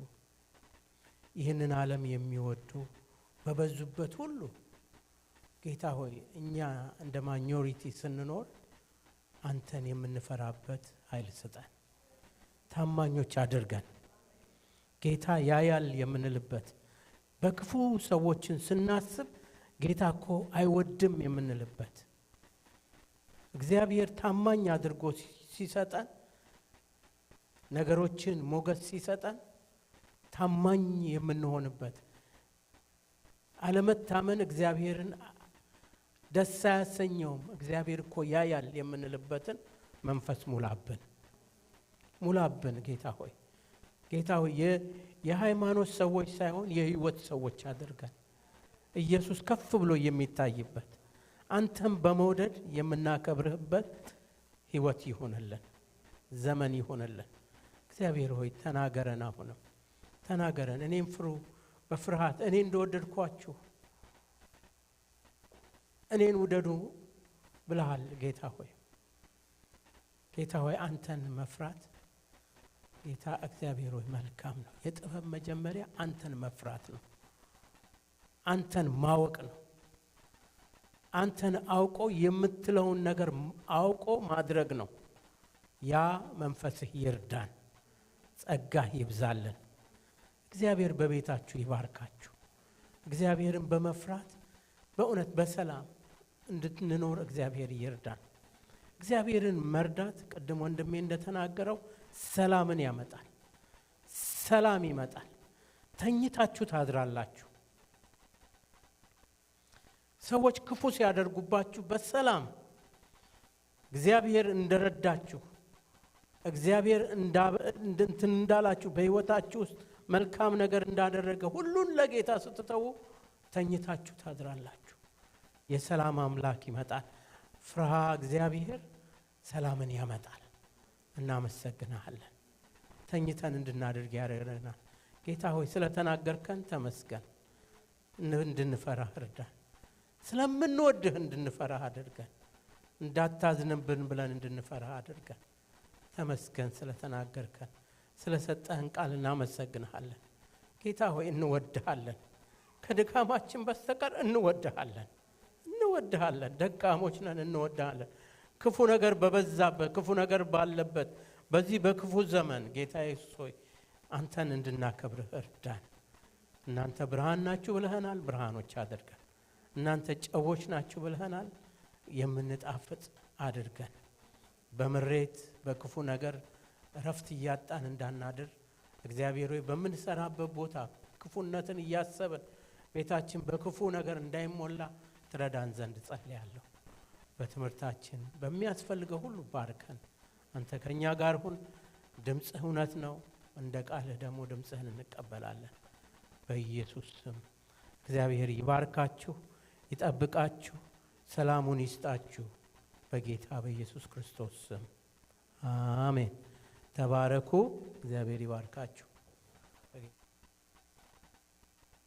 ይህንን ዓለም የሚወዱ በበዙበት ሁሉ ጌታ ሆይ እኛ እንደ ማጆሪቲ ስንኖር አንተን የምንፈራበት ኃይል ስጠን። ታማኞች አድርገን ጌታ ያያል የምንልበት በክፉ ሰዎችን ስናስብ ጌታ እኮ አይወድም የምንልበት እግዚአብሔር ታማኝ አድርጎ ሲሰጠን ነገሮችን ሞገስ ሲሰጠን ታማኝ የምንሆንበት አለመታመን እግዚአብሔርን ደስ አያሰኘውም። እግዚአብሔር እኮ ያያል የምንልበትን መንፈስ ሙላብን ጌታ ሆይ የሃይማኖት ሰዎች ሳይሆን የህይወት ሰዎች አድርገን ኢየሱስ ከፍ ብሎ የሚታይበት አንተም በመውደድ የምናከብርህበት ህይወት ይሆንልን፣ ዘመን ይሆንልን። እግዚአብሔር ሆይ ተናገረን፣ አሁንም ተናገረን። እኔም ፍሩ በፍርሃት እኔ እንደወደድኳችሁ እኔን ውደዱ ብለሃል ጌታ ሆይ አንተን መፍራት ጌታ እግዚአብሔር ሆይ መልካም ነው። የጥበብ መጀመሪያ አንተን መፍራት ነው። አንተን ማወቅ ነው። አንተን አውቆ የምትለውን ነገር አውቆ ማድረግ ነው። ያ መንፈስህ ይርዳን፣ ጸጋህ ይብዛልን። እግዚአብሔር በቤታችሁ ይባርካችሁ። እግዚአብሔርን በመፍራት በእውነት በሰላም እንድንኖር እግዚአብሔር ይርዳን። እግዚአብሔርን መርዳት ቅድም ወንድሜ እንደተናገረው ሰላምን ያመጣል። ሰላም ይመጣል። ተኝታችሁ ታድራላችሁ። ሰዎች ክፉ ሲያደርጉባችሁ በሰላም እግዚአብሔር እንደረዳችሁ እግዚአብሔር እንዳላችሁ በህይወታችሁ ውስጥ መልካም ነገር እንዳደረገ ሁሉን ለጌታ ስትተዉ ተኝታችሁ ታድራላችሁ። የሰላም አምላክ ይመጣል። ፍርሃ እግዚአብሔር ሰላምን ያመጣል። እናመሰግናለን። ተኝተን እንድናደርግ ያደረገናል። ጌታ ሆይ ስለተናገርከን ተመስገን። እንድንፈራህ እርዳን። ስለምንወድህ እንድንፈራህ አድርገን። እንዳታዝንብን ብለን እንድንፈራህ አድርገን። ተመስገን ስለተናገርከን፣ ስለሰጠህን ቃል እናመሰግንሃለን። ጌታ ሆይ እንወድሃለን። ከድካማችን በስተቀር እንወድሃለን። ደካሞች ነን፣ እንወድሃለን። ክፉ ነገር በበዛበት፣ ክፉ ነገር ባለበት በዚህ በክፉ ዘመን ጌታ ኢየሱስ ሆይ አንተን እንድናከብርህ እርዳን። እናንተ ብርሃን ናችሁ ብለህናል፣ ብርሃኖች አድርገን። እናንተ ጨዎች ናችሁ ብለህናል፣ የምንጣፍጥ አድርገን። በምሬት በክፉ ነገር እረፍት እያጣን እንዳናድር እግዚአብሔር ሆይ በምንሰራበት ቦታ ክፉነትን እያሰብን ቤታችን በክፉ ነገር እንዳይሞላ ትረዳን ዘንድ ጸልያለሁ። በትምህርታችን በሚያስፈልገው ሁሉ ባርከን። አንተ ከኛ ጋር ሁን። ድምጽህ እውነት ነው፣ እንደ ቃልህ ደግሞ ድምጽህን እንቀበላለን። በኢየሱስ ስም እግዚአብሔር ይባርካችሁ፣ ይጠብቃችሁ፣ ሰላሙን ይስጣችሁ። በጌታ በኢየሱስ ክርስቶስ ስም አሜን። ተባረኩ። እግዚአብሔር ይባርካችሁ።